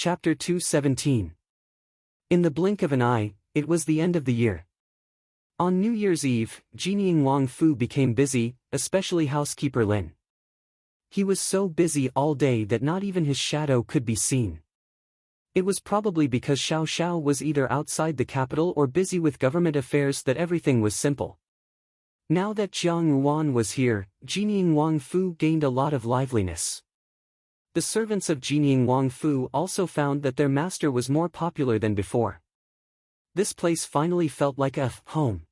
Chapter 217. In the blink of an eye, it was the end of the year. On New Year's Eve, Jinying Wang Fu became busy, especially housekeeper Lin. He was so busy all day that not even his shadow could be seen. It was probably because Xiao Xiao was either outside the capital or busy with government affairs that everything was simple. Now that Jiang Ruan was here, Jinying Wang Fu gained a lot of liveliness. The servants of Jinying Wang Fu also found that their master was more popular than before. This place finally felt like a home.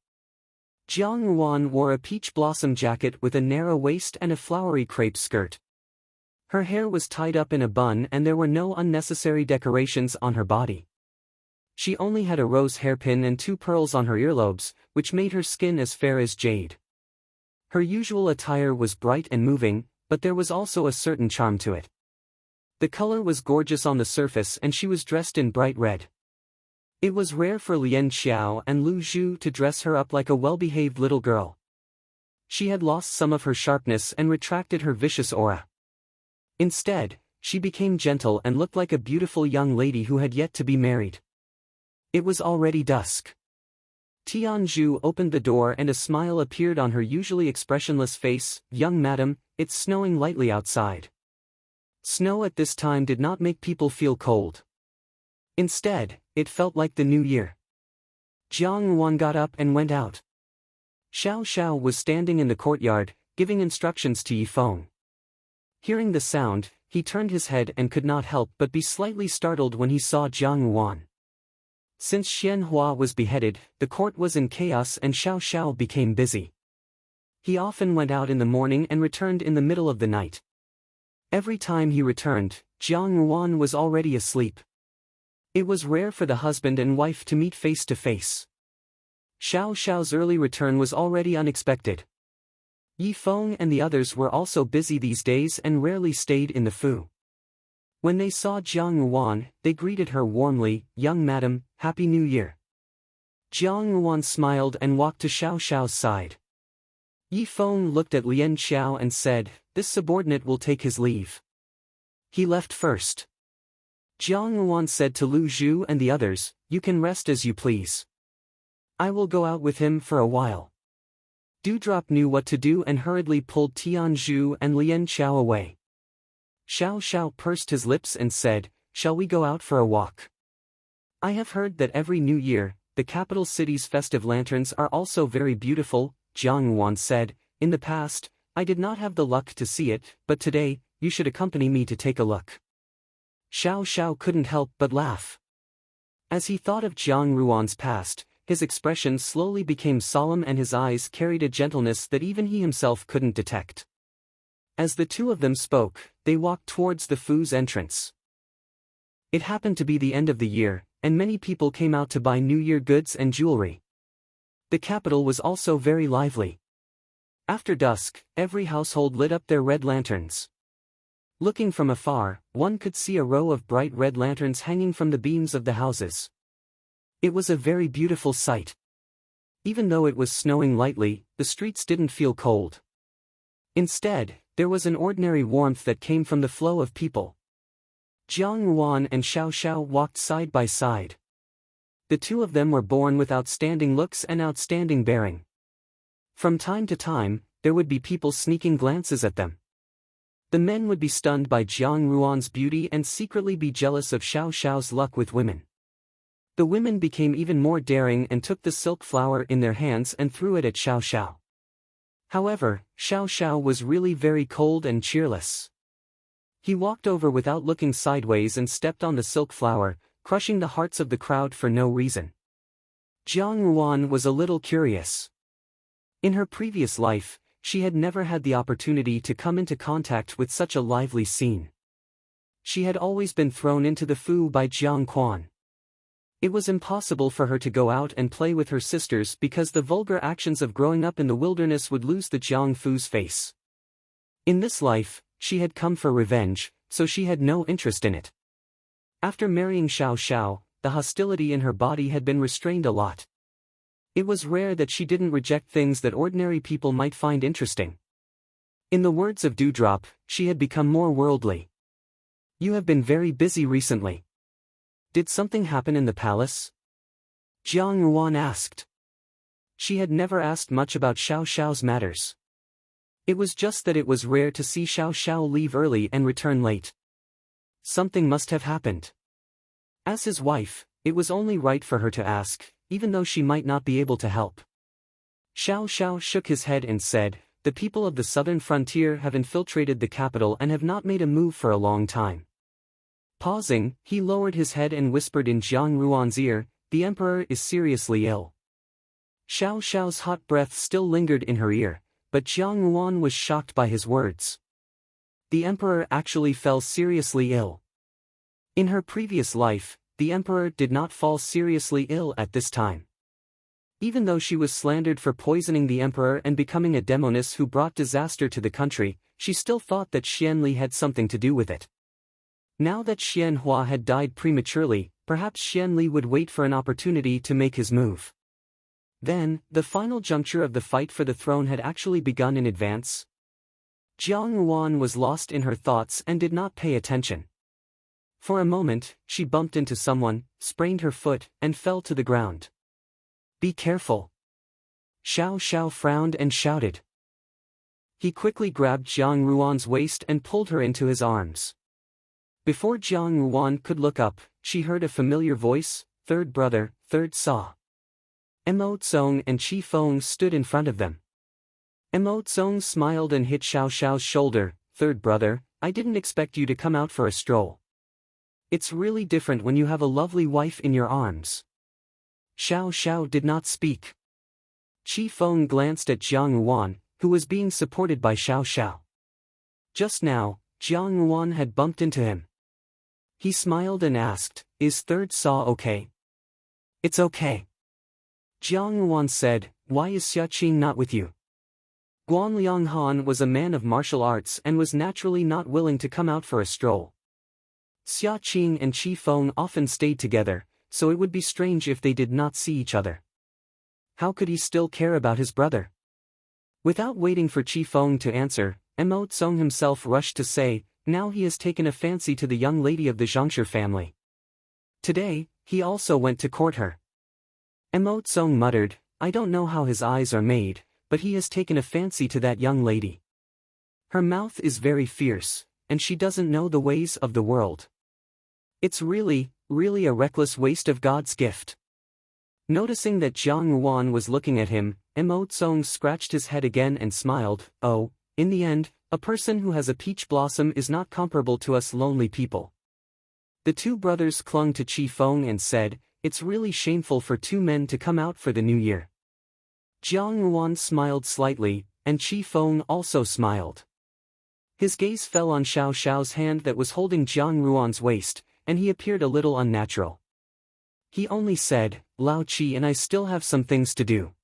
Jiang Ruan wore a peach blossom jacket with a narrow waist and a flowery crepe skirt. Her hair was tied up in a bun and there were no unnecessary decorations on her body. She only had a rose hairpin and 2 pearls on her earlobes, which made her skin as fair as jade. Her usual attire was bright and moving, but there was also a certain charm to it. The color was gorgeous on the surface and she was dressed in bright red. It was rare for Lian Xiao and Lu Zhu to dress her up like a well-behaved little girl. She had lost some of her sharpness and retracted her vicious aura. Instead, she became gentle and looked like a beautiful young lady who had yet to be married. It was already dusk. Tianzhu opened the door and a smile appeared on her usually expressionless face. "Young madam, it's snowing lightly outside." Snow at this time did not make people feel cold. Instead, it felt like the new year. Jiang Ruan got up and went out. Xiao Xiao was standing in the courtyard, giving instructions to Yifeng. Hearing the sound, he turned his head and could not help but be slightly startled when he saw Jiang Ruan. Since Xian Hua was beheaded, the court was in chaos and Xiao Xiao became busy. He often went out in the morning and returned in the middle of the night. Every time he returned, Jiang Ruan was already asleep. It was rare for the husband and wife to meet face to face. Xiao Xiao's early return was already unexpected. Yifeng and the others were also busy these days and rarely stayed in the Fu. When they saw Jiang Ruan, they greeted her warmly. "Young madam, Happy New Year." Jiang Ruan smiled and walked to Xiao Xiao's side. Yifeng looked at Lian Xiao and said, "This subordinate will take his leave." He left first. Jiang Ruan said to Lu Zhu and the others, "You can rest as you please. I will go out with him for a while." Dewdrop knew what to do and hurriedly pulled Tianzhu and Lian Xiao away. Xiao Xiao pursed his lips and said, "Shall we go out for a walk? I have heard that every New Year, the capital city's festive lanterns are also very beautiful." Jiang Ruan said, "In the past, I did not have the luck to see it, but today, you should accompany me to take a look." Xiao Xiao couldn't help but laugh. As he thought of Jiang Ruan's past, his expression slowly became solemn and his eyes carried a gentleness that even he himself couldn't detect. As the two of them spoke, they walked towards the Fu's entrance. It happened to be the end of the year, and many people came out to buy New Year goods and jewelry. The capital was also very lively. After dusk, every household lit up their red lanterns. Looking from afar, one could see a row of bright red lanterns hanging from the beams of the houses. It was a very beautiful sight. Even though it was snowing lightly, the streets didn't feel cold. Instead, there was an ordinary warmth that came from the flow of people. Jiang Ruan and Xiao Xiao walked side by side. The two of them were born with outstanding looks and outstanding bearing. From time to time, there would be people sneaking glances at them. The men would be stunned by Jiang Ruan's beauty and secretly be jealous of Xiao Xiao's luck with women. The women became even more daring and took the silk flower in their hands and threw it at Xiao Xiao. However, Xiao Xiao was really very cold and cheerless. He walked over without looking sideways and stepped on the silk flower, crushing the hearts of the crowd for no reason. Jiang Ruan was a little curious. In her previous life, she had never had the opportunity to come into contact with such a lively scene. She had always been thrown into the Fu by Jiang Quan. It was impossible for her to go out and play with her sisters because the vulgar actions of growing up in the wilderness would lose the Jiang Fu's face. In this life, she had come for revenge, so she had no interest in it. After marrying Xiao Xiao, the hostility in her body had been restrained a lot. It was rare that she didn't reject things that ordinary people might find interesting. In the words of Dewdrop, she had become more worldly. "You have been very busy recently. Did something happen in the palace? Jiang Ruan asked. She had never asked much about Xiao Xiao's matters. It was just that it was rare to see Xiao Xiao leave early and return late. Something must have happened. As his wife, it was only right for her to ask, even though she might not be able to help. Xiao Xiao shook his head and said, "The people of the southern frontier have infiltrated the capital and have not made a move for a long time." Pausing, he lowered his head and whispered in Jiang Ruan's ear, "The emperor is seriously ill." Xiao Xiao's hot breath still lingered in her ear, but Jiang Ruan was shocked by his words. The emperor actually fell seriously ill. In her previous life, the emperor did not fall seriously ill at this time. Even though she was slandered for poisoning the emperor and becoming a demoness who brought disaster to the country, she still thought that Xianli had something to do with it. Now that Xianhua had died prematurely, perhaps Xianli would wait for an opportunity to make his move. Then, the final juncture of the fight for the throne had actually begun in advance. Jiang Ruan was lost in her thoughts and did not pay attention. For a moment, she bumped into someone, sprained her foot, and fell to the ground. "Be careful." Xiao Xiao frowned and shouted. He quickly grabbed Jiang Ruan's waist and pulled her into his arms. Before Jiang Ruan could look up, she heard a familiar voice, "Third brother, third saw." Mo Tsong and Qi Feng stood in front of them. Mo Tsong smiled and hit Xiao Xiao's shoulder, "Third brother, I didn't expect you to come out for a stroll. It's really different when you have a lovely wife in your arms." Xiao Xiao did not speak. Qi Feng glanced at Jiang Ruan, who was being supported by Xiao Xiao. Just now, Jiang Ruan had bumped into him. He smiled and asked, "Is third saw okay?" "It's okay." Jiang Ruan said, "Why is Xia Qing not with you?" Guan Lianghan was a man of martial arts and was naturally not willing to come out for a stroll. Xia Qing and Qi Feng often stayed together, so it would be strange if they did not see each other. How could he still care about his brother? Without waiting for Qi Feng to answer, Mo Tsong himself rushed to say, "Now he has taken a fancy to the young lady of the Zhongshu family. Today, he also went to court her." Mo Tsong muttered, "I don't know how his eyes are made, but he has taken a fancy to that young lady. Her mouth is very fierce, and she doesn't know the ways of the world. It's really a reckless waste of God's gift." Noticing that Jiang Ruan was looking at him, Mo Tsong scratched his head again and smiled, "Oh, in the end, a person who has a peach blossom is not comparable to us lonely people." The two brothers clung to Qi Feng and said, "It's really shameful for two men to come out for the new year." Jiang Ruan smiled slightly, and Qi Feng also smiled. His gaze fell on Xiao Xiao's hand that was holding Jiang Ruan's waist, and he appeared a little unnatural. He only said, "Lao Qi and I still have some things to do.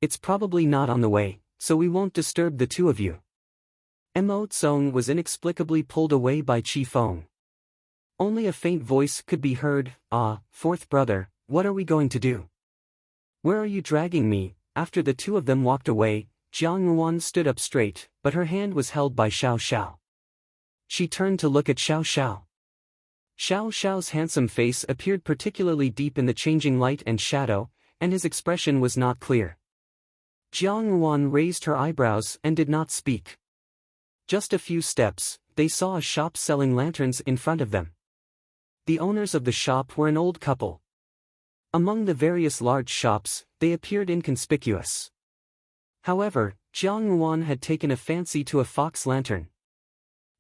It's probably not on the way, so we won't disturb the two of you." Mo Tsong was inexplicably pulled away by Qi Feng. Only a faint voice could be heard, "Ah, fourth brother, what are we going to do? Where are you dragging me?" After the two of them walked away, Jiang Ruan stood up straight, but her hand was held by Xiao Xiao. She turned to look at Xiao Xiao. Xiao Xiao's handsome face appeared particularly deep in the changing light and shadow, and his expression was not clear. Jiang Ruan raised her eyebrows and did not speak. Just a few steps, they saw a shop selling lanterns in front of them. The owners of the shop were an old couple. Among the various large shops, they appeared inconspicuous. However, Jiang Ruan had taken a fancy to a fox lantern.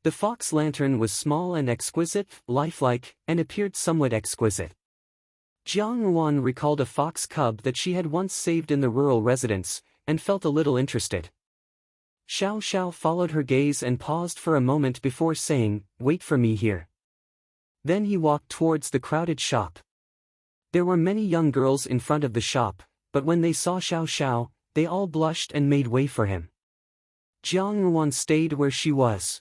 The fox lantern was small and exquisite, lifelike, and appeared somewhat exquisite. Jiang Ruan recalled a fox cub that she had once saved in the rural residence, and felt a little interested. Xiao Xiao followed her gaze and paused for a moment before saying, "Wait for me here." Then he walked towards the crowded shop. There were many young girls in front of the shop, but when they saw Xiao Xiao, they all blushed and made way for him. Jiang Ruan stayed where she was.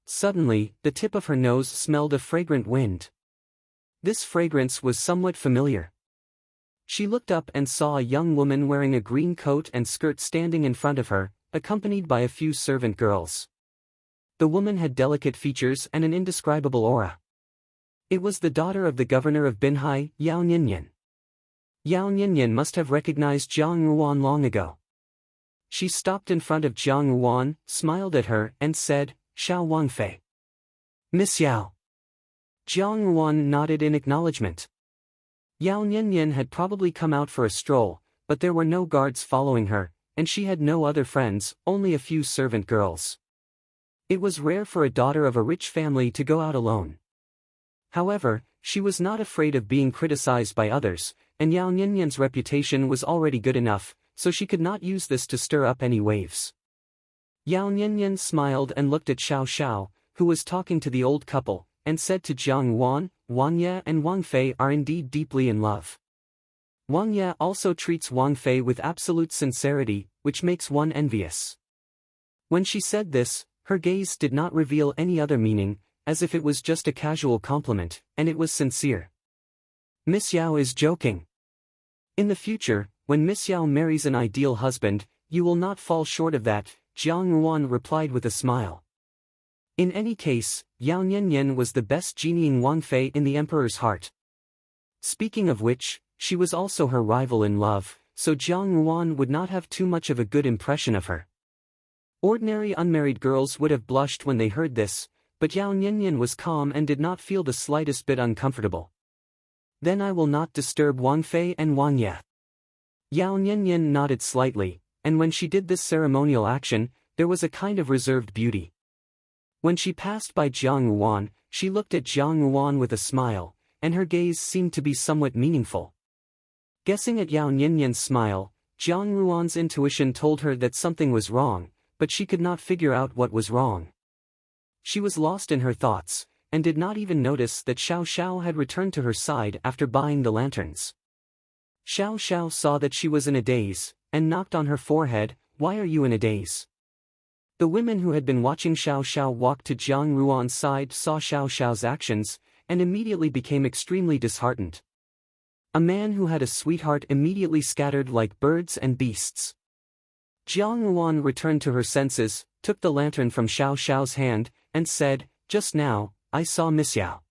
Suddenly, the tip of her nose smelled a fragrant wind. This fragrance was somewhat familiar. She looked up and saw a young woman wearing a green coat and skirt standing in front of her, accompanied by a few servant girls. The woman had delicate features and an indescribable aura. It was the daughter of the governor of Binhai, Yao Ninian. Yao Ninian must have recognized Jiang Ruan long ago. She stopped in front of Jiang Ruan, smiled at her, and said, "Xiao Wangfei." "Miss Yao." Jiang Ruan nodded in acknowledgement. Yao Ninian had probably come out for a stroll, but there were no guards following her, and she had no other friends, only a few servant girls. It was rare for a daughter of a rich family to go out alone. However, she was not afraid of being criticized by others, and Yao Ninian's reputation was already good enough, so she could not use this to stir up any waves. Yao Ninian smiled and looked at Xiao Xiao, who was talking to the old couple, and said to Jiang Ruan, "Wang Ye and Wang Fei are indeed deeply in love." Wang Ye also treats Wang Fei with absolute sincerity, which makes one envious. When she said this, her gaze did not reveal any other meaning, as if it was just a casual compliment, and it was sincere. Miss Yao is joking. In the future, when Miss Yao marries an ideal husband, you will not fall short of that, Jiang Ruan replied with a smile. In any case, Yao Ninian was the best genieing Wang Fei in the emperor's heart. Speaking of which, she was also her rival in love, so Jiang Ruan would not have too much of a good impression of her. Ordinary unmarried girls would have blushed when they heard this, but Yao Ninian was calm and did not feel the slightest bit uncomfortable. "Then I will not disturb Wang Fei and Wang Ye." Yao Ninian nodded slightly, and when she did this ceremonial action, there was a kind of reserved beauty. When she passed by Jiang Ruan, she looked at Jiang Ruan with a smile, and her gaze seemed to be somewhat meaningful. Guessing at Yao Ninian's smile, Jiang Ruan's intuition told her that something was wrong, but she could not figure out what was wrong. She was lost in her thoughts, and did not even notice that Xiao Xiao had returned to her side after buying the lanterns. Xiao Xiao saw that she was in a daze, and knocked on her forehead, "Why are you in a daze?" The women who had been watching Xiao Xiao walk to Jiang Ruan's side saw Xiao Xiao's actions, and immediately became extremely disheartened. A man who had a sweetheart immediately scattered like birds and beasts. Jiang Ruan returned to her senses, took the lantern from Xiao Xiao's hand, and said, "Just now, I saw Miss Yao."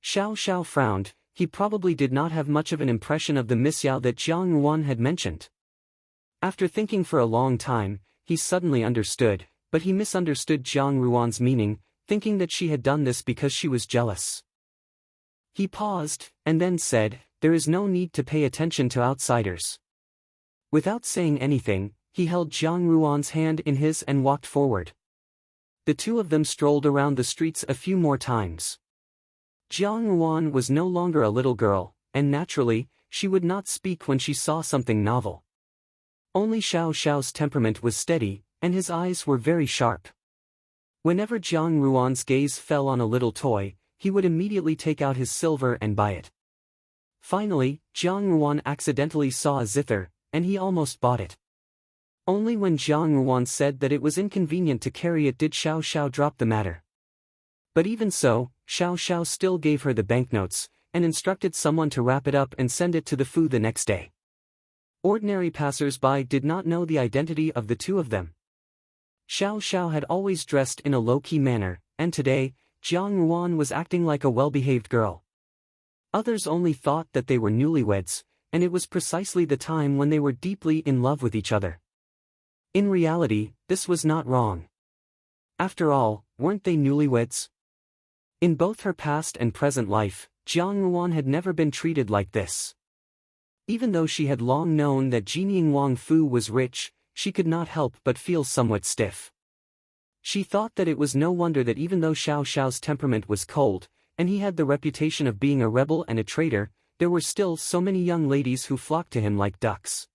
Xiao Xiao frowned. He probably did not have much of an impression of the Miss Yao that Jiang Ruan had mentioned. After thinking for a long time, he suddenly understood, but he misunderstood Jiang Ruan's meaning, thinking that she had done this because she was jealous. He paused, and then said, "There is no need to pay attention to outsiders." Without saying anything, he held Jiang Ruan's hand in his and walked forward. The two of them strolled around the streets a few more times. Jiang Ruan was no longer a little girl, and naturally, she would not speak when she saw something novel. Only Xiao Xiao's temperament was steady, and his eyes were very sharp. Whenever Jiang Ruan's gaze fell on a little toy, he would immediately take out his silver and buy it. Finally, Jiang Ruan accidentally saw a zither, and he almost bought it. Only when Jiang Ruan said that it was inconvenient to carry it did Xiao Xiao drop the matter. But even so, Xiao Xiao still gave her the banknotes, and instructed someone to wrap it up and send it to the Fu the next day. Ordinary passers-by did not know the identity of the two of them. Xiao Xiao had always dressed in a low-key manner, and today, Jiang Ruan was acting like a well-behaved girl. Others only thought that they were newlyweds, and it was precisely the time when they were deeply in love with each other. In reality, this was not wrong. After all, weren't they newlyweds? In both her past and present life, Jiang Ruan had never been treated like this. Even though she had long known that Jinying Wang Fu was rich, she could not help but feel somewhat stiff. She thought that it was no wonder that even though Xiao Xiao's temperament was cold, and he had the reputation of being a rebel and a traitor, there were still so many young ladies who flocked to him like ducks.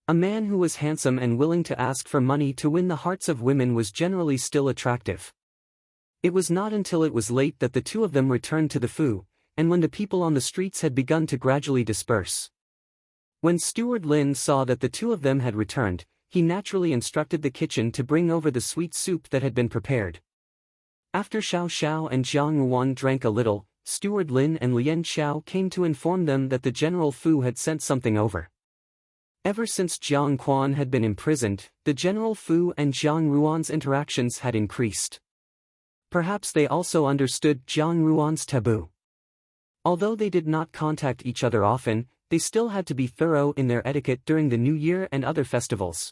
A man who was handsome and willing to ask for money to win the hearts of women was generally still attractive. It was not until it was late that the two of them returned to the Fu, and when the people on the streets had begun to gradually disperse. When Steward Lin saw that the two of them had returned, he naturally instructed the kitchen to bring over the sweet soup that had been prepared. After Xiao Xiao and Jiang Ruan drank a little, Steward Lin and Lian Xiao came to inform them that the General Fu had sent something over. Ever since Jiang Quan had been imprisoned, the General Fu and Jiang Ruan's interactions had increased. Perhaps they also understood Jiang Ruan's taboo. Although they did not contact each other often, they still had to be thorough in their etiquette during the New Year and other festivals.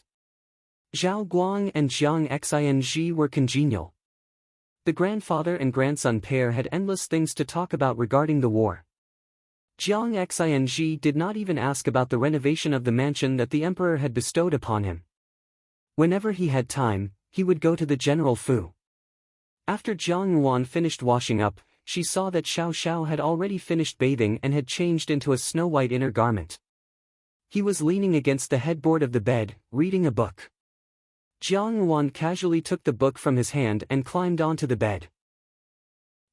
Zhao Guang and Jiang Xinji were congenial. The grandfather and grandson pair had endless things to talk about regarding the war. Jiang Xinji did not even ask about the renovation of the mansion that the emperor had bestowed upon him. Whenever he had time, he would go to the General Fu. After Jiang Yuan finished washing up, she saw that Xiao Xiao had already finished bathing and had changed into a snow-white inner garment. He was leaning against the headboard of the bed, reading a book. Jiang Yuan casually took the book from his hand and climbed onto the bed.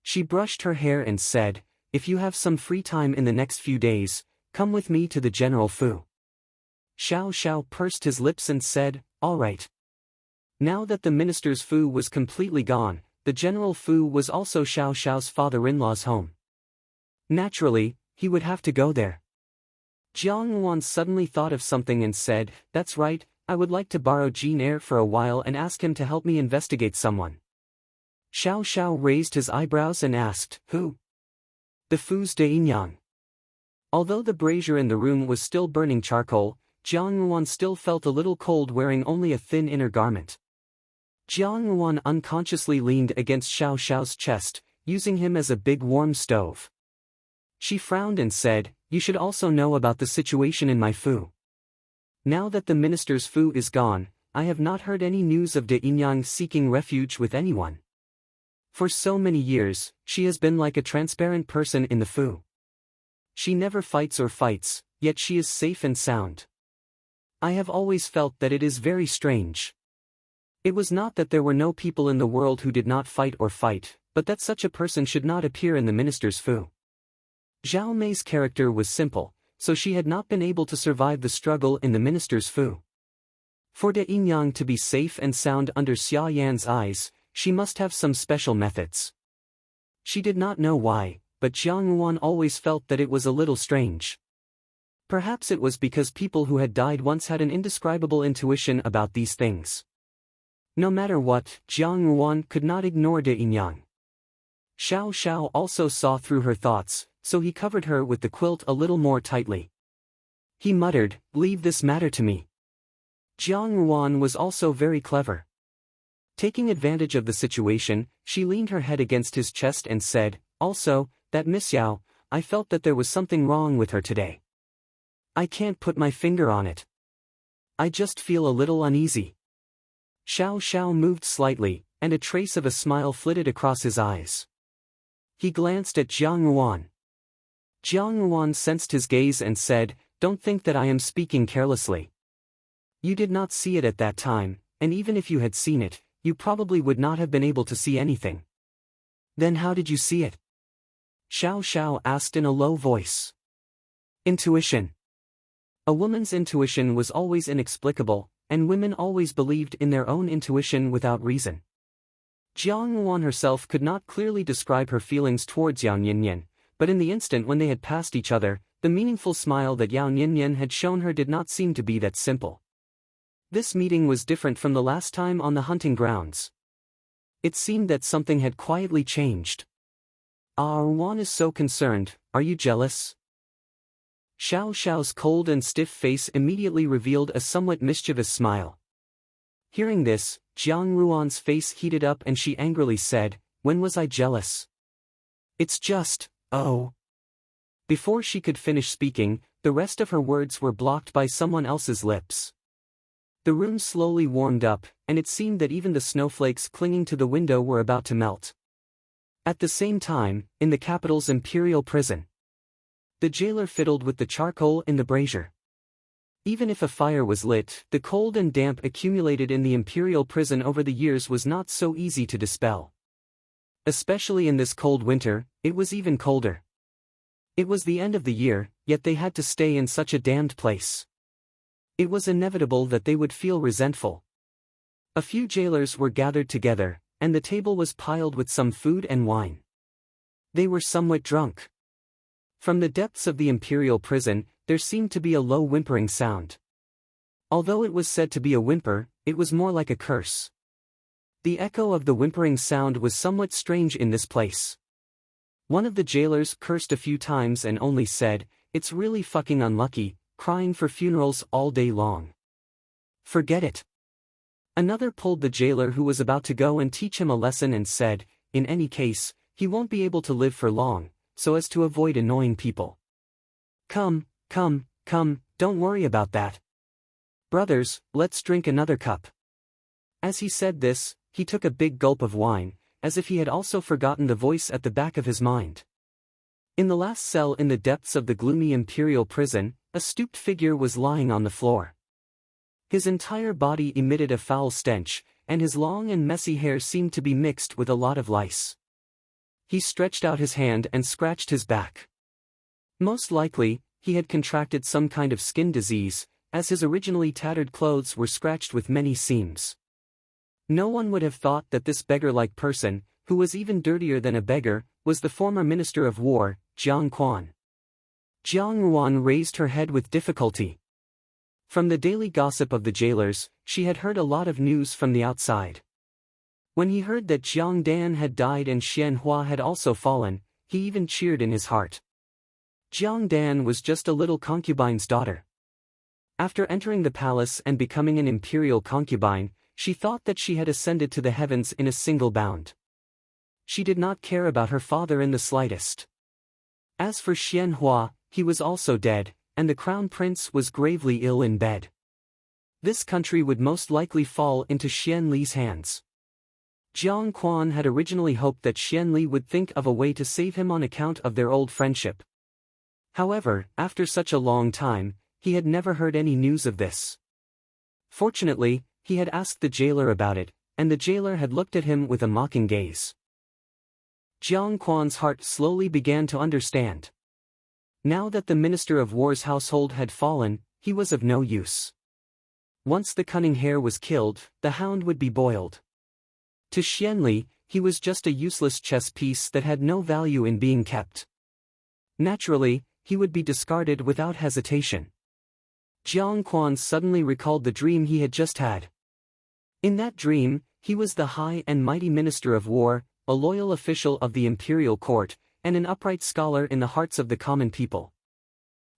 She brushed her hair and said, "If you have some free time in the next few days, come with me to the General Fu." Xiao Xiao pursed his lips and said, "All right." Now that the minister's Fu was completely gone, the General Fu was also Xiao Xiao's father-in-law's home. Naturally, he would have to go there. Jiang Yuan suddenly thought of something and said, "That's right, I would like to borrow Jin Er for a while and ask him to help me investigate someone." Xiao Xiao raised his eyebrows and asked, "Who?" "The Fu's Dainyang." Although the brazier in the room was still burning charcoal, Jiang Yuan still felt a little cold wearing only a thin inner garment. Jiang Yuan unconsciously leaned against Xiao Xiao's chest, using him as a big warm stove. She frowned and said, "You should also know about the situation in my Fu. Now that the minister's Fu is gone, I have not heard any news of Dainyang seeking refuge with anyone. For so many years, she has been like a transparent person in the Fu. She never fights or fights, yet she is safe and sound. I have always felt that it is very strange. It was not that there were no people in the world who did not fight or fight, but that such a person should not appear in the minister's Fu." Zhao Mei's character was simple, so she had not been able to survive the struggle in the minister's Fu. For Dainyang to be safe and sound under Xia Yan's eyes, she must have some special methods. She did not know why, but Jiang Yuan always felt that it was a little strange. Perhaps it was because people who had died once had an indescribable intuition about these things. No matter what, Jiang Yuan could not ignore Dainyang. Xiao Xiao also saw through her thoughts, so he covered her with the quilt a little more tightly. He muttered, "Leave this matter to me." Jiang Yuan was also very clever. Taking advantage of the situation, she leaned her head against his chest and said, "Also, that Miss Yao, I felt that there was something wrong with her today. I can't put my finger on it. I just feel a little uneasy." Xiao Xiao moved slightly, and a trace of a smile flitted across his eyes. He glanced at Jiang Yuan. Jiang Yuan sensed his gaze and said, "Don't think that I am speaking carelessly. You did not see it at that time, and even if you had seen it, you probably would not have been able to see anything." "Then how did you see it?" Xiao Xiao asked in a low voice. "Intuition." A woman's intuition was always inexplicable, and women always believed in their own intuition without reason. Jiang Yuan herself could not clearly describe her feelings towards Yao Nianyan, but in the instant when they had passed each other, the meaningful smile that Yao Nianyan had shown her did not seem to be that simple. This meeting was different from the last time on the hunting grounds. It seemed that something had quietly changed. "Ah, Yuan is so concerned, are you jealous?" Xiao Xiao's cold and stiff face immediately revealed a somewhat mischievous smile. Hearing this, Jiang Yuan's face heated up and she angrily said, "When was I jealous? It's just, oh." Before she could finish speaking, the rest of her words were blocked by someone else's lips. The room slowly warmed up, and it seemed that even the snowflakes clinging to the window were about to melt. At the same time, in the capital's imperial prison, the jailer fiddled with the charcoal in the brazier. Even if a fire was lit, the cold and damp accumulated in the imperial prison over the years was not so easy to dispel. Especially in this cold winter, it was even colder. It was the end of the year, yet they had to stay in such a damned place. It was inevitable that they would feel resentful. A few jailers were gathered together, and the table was piled with some food and wine. They were somewhat drunk. From the depths of the imperial prison, there seemed to be a low whimpering sound. Although it was said to be a whimper, it was more like a curse. The echo of the whimpering sound was somewhat strange in this place. One of the jailers cursed a few times and only said, "It's really fucking unlucky, crying for funerals all day long. Forget it." Another pulled the jailer who was about to go and teach him a lesson and said, "In any case, he won't be able to live for long, so as to avoid annoying people. Come, don't worry about that. Brothers, let's drink another cup." As he said this, he took a big gulp of wine, as if he had also forgotten the voice at the back of his mind. In the last cell in the depths of the gloomy imperial prison, a stooped figure was lying on the floor. His entire body emitted a foul stench, and his long and messy hair seemed to be mixed with a lot of lice. He stretched out his hand and scratched his back. Most likely, he had contracted some kind of skin disease, as his originally tattered clothes were scratched with many seams. No one would have thought that this beggar-like person, who was even dirtier than a beggar, was the former Minister of War, Jiang Quan. Jiang Ruan raised her head with difficulty. From the daily gossip of the jailers, she had heard a lot of news from the outside. When he heard that Jiang Dan had died and Xian Hua had also fallen, he even cheered in his heart. Jiang Dan was just a little concubine's daughter. After entering the palace and becoming an imperial concubine, she thought that she had ascended to the heavens in a single bound. She did not care about her father in the slightest. As for Xian Hua, he was also dead, and the crown prince was gravely ill in bed. This country would most likely fall into Xian Li's hands. Jiang Quan had originally hoped that Xian Li would think of a way to save him on account of their old friendship. However, after such a long time, he had never heard any news of this. Fortunately, he had asked the jailer about it, and the jailer had looked at him with a mocking gaze. Jiang Quan's heart slowly began to understand. Now that the Minister of War's household had fallen, he was of no use. Once the cunning hare was killed, the hound would be boiled. To Xian Li, he was just a useless chess piece that had no value in being kept. Naturally, he would be discarded without hesitation. Jiang Quan suddenly recalled the dream he had just had. In that dream, he was the high and mighty Minister of War, a loyal official of the imperial court, and an upright scholar in the hearts of the common people.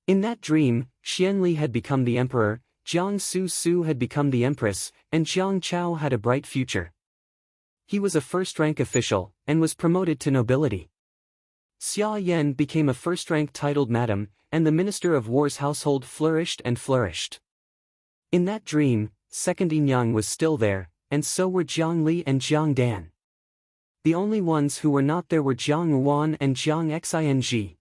In that dream, Xian Li had become the emperor, Jiang Su had become the empress, and Jiang Chao had a bright future. He was a first-rank official, and was promoted to nobility. Xia Yan became a first-rank titled madam, and the Minister of War's household flourished and flourished. In that dream, Second Yinyang was still there, and so were Jiang Li and Jiang Dan. The only ones who were not there were Jiang Ruan and Jiang Xing.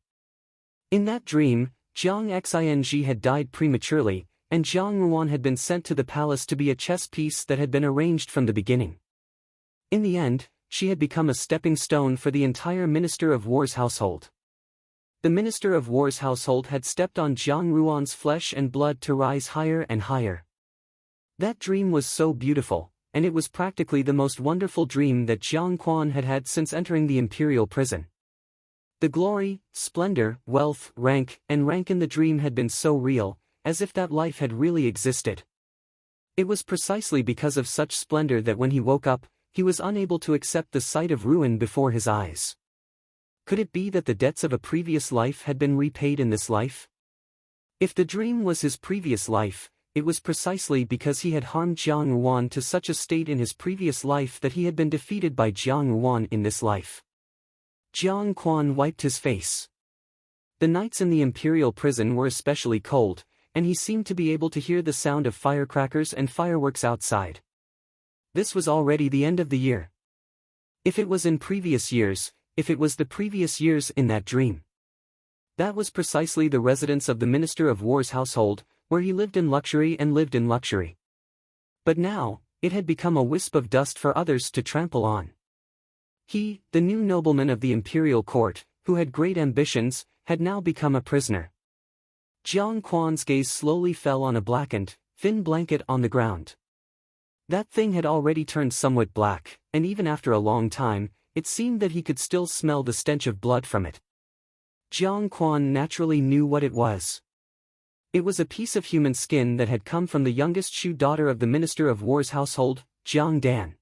In that dream, Jiang Xing had died prematurely, and Jiang Ruan had been sent to the palace to be a chess piece that had been arranged from the beginning. In the end, she had become a stepping stone for the entire Minister of War's household. The Minister of War's household had stepped on Jiang Ruan's flesh and blood to rise higher and higher. That dream was so beautiful, and it was practically the most wonderful dream that Jiang Quan had had since entering the imperial prison. The glory, splendor, wealth, rank in the dream had been so real, as if that life had really existed. It was precisely because of such splendor that when he woke up, he was unable to accept the sight of ruin before his eyes. Could it be that the debts of a previous life had been repaid in this life? If the dream was his previous life, it was precisely because he had harmed Jiang Ruan to such a state in his previous life that he had been defeated by Jiang Ruan in this life. Jiang Quan wiped his face. The nights in the imperial prison were especially cold, and he seemed to be able to hear the sound of firecrackers and fireworks outside. This was already the end of the year. If it was in previous years, if it was the previous years in that dream. That was precisely the residence of the Minister of War's household, where he lived in luxury and lived in luxury. But now, it had become a wisp of dust for others to trample on. He, the new nobleman of the imperial court, who had great ambitions, had now become a prisoner. Jiang Quan's gaze slowly fell on a blackened, thin blanket on the ground. That thing had already turned somewhat black, and even after a long time, it seemed that he could still smell the stench of blood from it. Jiang Quan naturally knew what it was. It was a piece of human skin that had come from the youngest Shu daughter of the Minister of War's household, Jiang Dan.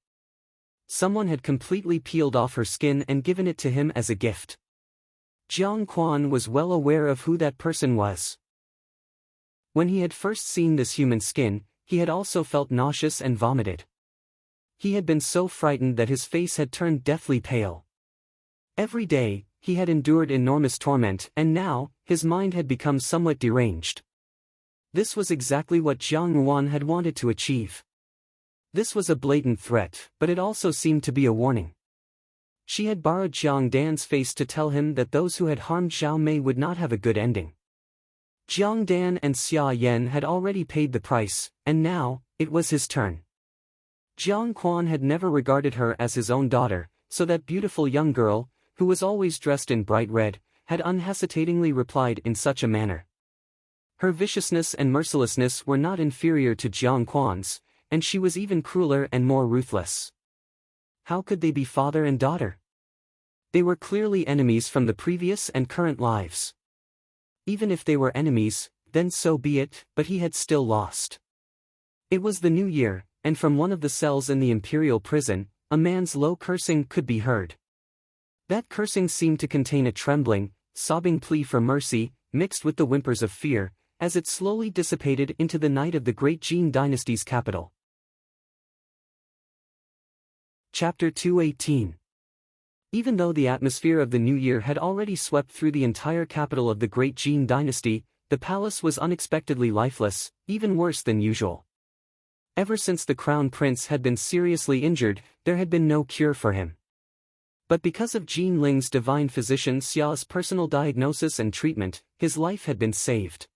Someone had completely peeled off her skin and given it to him as a gift. Jiang Quan was well aware of who that person was. When he had first seen this human skin, he had also felt nauseous and vomited. He had been so frightened that his face had turned deathly pale. Every day, he had endured enormous torment, and now, his mind had become somewhat deranged. This was exactly what Jiang Yuan had wanted to achieve. This was a blatant threat, but it also seemed to be a warning. She had borrowed Jiang Dan's face to tell him that those who had harmed Zhao Mei would not have a good ending. Jiang Dan and Xia Yan had already paid the price, and now, it was his turn. Jiang Quan had never regarded her as his own daughter, so that beautiful young girl, who was always dressed in bright red, had unhesitatingly replied in such a manner. Her viciousness and mercilessness were not inferior to Jiang Quan's, and she was even crueler and more ruthless. How could they be father and daughter? They were clearly enemies from the previous and current lives. Even if they were enemies, then so be it, but he had still lost. It was the new year, and from one of the cells in the imperial prison, a man's low cursing could be heard. That cursing seemed to contain a trembling, sobbing plea for mercy, mixed with the whimpers of fear, as it slowly dissipated into the night of the great Jin dynasty's capital. Chapter 218. Even though the atmosphere of the new year had already swept through the entire capital of the great Jin dynasty, the palace was unexpectedly lifeless, even worse than usual. Ever since the crown prince had been seriously injured, there had been no cure for him. But because of Jin Ling's divine physician Xia's personal diagnosis and treatment, his life had been saved.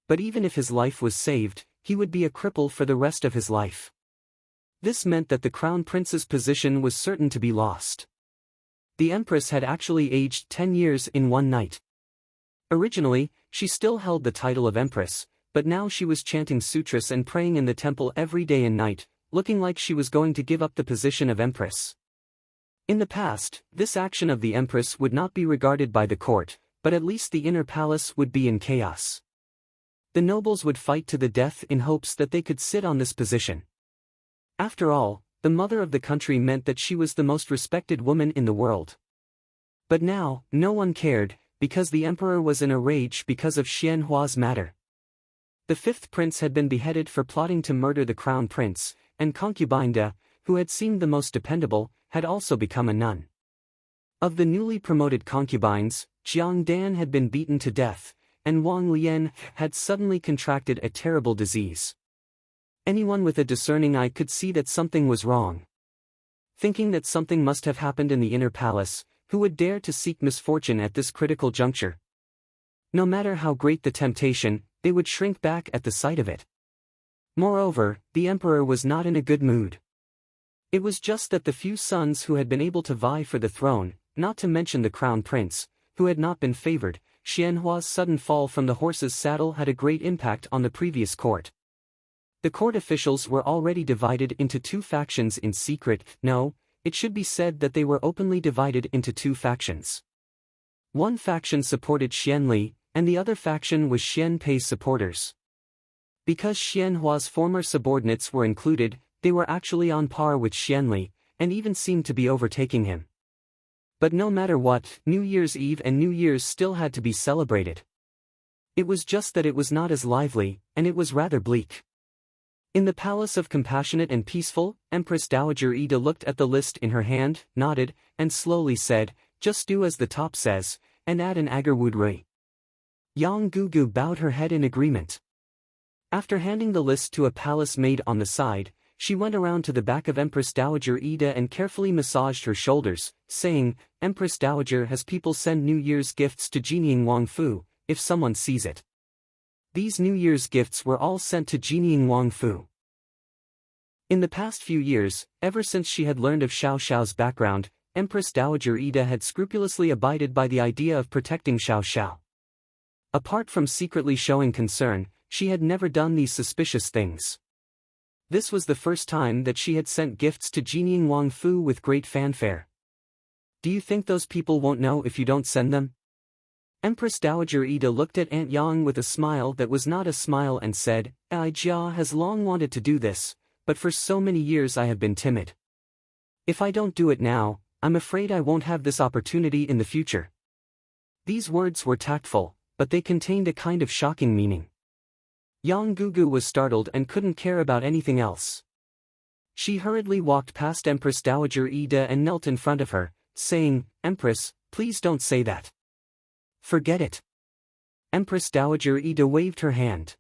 But even if his life was saved, he would be a cripple for the rest of his life. This meant that the crown prince's position was certain to be lost. The empress had actually aged 10 years in one night. Originally, she still held the title of empress, but now she was chanting sutras and praying in the temple every day and night, looking like she was going to give up the position of empress. In the past, this action of the empress would not be regarded by the court, but at least the inner palace would be in chaos. The nobles would fight to the death in hopes that they could sit on this position. After all, the mother of the country meant that she was the most respected woman in the world. But now, no one cared, because the emperor was in a rage because of Xianhua's matter. The fifth prince had been beheaded for plotting to murder the crown prince, and concubine De, who had seemed the most dependable, had also become a nun. Of the newly promoted concubines, Jiang Dan had been beaten to death, and Wang Lian had suddenly contracted a terrible disease. Anyone with a discerning eye could see that something was wrong. Thinking that something must have happened in the inner palace, who would dare to seek misfortune at this critical juncture? No matter how great the temptation, they would shrink back at the sight of it. Moreover, the emperor was not in a good mood. It was just that the few sons who had been able to vie for the throne, not to mention the crown prince, who had not been favored, Xianhua's sudden fall from the horse's saddle had a great impact on the previous court. The court officials were already divided into two factions in secret. No, it should be said that they were openly divided into two factions. One faction supported Xianli, and the other faction was Xian Pei's supporters. Because Xianhua's former subordinates were included, they were actually on par with Xianli, and even seemed to be overtaking him. But no matter what, New Year's Eve and New Year's still had to be celebrated. It was just that it was not as lively, and it was rather bleak. In the palace of Compassionate and Peaceful, Empress Dowager Ida looked at the list in her hand, nodded, and slowly said, "Just do as the top says, and add an agarwood rui." Yang Gugu bowed her head in agreement. After handing the list to a palace maid on the side, she went around to the back of Empress Dowager Ida and carefully massaged her shoulders, saying, "Empress Dowager has people send New Year's gifts to Jinying Wangfu, if someone sees it." These New Year's gifts were all sent to Jinying Wangfu. In the past few years, ever since she had learned of Xiao Xiao's background, Empress Dowager Ida had scrupulously abided by the idea of protecting Xiao Xiao. Apart from secretly showing concern, she had never done these suspicious things. This was the first time that she had sent gifts to Jinying Wangfu with great fanfare. "Do you think those people won't know if you don't send them?" Empress Dowager Ida looked at Aunt Yang with a smile that was not a smile and said, "I Jia has long wanted to do this, but for so many years I have been timid. If I don't do it now, I'm afraid I won't have this opportunity in the future." These words were tactful, but they contained a kind of shocking meaning. Yang Gugu was startled and couldn't care about anything else. She hurriedly walked past Empress Dowager Ida and knelt in front of her, saying, "Empress, please don't say that. Forget it." Empress Dowager Ida waved her hand.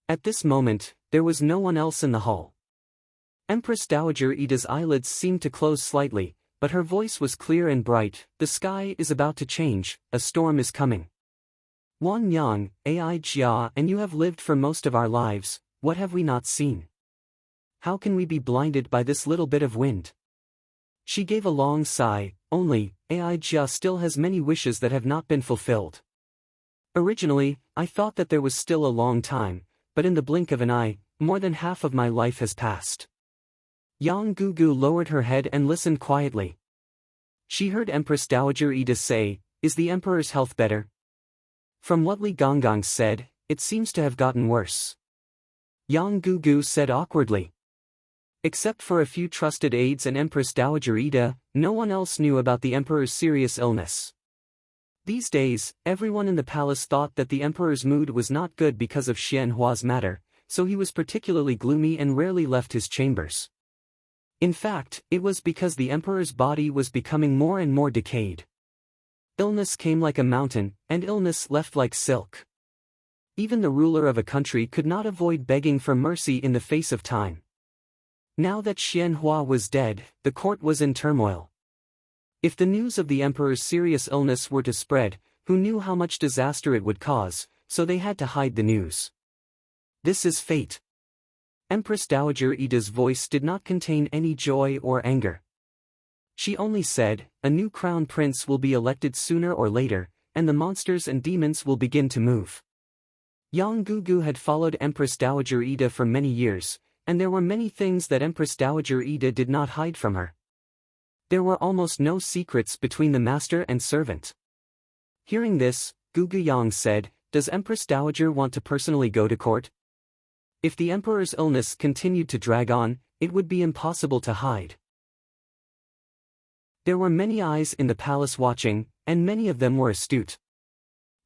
At this moment, there was no one else in the hall. Empress Dowager Ida's eyelids seemed to close slightly, but her voice was clear and bright. "The sky is about to change, a storm is coming. Wan Yang, Ai Jia, and you have lived for most of our lives, what have we not seen? How can we be blinded by this little bit of wind?" She gave a long sigh. "Only, Ai Jia still has many wishes that have not been fulfilled. Originally, I thought that there was still a long time, but in the blink of an eye, more than half of my life has passed." Yang Gugu lowered her head and listened quietly. She heard Empress Dowager Ida say, "Is the emperor's health better?" From what Li Gonggang said, it seems to have gotten worse. Yang Gugu said awkwardly. Except for a few trusted aides and Empress Dowager Ida, no one else knew about the emperor's serious illness. These days, everyone in the palace thought that the emperor's mood was not good because of Xianhua's matter, so he was particularly gloomy and rarely left his chambers. In fact, it was because the emperor's body was becoming more and more decayed. Illness came like a mountain, and illness left like silk. Even the ruler of a country could not avoid begging for mercy in the face of time. Now that Xianhua was dead, the court was in turmoil. If the news of the emperor's serious illness were to spread, who knew how much disaster it would cause, so they had to hide the news. This is fate. Empress Dowager Ida's voice did not contain any joy or anger. She only said, "A new crown prince will be elected sooner or later, and the monsters and demons will begin to move." Yang Gugu had followed Empress Dowager Ida for many years, and there were many things that Empress Dowager Ida did not hide from her. There were almost no secrets between the master and servant. Hearing this, Gugu Yang said, "Does Empress Dowager want to personally go to court?" If the emperor's illness continued to drag on, it would be impossible to hide. There were many eyes in the palace watching, and many of them were astute.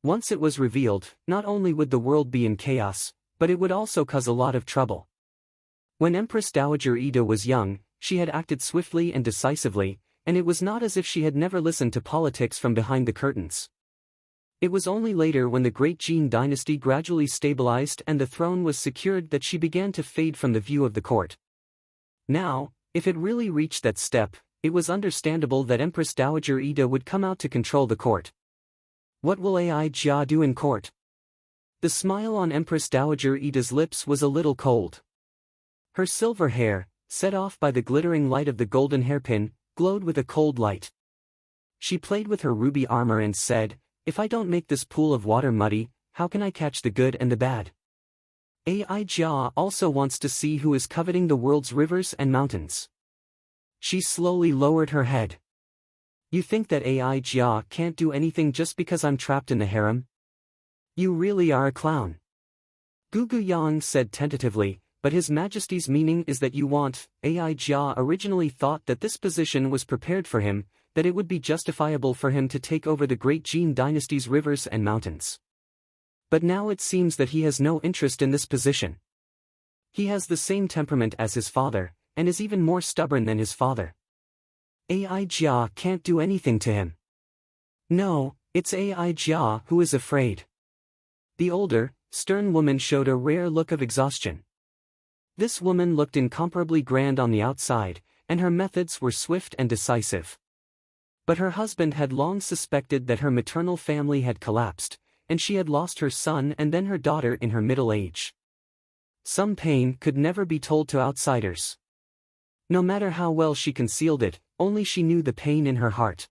Once it was revealed, not only would the world be in chaos, but it would also cause a lot of trouble. When Empress Dowager Ida was young, she had acted swiftly and decisively, and it was not as if she had never listened to politics from behind the curtains. It was only later when the great Jin dynasty gradually stabilized and the throne was secured that she began to fade from the view of the court. Now, if it really reached that step, it was understandable that Empress Dowager Ida would come out to control the court. What will Ai Jia do in court? The smile on Empress Dowager Ida's lips was a little cold. Her silver hair, set off by the glittering light of the golden hairpin, glowed with a cold light. She played with her ruby armor and said, "If I don't make this pool of water muddy, how can I catch the good and the bad?" Ai Jia also wants to see who is coveting the world's rivers and mountains. She slowly lowered her head. "You think that Ai Jia can't do anything just because I'm trapped in the harem? You really are a clown." Gugu Yang said tentatively, "But His Majesty's meaning is that you want." Ai Jia originally thought that this position was prepared for him, that it would be justifiable for him to take over the great Jin dynasty's rivers and mountains. But now it seems that he has no interest in this position. He has the same temperament as his father, and is even more stubborn than his father. Ai Jia can't do anything to him. No, it's Ai Jia who is afraid. The older, stern woman showed a rare look of exhaustion. This woman looked incomparably grand on the outside, and her methods were swift and decisive. But her husband had long suspected that her maternal family had collapsed, and she had lost her son and then her daughter in her middle age. Some pain could never be told to outsiders. No matter how well she concealed it, only she knew the pain in her heart.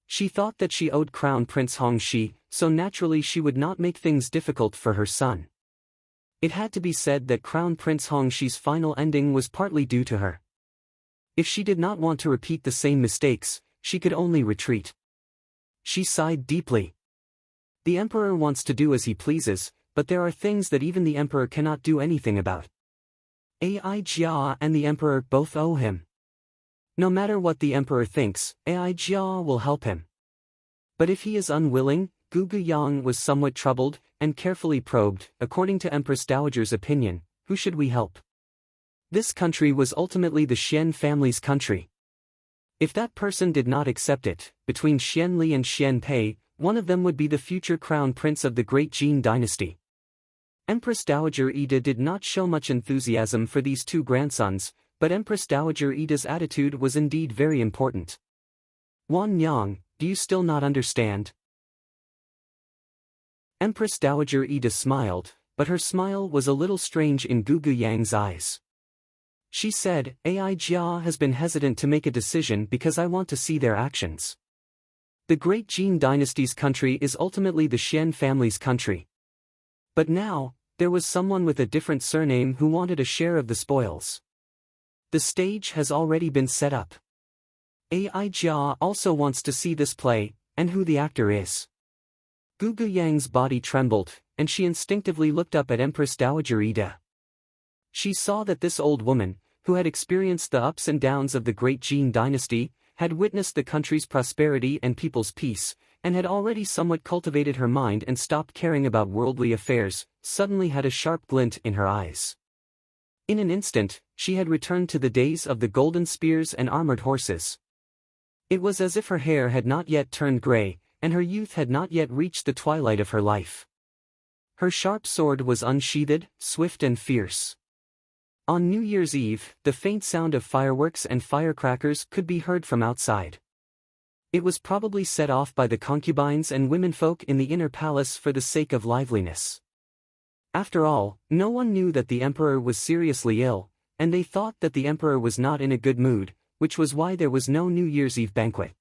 She thought that she owed Crown Prince Hongxi, so naturally she would not make things difficult for her son. It had to be said that Crown Prince Hongxi's final ending was partly due to her. If she did not want to repeat the same mistakes, she could only retreat. She sighed deeply. The emperor wants to do as he pleases, but there are things that even the emperor cannot do anything about. Ai Jia and the emperor both owe him. No matter what the emperor thinks, Ai Jia will help him. But if he is unwilling, Gu Yang was somewhat troubled, and carefully probed, according to Empress Dowager's opinion, who should we help? This country was ultimately the Xian family's country. If that person did not accept it, between Xian Li and Xian Pei, one of them would be the future crown prince of the great Jin dynasty. Empress Dowager Ida did not show much enthusiasm for these two grandsons, but Empress Dowager Ida's attitude was indeed very important. Wan Yang, do you still not understand? Empress Dowager Ida smiled, but her smile was a little strange in Gu Yang's eyes. She said, Ai Jia has been hesitant to make a decision because I want to see their actions. The great Jin dynasty's country is ultimately the Xian family's country. But now, there was someone with a different surname who wanted a share of the spoils. The stage has already been set up. Ai Jia also wants to see this play, and who the actor is. Gu Yang's body trembled, and she instinctively looked up at Empress Dowager Ida. She saw that this old woman, who had experienced the ups and downs of the great Jin dynasty, had witnessed the country's prosperity and people's peace, and had already somewhat cultivated her mind and stopped caring about worldly affairs, suddenly had a sharp glint in her eyes. In an instant, she had returned to the days of the golden spears and armored horses. It was as if her hair had not yet turned gray, and her youth had not yet reached the twilight of her life. Her sharp sword was unsheathed, swift and fierce. On New Year's Eve, the faint sound of fireworks and firecrackers could be heard from outside. It was probably set off by the concubines and womenfolk in the inner palace for the sake of liveliness. After all, no one knew that the emperor was seriously ill, and they thought that the emperor was not in a good mood, which was why there was no New Year's Eve banquet.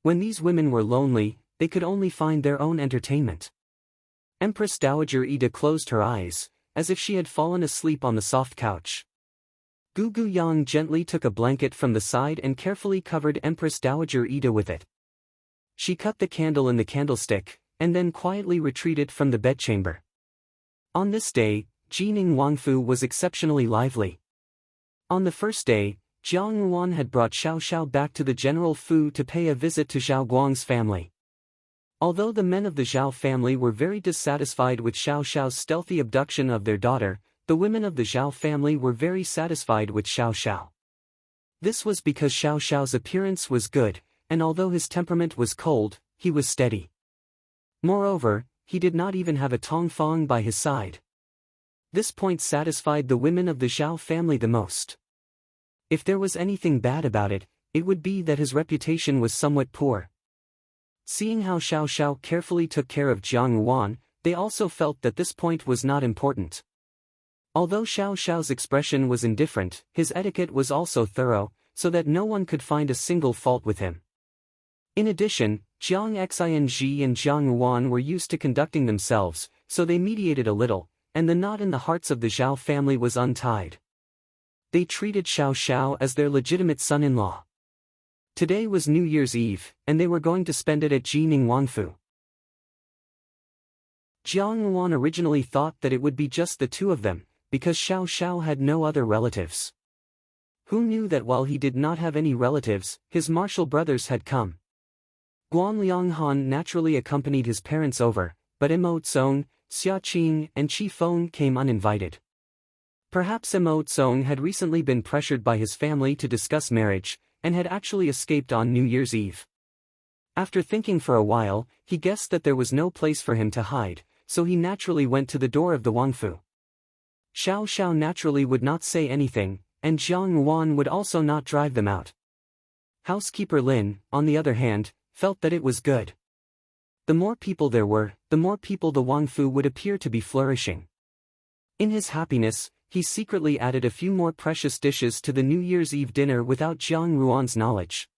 When these women were lonely, they could only find their own entertainment. Empress Dowager Ida closed her eyes, as if she had fallen asleep on the soft couch. Gu Yang gently took a blanket from the side and carefully covered Empress Dowager Ida with it. She cut the candle in the candlestick, and then quietly retreated from the bedchamber. On this day, Jining Wangfu was exceptionally lively. On the first day, Jiang Yuan had brought Xiao Xiao back to the General Fu to pay a visit to Zhao Guang's family. Although the men of the Zhao family were very dissatisfied with Xiao Xiao's stealthy abduction of their daughter, the women of the Zhao family were very satisfied with Xiao Xiao. This was because Xiao Xiao's appearance was good, and although his temperament was cold, he was steady. Moreover, he did not even have a tongfang by his side. This point satisfied the women of the Zhao family the most. If there was anything bad about it, it would be that his reputation was somewhat poor. Seeing how Xiao Xiao carefully took care of Jiang Yuan, they also felt that this point was not important. Although Xiao Xiao's expression was indifferent, his etiquette was also thorough, so that no one could find a single fault with him. In addition, Jiang Xinji and Jiang Yuan were used to conducting themselves, so they mediated a little, and the knot in the hearts of the Zhao family was untied. They treated Xiao Xiao as their legitimate son-in-law. Today was New Year's Eve, and they were going to spend it at Jining Wangfu. Jiang Yuan originally thought that it would be just the two of them, because Xiao Xiao had no other relatives. Who knew that while he did not have any relatives, his martial brothers had come? Guan Lianghan naturally accompanied his parents over, but Emo Tsong, Xia Qing and Qi Feng came uninvited. Perhaps Emo Tsong had recently been pressured by his family to discuss marriage, and had actually escaped on New Year's Eve. After thinking for a while, he guessed that there was no place for him to hide, so he naturally went to the door of the Wangfu. Xiao Xiao naturally would not say anything, and Jiang Yuan would also not drive them out. Housekeeper Lin, on the other hand, felt that it was good. The more people there were, the more people the Wangfu would appear to be flourishing. In his happiness, he secretly added a few more precious dishes to the New Year's Eve dinner without Jiang Yuan's knowledge.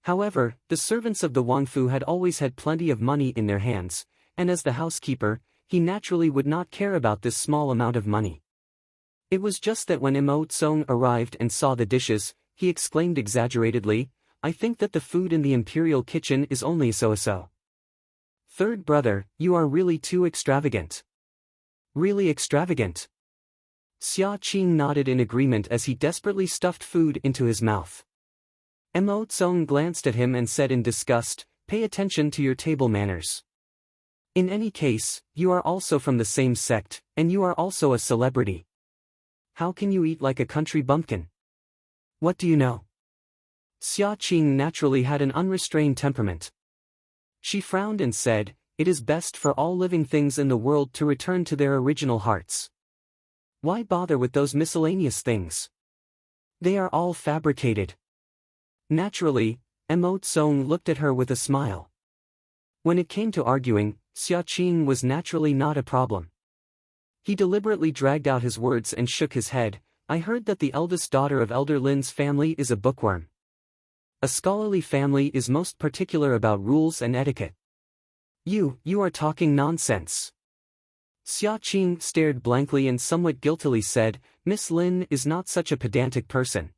However, the servants of the Wangfu had always had plenty of money in their hands, and as the housekeeper, he naturally would not care about this small amount of money. It was just that when Emo Tsong arrived and saw the dishes, he exclaimed exaggeratedly, "I think that the food in the imperial kitchen is only so-so. Third brother, you are really too extravagant." "Really extravagant?" Xia Qing nodded in agreement as he desperately stuffed food into his mouth. Emo Tsong glanced at him and said in disgust, pay attention to your table manners. In any case, you are also from the same sect, and you are also a celebrity. How can you eat like a country bumpkin? What do you know? Xia Qing naturally had an unrestrained temperament. She frowned and said, "It is best for all living things in the world to return to their original hearts. Why bother with those miscellaneous things? They are all fabricated." Naturally, Mo Tsong looked at her with a smile. When it came to arguing, Xia Qing was naturally not a problem. He deliberately dragged out his words and shook his head. "I heard that the eldest daughter of Elder Lin's family is a bookworm. A scholarly family is most particular about rules and etiquette. You are talking nonsense." Xia Qing stared blankly and somewhat guiltily said, "Miss Lin is not such a pedantic person.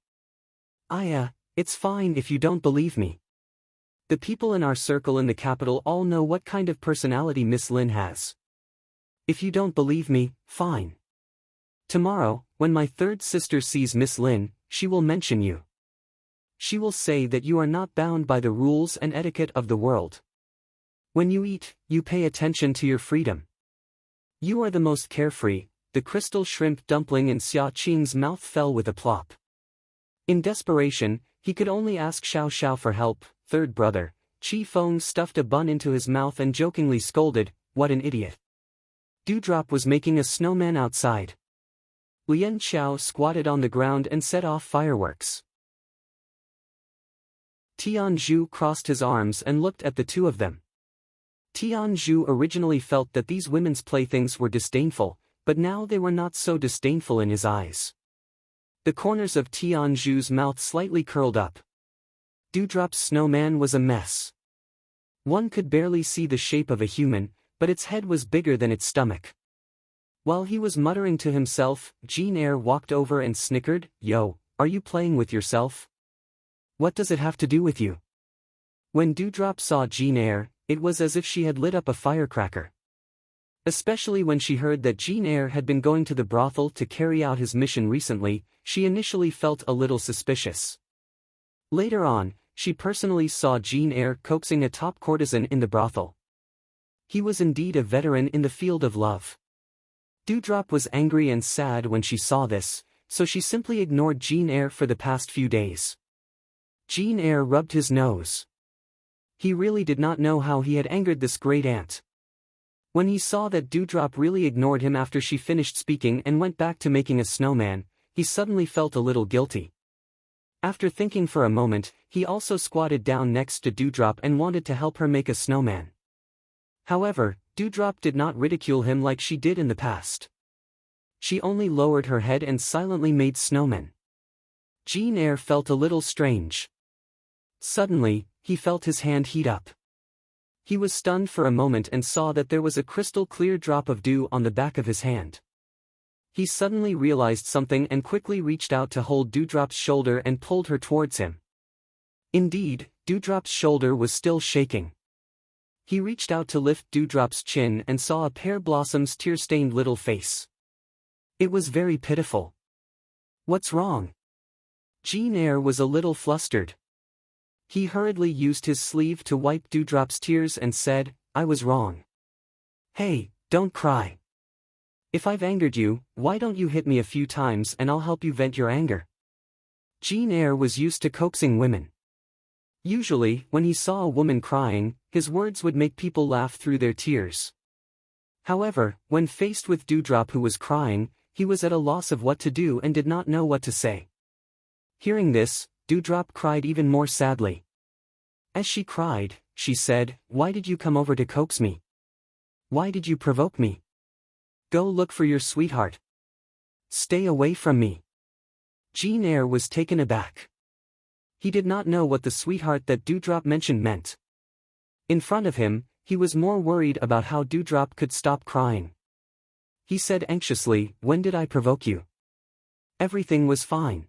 It's fine if you don't believe me. The people in our circle in the capital all know what kind of personality Miss Lin has. If you don't believe me, fine. Tomorrow, when my third sister sees Miss Lin, she will mention you. She will say that you are not bound by the rules and etiquette of the world. When you eat, you pay attention to your freedom. You are the most carefree." The crystal shrimp dumpling in Xia Qing's mouth fell with a plop. In desperation, he could only ask Xiao Xiao for help. Third brother, Qi Feng stuffed a bun into his mouth and jokingly scolded, "What an idiot." Dewdrop was making a snowman outside. Lian Xiao squatted on the ground and set off fireworks. Tianzhu crossed his arms and looked at the two of them. Tianzhu originally felt that these women's playthings were disdainful, but now they were not so disdainful in his eyes. The corners of Tianzhu's mouth slightly curled up. Dewdrop's snowman was a mess. One could barely see the shape of a human, but its head was bigger than its stomach. While he was muttering to himself, Jean Eyre walked over and snickered, "Yo, are you playing with yourself? What does it have to do with you?" When Dewdrop saw Jean Eyre, it was as if she had lit up a firecracker. Especially when she heard that Jean Eyre had been going to the brothel to carry out his mission recently, she initially felt a little suspicious. Later on, she personally saw Jean Eyre coaxing a top courtesan in the brothel. He was indeed a veteran in the field of love. Dewdrop was angry and sad when she saw this, so she simply ignored Jean Eyre for the past few days. Jean Eyre rubbed his nose. He really did not know how he had angered this great aunt. When he saw that Dewdrop really ignored him after she finished speaking and went back to making a snowman, he suddenly felt a little guilty. After thinking for a moment, he also squatted down next to Dewdrop and wanted to help her make a snowman. However, Dewdrop did not ridicule him like she did in the past. She only lowered her head and silently made snowmen. Jean Eyre felt a little strange. Suddenly, he felt his hand heat up. He was stunned for a moment and saw that there was a crystal-clear drop of dew on the back of his hand. He suddenly realized something and quickly reached out to hold Dewdrop's shoulder and pulled her towards him. Indeed, Dewdrop's shoulder was still shaking. He reached out to lift Dewdrop's chin and saw a pear blossom's tear-stained little face. It was very pitiful. "What's wrong?" Jean Eyre was a little flustered. He hurriedly used his sleeve to wipe Dewdrop's tears and said, "I was wrong. Hey, don't cry. If I've angered you, why don't you hit me a few times and I'll help you vent your anger." Jean Eyre was used to coaxing women. Usually, when he saw a woman crying, his words would make people laugh through their tears. However, when faced with Dewdrop who was crying, he was at a loss of what to do and did not know what to say. Hearing this, Dewdrop cried even more sadly. As she cried, she said, "Why did you come over to coax me? Why did you provoke me? Go look for your sweetheart. Stay away from me." Jean Eyre was taken aback. He did not know what the sweetheart that Dewdrop mentioned meant. In front of him, he was more worried about how Dewdrop could stop crying. He said anxiously, "When did I provoke you? Everything was fine.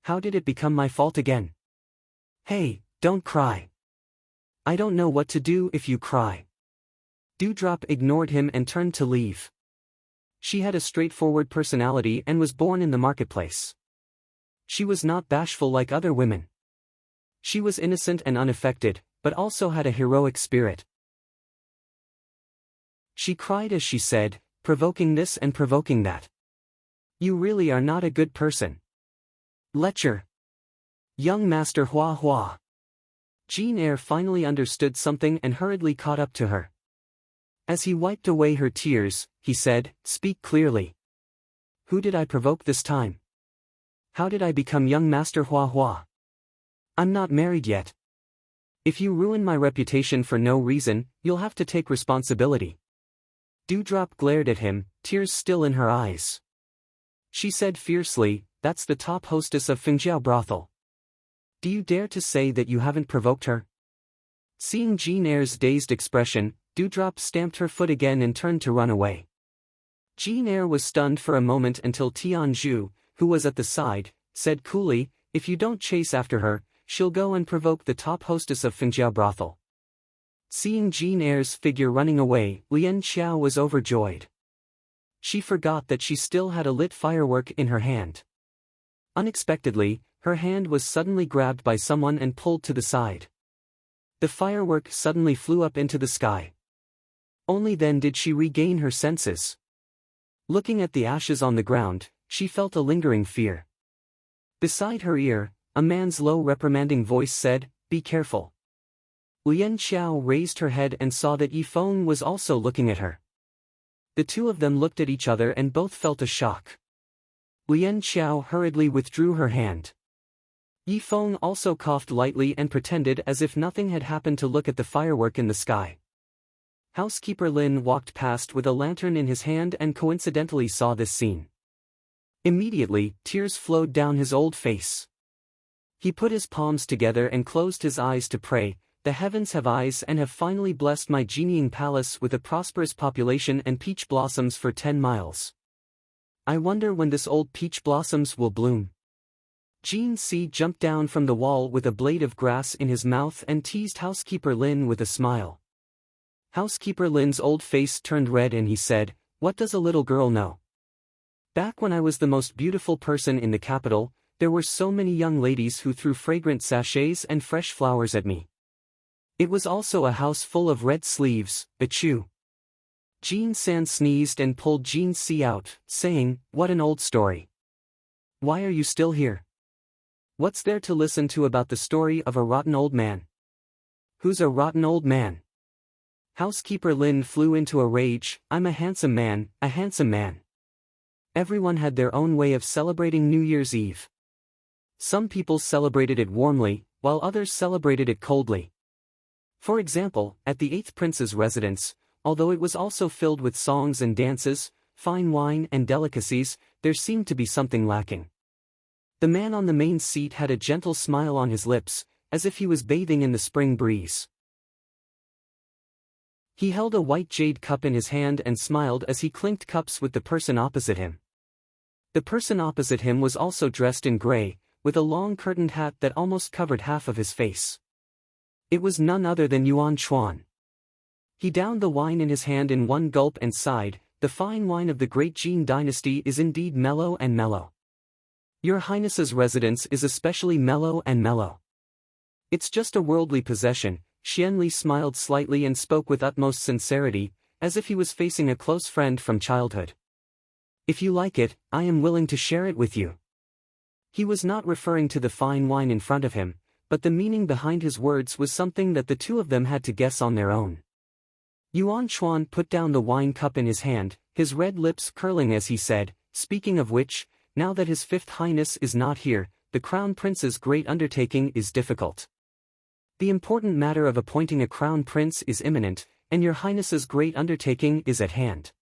How did it become my fault again? Hey, don't cry. I don't know what to do if you cry." Dewdrop ignored him and turned to leave. She had a straightforward personality and was born in the marketplace. She was not bashful like other women. She was innocent and unaffected, but also had a heroic spirit. She cried as she said, provoking this and provoking that. You really are not a good person. Lecture. Young Master Hua Hua. Jean Eyre finally understood something and hurriedly caught up to her. As he wiped away her tears, he said, Speak clearly. Who did I provoke this time? How did I become young Master Hua Hua? I'm not married yet. If you ruin my reputation for no reason, you'll have to take responsibility. Dewdrop glared at him, tears still in her eyes. She said fiercely, That's the top hostess of Fengjiao brothel. Do you dare to say that you haven't provoked her? Seeing Jean Eyre's dazed expression, Dewdrop stamped her foot again and turned to run away. Jean Eyre was stunned for a moment until Tianzhu, who was at the side, said coolly, If you don't chase after her, she'll go and provoke the top hostess of Fengjiao brothel. Seeing Jean Eyre's figure running away, Lian Xiao was overjoyed. She forgot that she still had a lit firework in her hand. Unexpectedly, her hand was suddenly grabbed by someone and pulled to the side. The firework suddenly flew up into the sky. Only then did she regain her senses. Looking at the ashes on the ground, she felt a lingering fear. Beside her ear, a man's low reprimanding voice said, Be careful. Lian Xiao raised her head and saw that Yifeng was also looking at her. The two of them looked at each other and both felt a shock. Lian Xiao hurriedly withdrew her hand. Yifeng also coughed lightly and pretended as if nothing had happened to look at the firework in the sky. Housekeeper Lin walked past with a lantern in his hand and coincidentally saw this scene. Immediately, tears flowed down his old face. He put his palms together and closed his eyes to pray, The heavens have eyes and have finally blessed my genieing palace with a prosperous population and peach blossoms for 10 miles. I wonder when this old peach blossoms will bloom. Jean C jumped down from the wall with a blade of grass in his mouth and teased Housekeeper Lin with a smile. Housekeeper Lin's old face turned red and he said, What does a little girl know? Back when I was the most beautiful person in the capital, there were so many young ladies who threw fragrant sachets and fresh flowers at me. It was also a house full of red sleeves, achoo. Jean San sneezed and pulled Jean C out, saying, What an old story. Why are you still here? What's there to listen to about the story of a rotten old man? Who's a rotten old man? Housekeeper Lin flew into a rage, I'm a handsome man, a handsome man. Everyone had their own way of celebrating New Year's Eve. Some people celebrated it warmly, while others celebrated it coldly. For example, at the 8th prince's residence, although it was also filled with songs and dances, fine wine and delicacies, there seemed to be something lacking. The man on the main seat had a gentle smile on his lips, as if he was bathing in the spring breeze. He held a white jade cup in his hand and smiled as he clinked cups with the person opposite him. The person opposite him was also dressed in gray, with a long curtained hat that almost covered half of his face. It was none other than Yuan Chuan. He downed the wine in his hand in one gulp and sighed, The fine wine of the great Jin dynasty is indeed mellow and mellow. Your Highness's residence is especially mellow and mellow. It's just a worldly possession. Xianli smiled slightly and spoke with utmost sincerity, as if he was facing a close friend from childhood. If you like it, I am willing to share it with you. He was not referring to the fine wine in front of him, but the meaning behind his words was something that the two of them had to guess on their own. Yuan Chuan put down the wine cup in his hand, his red lips curling as he said, Speaking of which, now that His Fifth Highness is not here, the Crown Prince's great undertaking is difficult. The important matter of appointing a Crown Prince is imminent, and your Highness's great undertaking is at hand.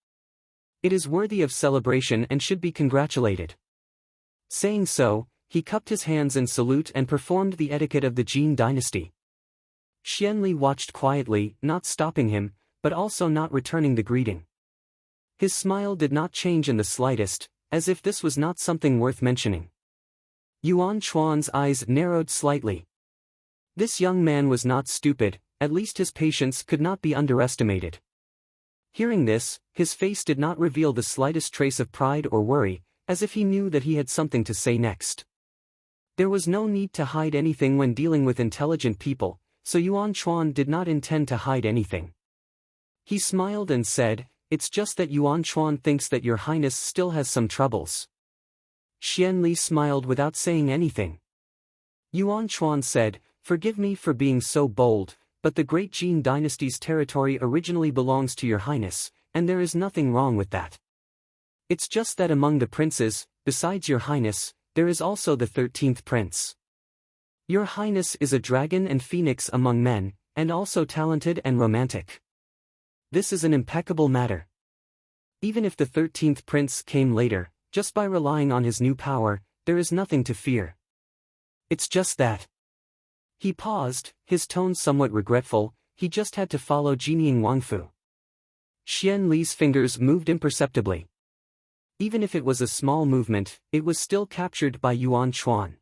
It is worthy of celebration and should be congratulated. Saying so, he cupped his hands in salute and performed the etiquette of the Jin dynasty. Xianli watched quietly, not stopping him, but also not returning the greeting. His smile did not change in the slightest, as if this was not something worth mentioning. Yuan Chuan's eyes narrowed slightly. This young man was not stupid, at least his patience could not be underestimated. Hearing this, his face did not reveal the slightest trace of pride or worry, as if he knew that he had something to say next. There was no need to hide anything when dealing with intelligent people, so Yuan Chuan did not intend to hide anything. He smiled and said, "It's just that Yuan Chuan thinks that your highness still has some troubles." Xian Li smiled without saying anything. Yuan Chuan said, "Forgive me for being so bold, but the Great Jin dynasty's territory originally belongs to your highness, and there is nothing wrong with that. It's just that among the princes, besides your highness, there is also the 13th prince. Your highness is a dragon and phoenix among men, and also talented and romantic. This is an impeccable matter. Even if the 13th prince came later, just by relying on his new power, there is nothing to fear. It's just that." He paused, his tone somewhat regretful. He just had to follow Jinying Wangfu. Xian Li's fingers moved imperceptibly. Even if it was a small movement, it was still captured by Yuan Chuan.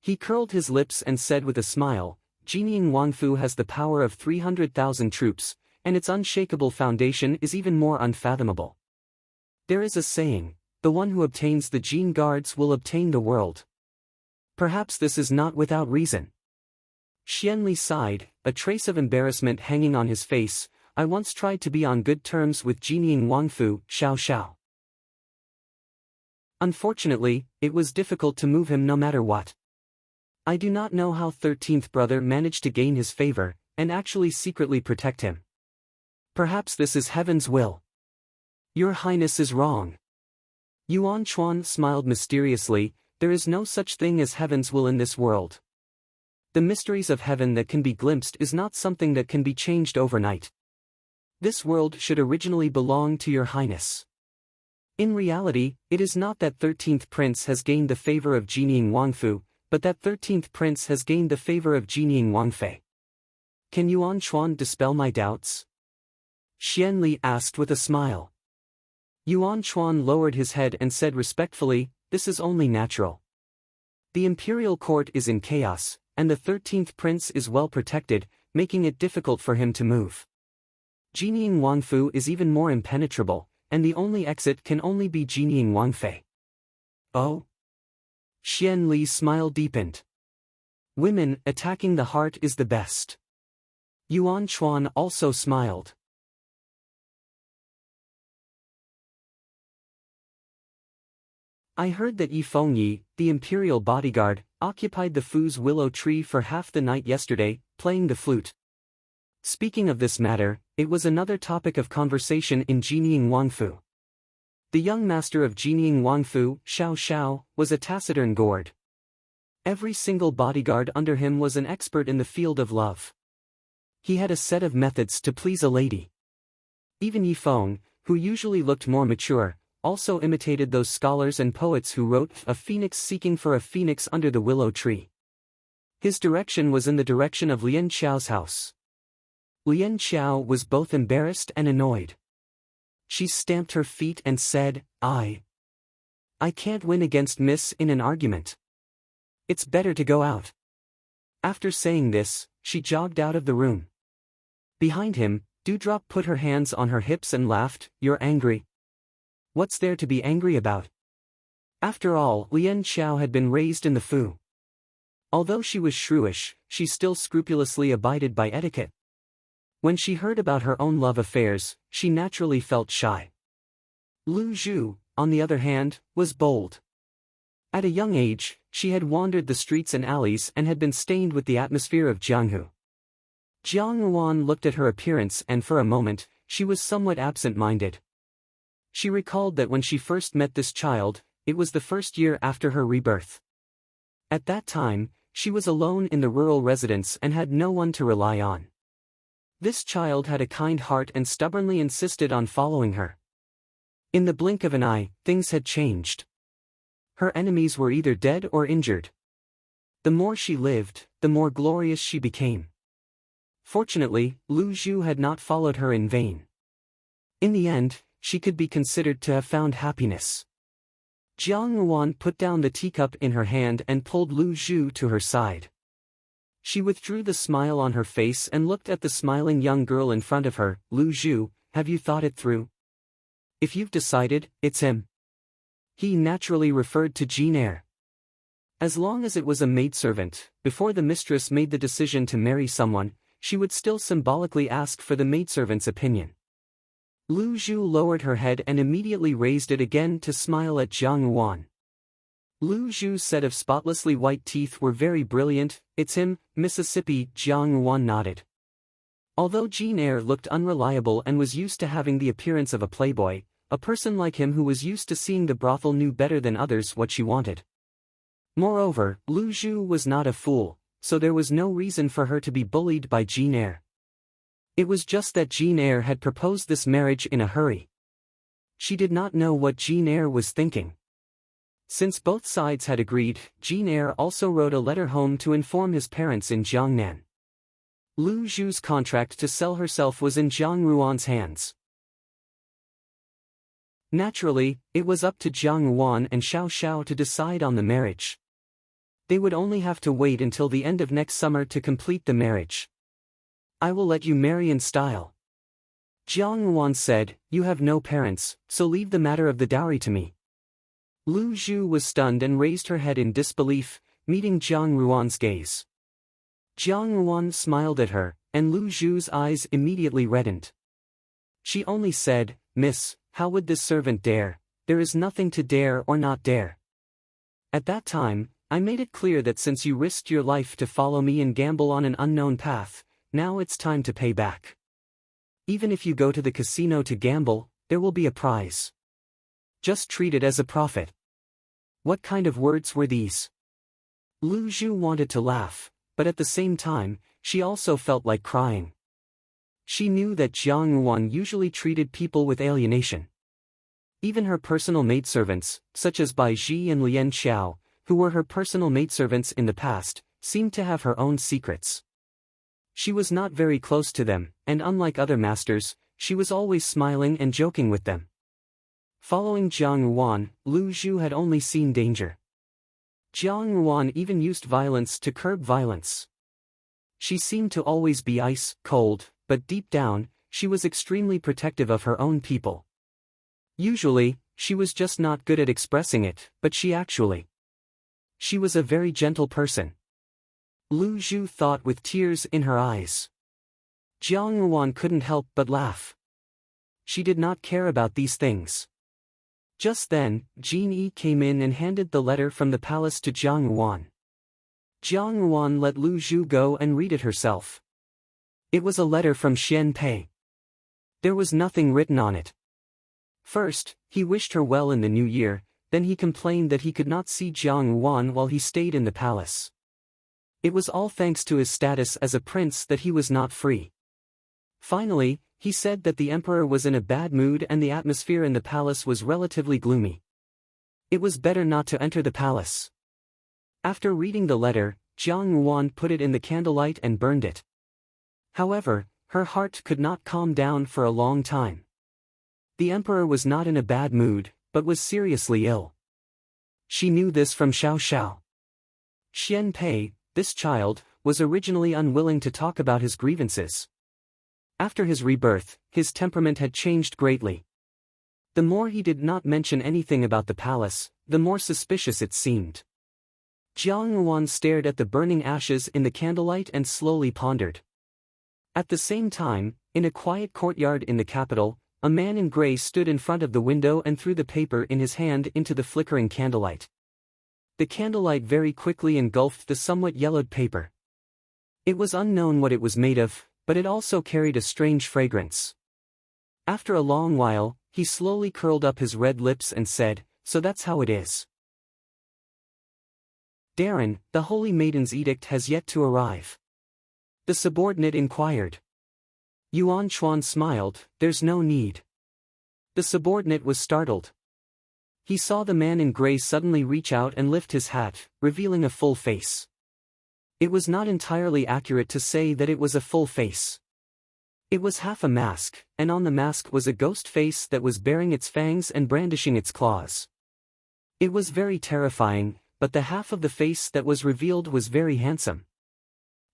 He curled his lips and said with a smile, "Jinying Wangfu has the power of 300,000 troops, and its unshakable foundation is even more unfathomable. There is a saying, the one who obtains the Jin guards will obtain the world. Perhaps this is not without reason." Xian Li sighed, a trace of embarrassment hanging on his face. "I once tried to be on good terms with Jinying Wangfu, Xiao Xiao. Unfortunately, it was difficult to move him no matter what. I do not know how 13th brother managed to gain his favor, and actually secretly protect him. Perhaps this is heaven's will." "Your highness is wrong." Yuan Chuan smiled mysteriously. "There is no such thing as heaven's will in this world. The mysteries of heaven that can be glimpsed is not something that can be changed overnight. This world should originally belong to your highness. In reality, it is not that 13th prince has gained the favor of Jinying Wangfu, but that 13th prince has gained the favor of Jinying Wangfei. Can Yuan Chuan dispel my doubts?" Xian Li asked with a smile. Yuan Chuan lowered his head and said respectfully, "This is only natural. The imperial court is in chaos, and the 13th prince is well protected, making it difficult for him to move. Jinying Wangfu is even more impenetrable, and the only exit can only be Jinying Wangfei." "Oh?" Xian Li's smile deepened. "Women attacking the heart is the best." Yuan Chuan also smiled. "I heard that Yi Fengyi, the imperial bodyguard, occupied the Fu's willow tree for half the night yesterday, playing the flute." Speaking of this matter, it was another topic of conversation in Jinying Wangfu. The young master of Jinying Wangfu, Xiao Xiao, was a taciturn gourd. Every single bodyguard under him was an expert in the field of love. He had a set of methods to please a lady. Even Yi Feng, who usually looked more mature, also imitated those scholars and poets who wrote "A phoenix seeking for a phoenix under the willow tree." His direction was in the direction of Lian Qiao's house. Lian Qiao was both embarrassed and annoyed. She stamped her feet and said, I can't win against Miss in an argument. It's better to go out." After saying this, she jogged out of the room. Behind him, Dewdrop put her hands on her hips and laughed. "You're angry? What's there to be angry about?" After all, Lian Qiao had been raised in the Fu. Although she was shrewish, she still scrupulously abided by etiquette. When she heard about her own love affairs, she naturally felt shy. Lu Zhu, on the other hand, was bold. At a young age, she had wandered the streets and alleys and had been stained with the atmosphere of Jianghu. Jiang Yuan looked at her appearance and for a moment, she was somewhat absent-minded. She recalled that when she first met this child, it was the first year after her rebirth. At that time, she was alone in the rural residence and had no one to rely on. This child had a kind heart and stubbornly insisted on following her. In the blink of an eye, things had changed. Her enemies were either dead or injured. The more she lived, the more glorious she became. Fortunately, Lu Zhu had not followed her in vain. In the end, she could be considered to have found happiness. Jiang Yuan put down the teacup in her hand and pulled Lu Zhu to her side. She withdrew the smile on her face and looked at the smiling young girl in front of her. "Lu Zhu, have you thought it through? If you've decided, it's him." He naturally referred to Jean Eyre. As long as it was a maidservant, before the mistress made the decision to marry someone, she would still symbolically ask for the maidservant's opinion. Lu Zhu lowered her head and immediately raised it again to smile at Jiang Yuan. Lu Zhu's set of spotlessly white teeth were very brilliant. "It's him, Mississippi," Jiang Yuan nodded. Although Jean Eyre looked unreliable and was used to having the appearance of a playboy, a person like him who was used to seeing the brothel knew better than others what she wanted. Moreover, Lu Zhu was not a fool, so there was no reason for her to be bullied by Jean Eyre. It was just that Jean Eyre had proposed this marriage in a hurry. She did not know what Jean Eyre was thinking. Since both sides had agreed, Jean Eyre also wrote a letter home to inform his parents in Jiangnan. Lu Zhu's contract to sell herself was in Jiang Yuan's hands. Naturally, it was up to Jiang Yuan and Xiao Xiao to decide on the marriage. They would only have to wait until the end of next summer to complete the marriage. "I will let you marry in style," Jiang Yuan said. "You have no parents, so leave the matter of the dowry to me." Lu Zhu was stunned and raised her head in disbelief, meeting Jiang Yuan's gaze. Jiang Yuan smiled at her, and Lu Zhu's eyes immediately reddened. She only said, "Miss, how would this servant dare? There is nothing to dare or not dare. At that time, I made it clear that since you risked your life to follow me and gamble on an unknown path, now it's time to pay back. Even if you go to the casino to gamble, there will be a prize. Just treat it as a profit." What kind of words were these? Lu Zhu wanted to laugh, but at the same time, she also felt like crying. She knew that Jiang Yuan usually treated people with alienation. Even her personal maidservants, such as Bai Ji and Lian Xiao, who were her personal maidservants in the past, seemed to have her own secrets. She was not very close to them, and unlike other masters, she was always smiling and joking with them. Following Jiang Yuan, Lu Zhu had only seen danger. Jiang Yuan even used violence to curb violence. She seemed to always be ice cold, but deep down, she was extremely protective of her own people. Usually, she was just not good at expressing it, but she was a very gentle person. Lu Zhu thought with tears in her eyes. Jiang Yuan couldn't help but laugh. She did not care about these things. Just then, Jean Yi came in and handed the letter from the palace to Jiang Yuan. Jiang Yuan let Lu Zhu go and read it herself. It was a letter from Xian Pei. There was nothing written on it. First, he wished her well in the new year, then he complained that he could not see Jiang Yuan while he stayed in the palace. It was all thanks to his status as a prince that he was not free. Finally, he said that the emperor was in a bad mood and the atmosphere in the palace was relatively gloomy. It was better not to enter the palace. After reading the letter, Jiang Yuan put it in the candlelight and burned it. However, her heart could not calm down for a long time. The emperor was not in a bad mood, but was seriously ill. She knew this from Xiao Xiao. Xian Pei, this child, was originally unwilling to talk about his grievances. After his rebirth, his temperament had changed greatly. The more he did not mention anything about the palace, the more suspicious it seemed. Jiang Yuan stared at the burning ashes in the candlelight and slowly pondered. At the same time, in a quiet courtyard in the capital, a man in gray stood in front of the window and threw the paper in his hand into the flickering candlelight. The candlelight very quickly engulfed the somewhat yellowed paper. It was unknown what it was made of, but it also carried a strange fragrance. After a long while, he slowly curled up his red lips and said, "So that's how it is." "Darren, the Holy Maiden's edict has yet to arrive?" the subordinate inquired. Yuan Chuan smiled, "There's no need." The subordinate was startled. He saw the man in gray suddenly reach out and lift his hat, revealing a full face. It was not entirely accurate to say that it was a full face. It was half a mask, and on the mask was a ghost face that was baring its fangs and brandishing its claws. It was very terrifying, but the half of the face that was revealed was very handsome.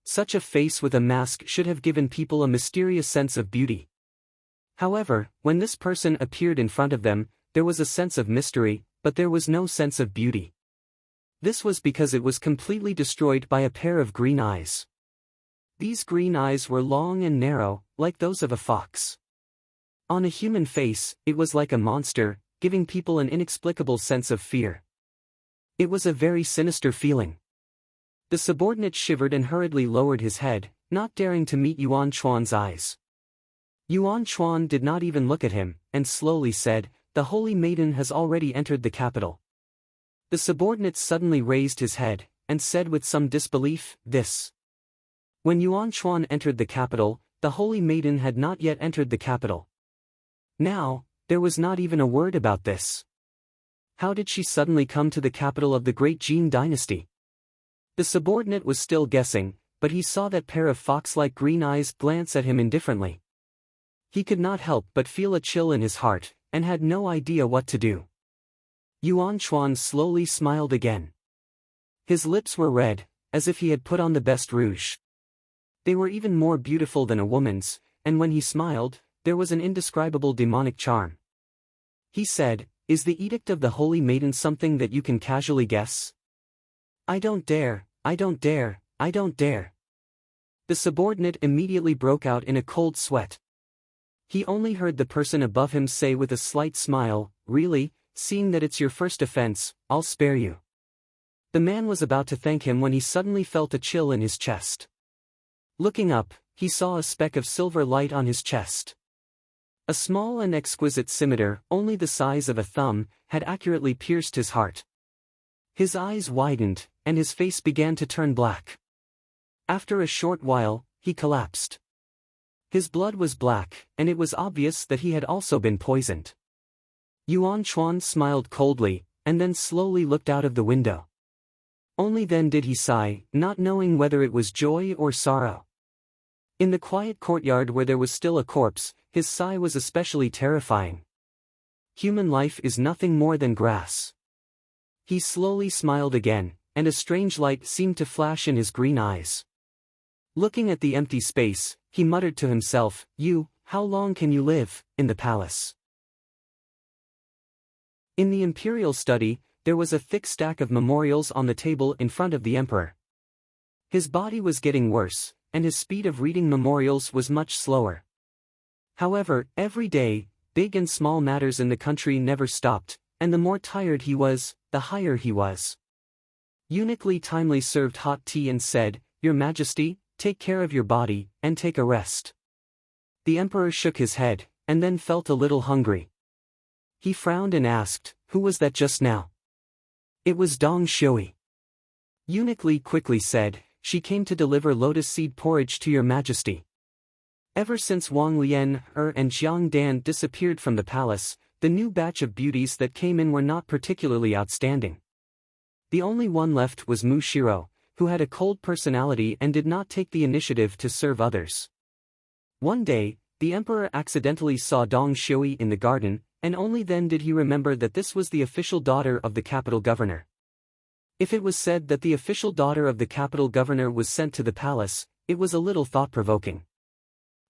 Such a face with a mask should have given people a mysterious sense of beauty. However, when this person appeared in front of them, there was a sense of mystery, but there was no sense of beauty. This was because it was completely destroyed by a pair of green eyes. These green eyes were long and narrow, like those of a fox. On a human face, it was like a monster, giving people an inexplicable sense of fear. It was a very sinister feeling. The subordinate shivered and hurriedly lowered his head, not daring to meet Yuan Chuan's eyes. Yuan Chuan did not even look at him, and slowly said, "The Holy Maiden has already entered the capital." The subordinate suddenly raised his head, and said with some disbelief, "This." When Yuan Chuan entered the capital, the Holy Maiden had not yet entered the capital. Now, there was not even a word about this. How did she suddenly come to the capital of the great Jin dynasty? The subordinate was still guessing, but he saw that pair of fox-like green eyes glance at him indifferently. He could not help but feel a chill in his heart, and had no idea what to do. Yuan Chuan slowly smiled again. His lips were red, as if he had put on the best rouge. They were even more beautiful than a woman's, and when he smiled, there was an indescribable demonic charm. He said, "Is the edict of the Holy Maiden something that you can casually guess?" "I don't dare, I don't dare, I don't dare." The subordinate immediately broke out in a cold sweat. He only heard the person above him say with a slight smile, "Really, seeing that it's your first offense, I'll spare you." The man was about to thank him when he suddenly felt a chill in his chest. Looking up, he saw a speck of silver light on his chest. A small and exquisite scimitar, only the size of a thumb, had accurately pierced his heart. His eyes widened, and his face began to turn black. After a short while, he collapsed. His blood was black, and it was obvious that he had also been poisoned. Yuan Chuan smiled coldly, and then slowly looked out of the window. Only then did he sigh, not knowing whether it was joy or sorrow. In the quiet courtyard where there was still a corpse, his sigh was especially terrifying. Human life is nothing more than grass. He slowly smiled again, and a strange light seemed to flash in his green eyes. Looking at the empty space, he muttered to himself, How long can you live, in the palace?" In the imperial study, there was a thick stack of memorials on the table in front of the emperor. His body was getting worse, and his speed of reading memorials was much slower. However, every day, big and small matters in the country never stopped, and the more tired he was, the higher he was. Eunuch Li timely served hot tea and said, "Your Majesty, take care of your body, and take a rest." The emperor shook his head, and then felt a little hungry. He frowned and asked, "Who was that just now?" "It was Dong Shui." Eunuch Li quickly said, "She came to deliver lotus seed porridge to your Majesty." Ever since Wang Lian, and Jiang Dan disappeared from the palace, the new batch of beauties that came in were not particularly outstanding. The only one left was Mu Shiro, who had a cold personality and did not take the initiative to serve others. One day, the emperor accidentally saw Dong Shui in the garden, and only then did he remember that this was the official daughter of the capital governor. If it was said that the official daughter of the capital governor was sent to the palace, it was a little thought-provoking.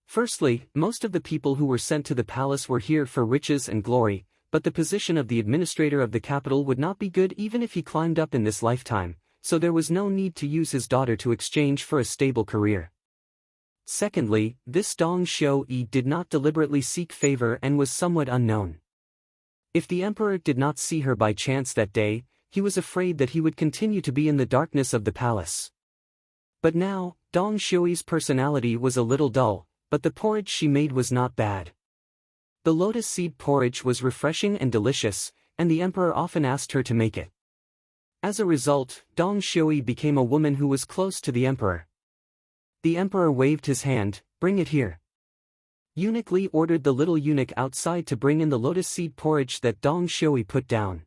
Firstly, most of the people who were sent to the palace were here for riches and glory, but the position of the administrator of the capital would not be good even if he climbed up in this lifetime, so there was no need to use his daughter to exchange for a stable career. Secondly, this Dong Shui did not deliberately seek favor and was somewhat unknown. If the emperor did not see her by chance that day, he was afraid that he would continue to be in the darkness of the palace. But now, Dong Shui's personality was a little dull, but the porridge she made was not bad. The lotus seed porridge was refreshing and delicious, and the emperor often asked her to make it. As a result, Dong Shui became a woman who was close to the emperor. The emperor waved his hand, "Bring it here." Eunuch Li ordered the little eunuch outside to bring in the lotus seed porridge that Dong Shui put down.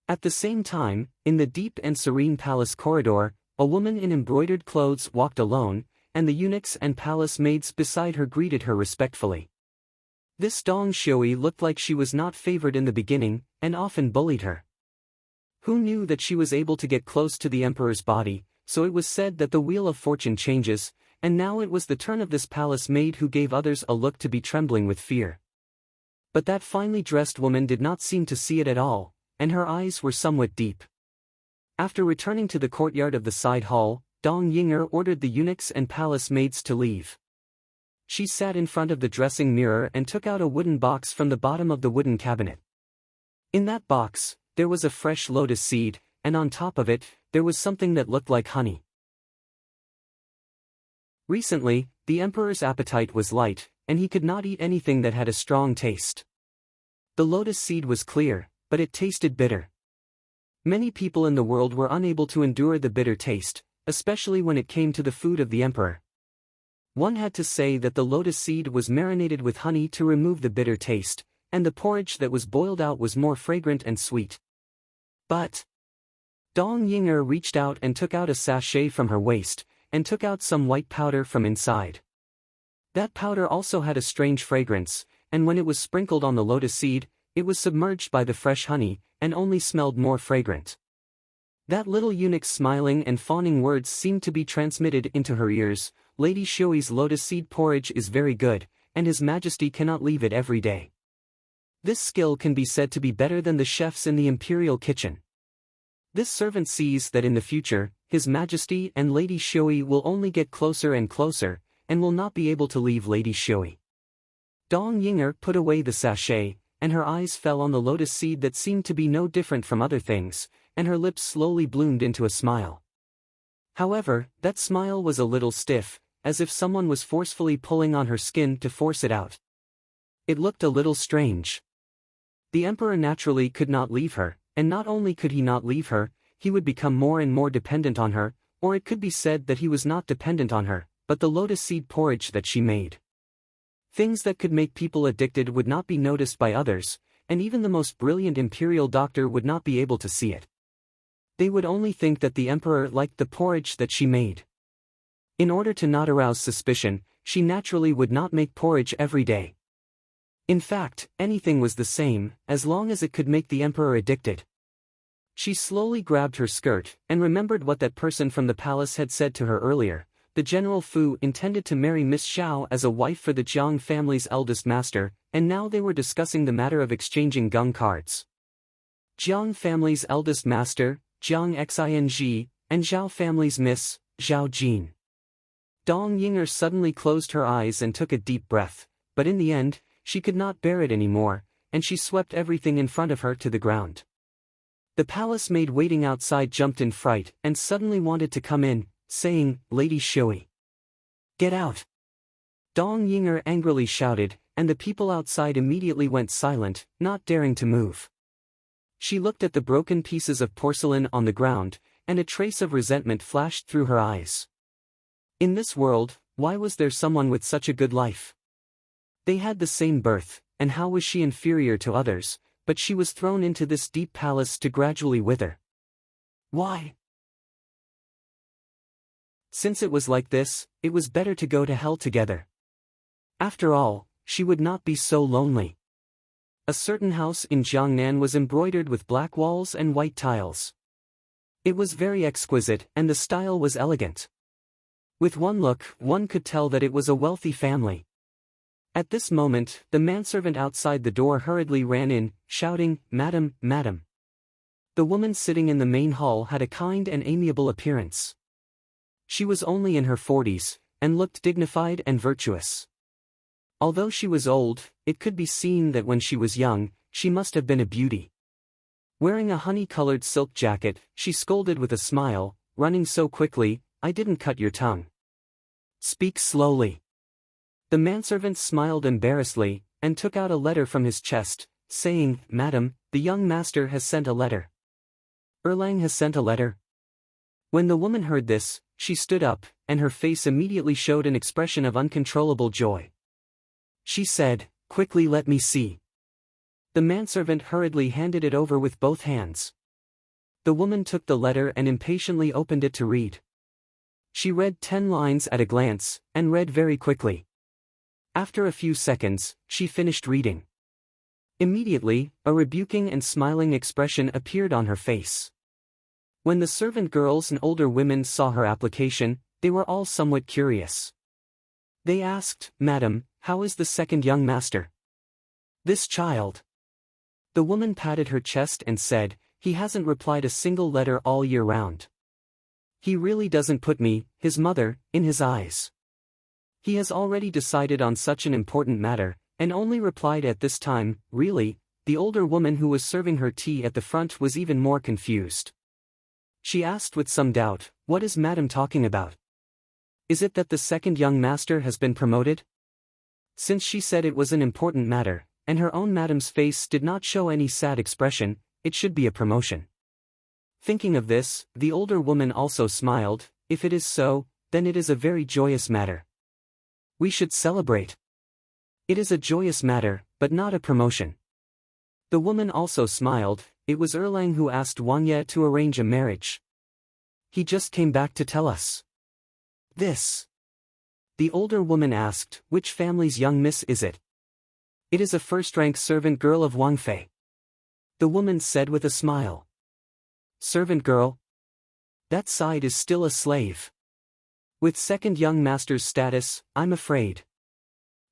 At the same time, in the deep and serene palace corridor, a woman in embroidered clothes walked alone, and the eunuchs and palace maids beside her greeted her respectfully. This Dong Shui looked like she was not favored in the beginning, and often bullied her. Who knew that she was able to get close to the emperor's body, so it was said that the wheel of fortune changes, and now it was the turn of this palace maid who gave others a look to be trembling with fear. But that finely dressed woman did not seem to see it at all, and her eyes were somewhat deep. After returning to the courtyard of the side hall, Dong Yinger ordered the eunuchs and palace maids to leave. She sat in front of the dressing mirror and took out a wooden box from the bottom of the wooden cabinet. In that box, there was a fresh lotus seed, and on top of it, there was something that looked like honey. Recently, the emperor's appetite was light, and he could not eat anything that had a strong taste. The lotus seed was clear, but it tasted bitter. Many people in the world were unable to endure the bitter taste, especially when it came to the food of the emperor. One had to say that the lotus seed was marinated with honey to remove the bitter taste, and the porridge that was boiled out was more fragrant and sweet. But Dong Yinger reached out and took out a sachet from her waist, and took out some white powder from inside. That powder also had a strange fragrance, and when it was sprinkled on the lotus seed, it was submerged by the fresh honey, and only smelled more fragrant. That little eunuch's smiling and fawning words seemed to be transmitted into her ears. Lady Shui's lotus seed porridge is very good, and His Majesty cannot leave it every day. This skill can be said to be better than the chefs in the imperial kitchen. This servant sees that in the future, His Majesty and Lady Shui will only get closer and closer, and will not be able to leave Lady Shui. Dong Yinger put away the sachet, and her eyes fell on the lotus seed that seemed to be no different from other things, and her lips slowly bloomed into a smile. However, that smile was a little stiff, as if someone was forcefully pulling on her skin to force it out. It looked a little strange. The emperor naturally could not leave her, and not only could he not leave her, he would become more and more dependent on her, or it could be said that he was not dependent on her, but the lotus seed porridge that she made. Things that could make people addicted would not be noticed by others, and even the most brilliant imperial doctor would not be able to see it. They would only think that the emperor liked the porridge that she made. In order to not arouse suspicion, she naturally would not make porridge every day. In fact, anything was the same, as long as it could make the emperor addicted. She slowly grabbed her skirt, and remembered what that person from the palace had said to her earlier. The General Fu intended to marry Miss Xiao as a wife for the Jiang family's eldest master, and now they were discussing the matter of exchanging gung cards. Jiang family's eldest master, Jiang Xing, and Zhao family's Miss, Zhao Jin. Dong Yinger suddenly closed her eyes and took a deep breath, but in the end, she could not bear it anymore, and she swept everything in front of her to the ground. The palace maid waiting outside jumped in fright and suddenly wanted to come in, saying, "Lady Shui, get out!" Dong Yinger angrily shouted, and the people outside immediately went silent, not daring to move. She looked at the broken pieces of porcelain on the ground, and a trace of resentment flashed through her eyes. In this world, why was there someone with such a good life? They had the same birth, and how was she inferior to others, but she was thrown into this deep palace to gradually wither? Why? Since it was like this, it was better to go to hell together. After all, she would not be so lonely. A certain house in Jiangnan was embroidered with black walls and white tiles. It was very exquisite, and the style was elegant. With one look, one could tell that it was a wealthy family. At this moment, the manservant outside the door hurriedly ran in, shouting, "Madam, madam." The woman sitting in the main hall had a kind and amiable appearance. She was only in her 40s, and looked dignified and virtuous. Although she was old, it could be seen that when she was young, she must have been a beauty. Wearing a honey-colored silk jacket, she scolded with a smile, "Running so quickly, I didn't cut your tongue. Speak slowly." The manservant smiled embarrassedly, and took out a letter from his chest, saying, "Madam, the young master has sent a letter." "Erlang has sent a letter?" When the woman heard this, she stood up, and her face immediately showed an expression of uncontrollable joy. She said, "Quickly let me see." The manservant hurriedly handed it over with both hands. The woman took the letter and impatiently opened it to read. She read 10 lines at a glance, and read very quickly. After a few seconds, she finished reading. Immediately, a rebuking and smiling expression appeared on her face. When the servant girls and older women saw her application, they were all somewhat curious. They asked, "Madam, how is the second young master? This child?" The woman patted her chest and said, He hasn't replied a single letter all year round. He really doesn't put me, his mother, in his eyes. He has already decided on such an important matter, and only replied at this time, really." The older woman who was serving her tea at the front was even more confused. She asked with some doubt, "What is Madam talking about? Is it that the second young master has been promoted?" Since she said it was an important matter, and her own madam's face did not show any sad expression, it should be a promotion. Thinking of this, the older woman also smiled. "If it is so, then it is a very joyous matter. We should celebrate. It is a joyous matter, but not a promotion." The woman also smiled. "It was Erlang who asked Wang Ye to arrange a marriage. He just came back to tell us this." The older woman asked, "Which family's young miss is it?" "It is a first-rank servant girl of Wang Fei," the woman said with a smile. "Servant girl? That side is still a slave. With second young master's status, I'm afraid."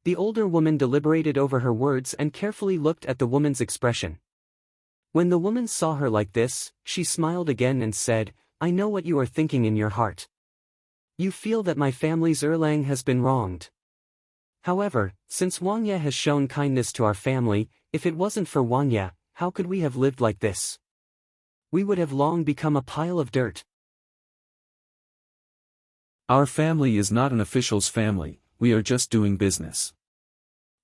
The older woman deliberated over her words and carefully looked at the woman's expression. When the woman saw her like this, she smiled again and said, "I know what you are thinking in your heart. You feel that my family's Erlang has been wronged. However, since Wang Ye has shown kindness to our family, if it wasn't for Wang Ye, how could we have lived like this? We would have long become a pile of dirt." "Our family is not an official's family, we are just doing business.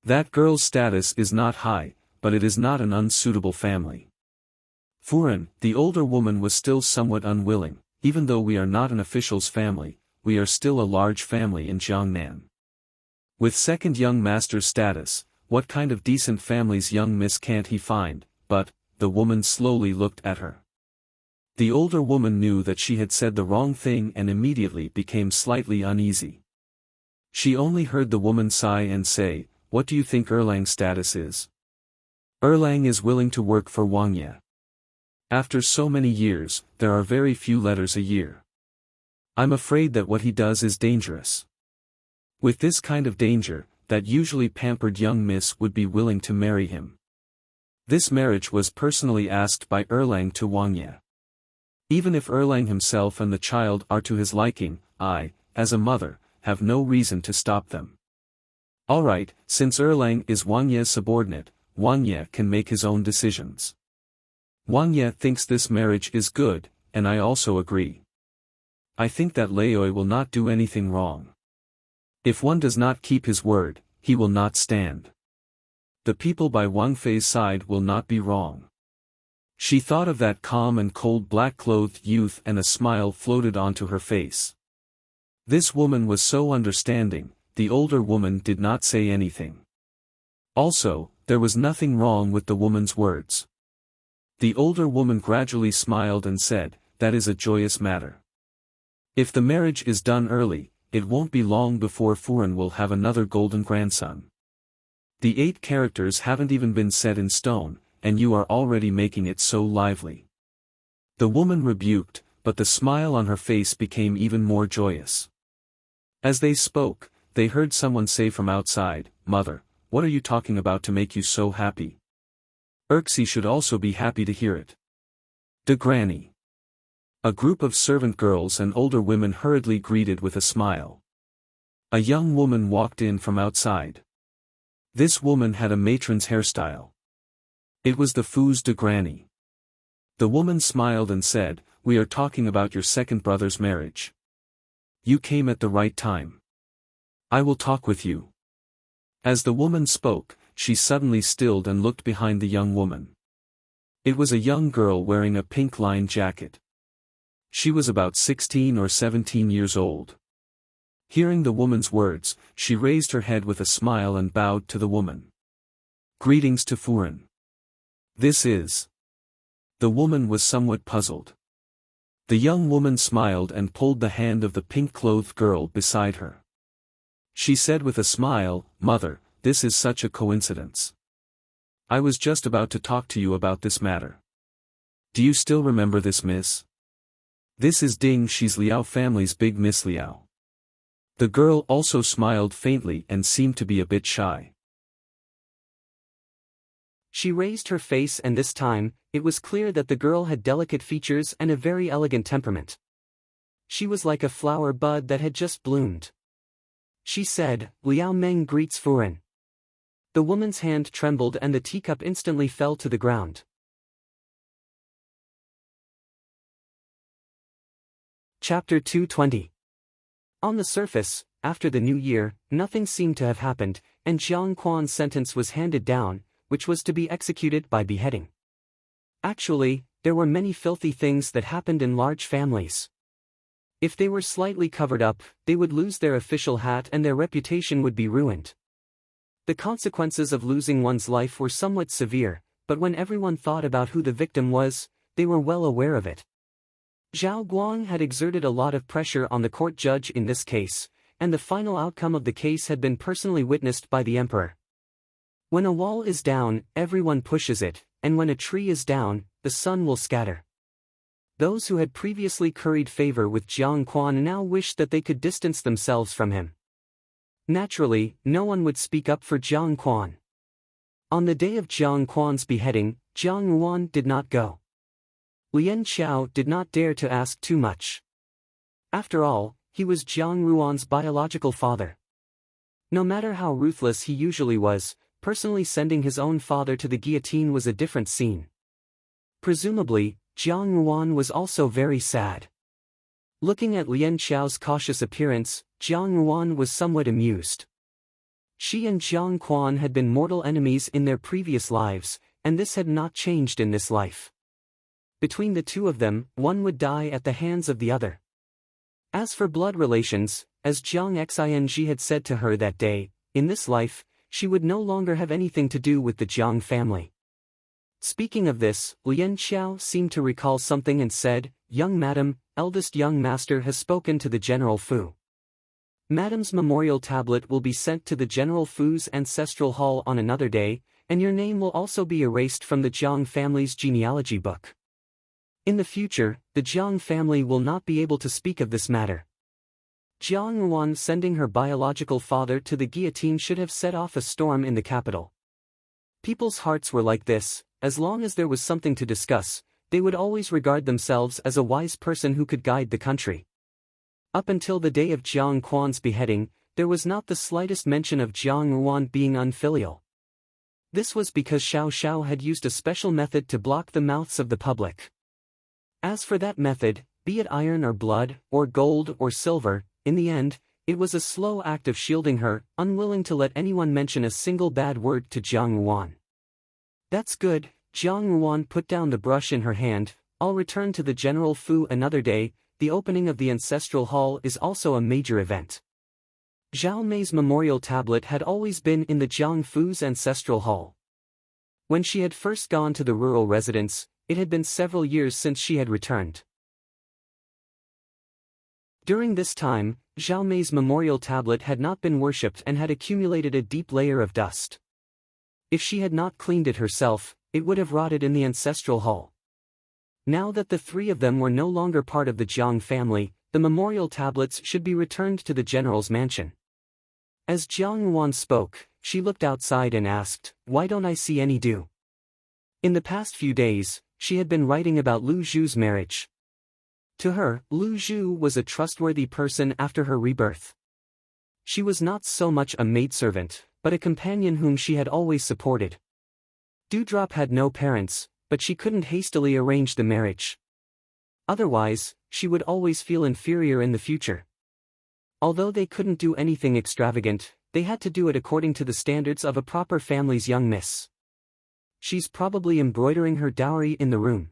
That girl's status is not high, but it is not an unsuitable family." Furen, the older woman, was still somewhat unwilling. "Even though we are not an official's family, we are still a large family in Jiangnan. With second young master's status, what kind of decent family's young miss can't he find?" But, the woman slowly looked at her. The older woman knew that she had said the wrong thing and immediately became slightly uneasy. She only heard the woman sigh and say, "What do you think Erlang's status is?" "Erlang is willing to work for Wang Ye. After so many years, there are very few letters a year. I'm afraid that what he does is dangerous. With this kind of danger, that usually pampered young miss would be willing to marry him. This marriage was personally asked by Erlang to Wang Ye. Even if Erlang himself and the child are to his liking, I, as a mother, have no reason to stop them. Alright, since Erlang is Wang Ye's subordinate, Wang Ye can make his own decisions. Wang Ye thinks this marriage is good, and I also agree. I think that Laoi will not do anything wrong. If one does not keep his word, he will not stand. The people by Wang Fei's side will not be wrong." She thought of that calm and cold black-clothed youth and a smile floated onto her face. This woman was so understanding. The older woman did not say anything. Also, there was nothing wrong with the woman's words. The older woman gradually smiled and said, "That is a joyous matter. If the marriage is done early, it won't be long before Furen will have another golden grandson. The 8 characters haven't even been set in stone, and you are already making it so lively." The woman rebuked, but the smile on her face became even more joyous. As they spoke, they heard someone say from outside, "Mother, what are you talking about to make you so happy? Erxie should also be happy to hear it." "De Granny." A group of servant girls and older women hurriedly greeted with a smile. A young woman walked in from outside. This woman had a matron's hairstyle. It was the Fu's de Granny. The woman smiled and said, "We are talking about your second brother's marriage. You came at the right time. I will talk with you." As the woman spoke, she suddenly stilled and looked behind the young woman. It was a young girl wearing a pink-lined jacket. She was about 16 or 17 years old. Hearing the woman's words, she raised her head with a smile and bowed to the woman. "Greetings to Furen. This is..." The woman was somewhat puzzled. The young woman smiled and pulled the hand of the pink-clothed girl beside her. She said with a smile, "Mother, this is such a coincidence. I was just about to talk to you about this matter. Do you still remember this miss? This is Ding, she's Liao family's big Miss Liao." The girl also smiled faintly and seemed to be a bit shy. She raised her face, and this time, it was clear that the girl had delicate features and a very elegant temperament. She was like a flower bud that had just bloomed. She said, "Liao Meng greets Furen." The woman's hand trembled and the teacup instantly fell to the ground. Chapter 220. On the surface, after the new year, nothing seemed to have happened, and Jiang Quan's sentence was handed down, which was to be executed by beheading. Actually, there were many filthy things that happened in large families. If they were slightly covered up, they would lose their official hat and their reputation would be ruined. The consequences of losing one's life were somewhat severe, but when everyone thought about who the victim was, they were well aware of it. Zhao Guang had exerted a lot of pressure on the court judge in this case, and the final outcome of the case had been personally witnessed by the emperor. When a wall is down, everyone pushes it, and when a tree is down, the sun will scatter. Those who had previously curried favor with Jiang Quan now wished that they could distance themselves from him. Naturally, no one would speak up for Jiang Quan. On the day of Jiang Quan's beheading, Jiang Ruan did not go. Lian Xiao did not dare to ask too much. After all, he was Jiang Ruan's biological father. No matter how ruthless he usually was, personally sending his own father to the guillotine was a different scene. Presumably, Jiang Ruan was also very sad. Looking at Lian Xiao's cautious appearance, Jiang Ruan was somewhat amused. She and Jiang Quan had been mortal enemies in their previous lives, and this had not changed in this life. Between the two of them, one would die at the hands of the other. As for blood relations, as Jiang Xing had said to her that day, in this life, she would no longer have anything to do with the Jiang family. Speaking of this, Lian Xiao seemed to recall something and said, "Young madam, eldest young master has spoken to the General Fu. Madam's memorial tablet will be sent to the General Fu's ancestral hall on another day, and your name will also be erased from the Jiang family's genealogy book. In the future, the Jiang family will not be able to speak of this matter." Jiang Ruan sending her biological father to the guillotine should have set off a storm in the capital. People's hearts were like this: as long as there was something to discuss, they would always regard themselves as a wise person who could guide the country. Up until the day of Jiang Quan's beheading, there was not the slightest mention of Jiang Ruan being unfilial. This was because Xiao Xiao had used a special method to block the mouths of the public. As for that method, be it iron or blood, or gold or silver, in the end, it was a slow act of shielding her, unwilling to let anyone mention a single bad word to Jiang Ruan. "That's good," Jiang Ruan put down the brush in her hand. "I'll return to the General Fu another day. The opening of the ancestral hall is also a major event." Zhao Mei's memorial tablet had always been in the Jiang Fu's ancestral hall. When she had first gone to the rural residence, it had been several years since she had returned. During this time, Zhao Mei's memorial tablet had not been worshipped and had accumulated a deep layer of dust. If she had not cleaned it herself, it would have rotted in the ancestral hall. Now that the three of them were no longer part of the Jiang family, the memorial tablets should be returned to the general's mansion. As Jiang Ruan spoke, she looked outside and asked, "Why don't I see any dew?" In the past few days, she had been writing about Lu Zhu's marriage. To her, Lu Zhu was a trustworthy person after her rebirth. She was not so much a maidservant, but a companion whom she had always supported. Dewdrop had no parents, but she couldn't hastily arrange the marriage. Otherwise, she would always feel inferior in the future. Although they couldn't do anything extravagant, they had to do it according to the standards of a proper family's young miss. "She's probably embroidering her dowry in the room."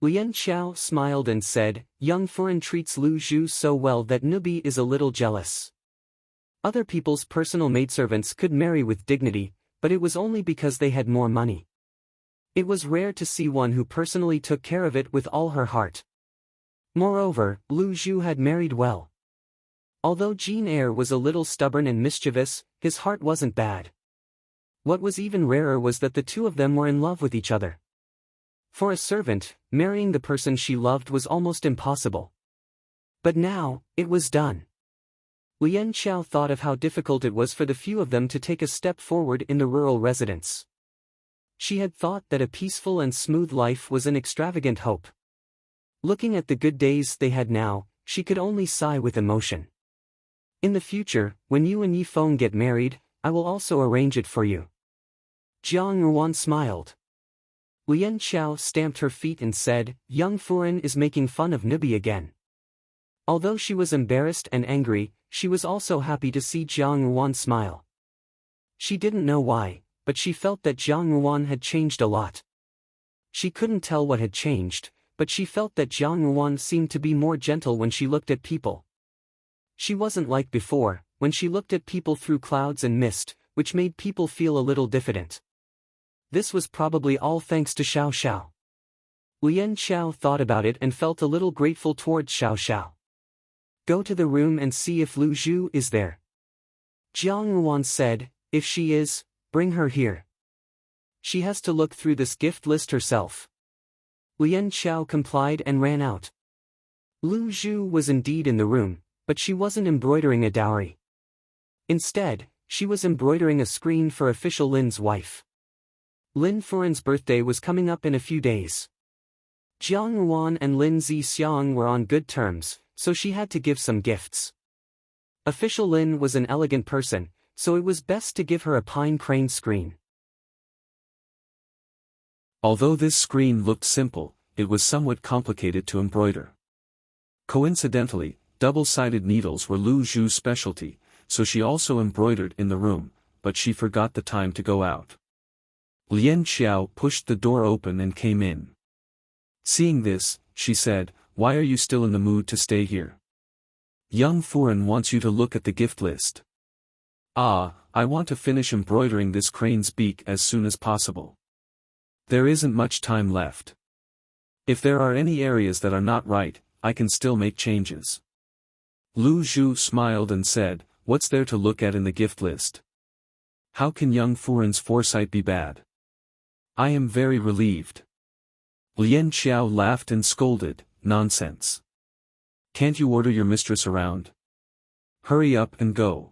Lian Xiao smiled and said, "Young Furen treats Lu Zhu so well that Nubi is a little jealous." Other people's personal maidservants could marry with dignity, but it was only because they had more money. It was rare to see one who personally took care of it with all her heart. Moreover, Lu Zhu had married well. Although Jean Eyre was a little stubborn and mischievous, his heart wasn't bad. What was even rarer was that the two of them were in love with each other. For a servant, marrying the person she loved was almost impossible. But now, it was done. Lian Xiao thought of how difficult it was for the few of them to take a step forward in the rural residence. She had thought that a peaceful and smooth life was an extravagant hope. Looking at the good days they had now, she could only sigh with emotion. In the future, when you and Yifeng get married, I will also arrange it for you. Jiang Ruan smiled. Lian Xiao stamped her feet and said, young Furen is making fun of Nubi again. Although she was embarrassed and angry, she was also happy to see Jiang Ruan smile. She didn't know why, but she felt that Jiang Ruan had changed a lot. She couldn't tell what had changed, but she felt that Jiang Ruan seemed to be more gentle when she looked at people. She wasn't like before, when she looked at people through clouds and mist, which made people feel a little diffident. This was probably all thanks to Xiao Xiao. Lian Xiao thought about it and felt a little grateful towards Xiao Xiao. Go to the room and see if Lu Zhu is there. Jiang Ruan said, if she is, bring her here. She has to look through this gift list herself. Lian Xiao complied and ran out. Lu Zhu was indeed in the room, but she wasn't embroidering a dowry. Instead, she was embroidering a screen for official Lin's wife. Lin Furen's birthday was coming up in a few days. Jiang Ruan and Lin Zixiang were on good terms, so she had to give some gifts. Official Lin was an elegant person, so it was best to give her a pine crane screen. Although this screen looked simple, it was somewhat complicated to embroider. Coincidentally, double-sided needles were Lu Zhu's specialty, so she also embroidered in the room, but she forgot the time to go out. Lian Xiao pushed the door open and came in. Seeing this, she said, why are you still in the mood to stay here? Young Furen wants you to look at the gift list. Ah, I want to finish embroidering this crane's beak as soon as possible. There isn't much time left. If there are any areas that are not right, I can still make changes. Lu Zhu smiled and said, what's there to look at in the gift list? How can young Furen's foresight be bad? I am very relieved. Lian Xiao laughed and scolded, nonsense. Can't you order your mistress around? Hurry up and go.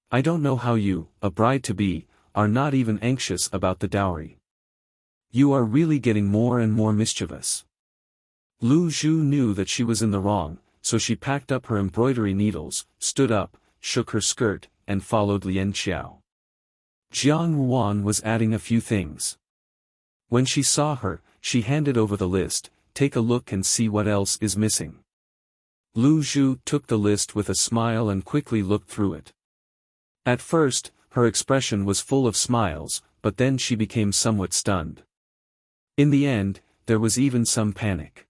I don't know how you, a bride-to-be, are not even anxious about the dowry. You are really getting more and more mischievous. Lu Zhu knew that she was in the wrong, so she packed up her embroidery needles, stood up, shook her skirt, and followed Lian Xiao. Jiang Ruan was adding a few things. When she saw her, she handed over the list, take a look and see what else is missing. Lu Zhu took the list with a smile and quickly looked through it. At first, her expression was full of smiles, but then she became somewhat stunned. In the end, there was even some panic.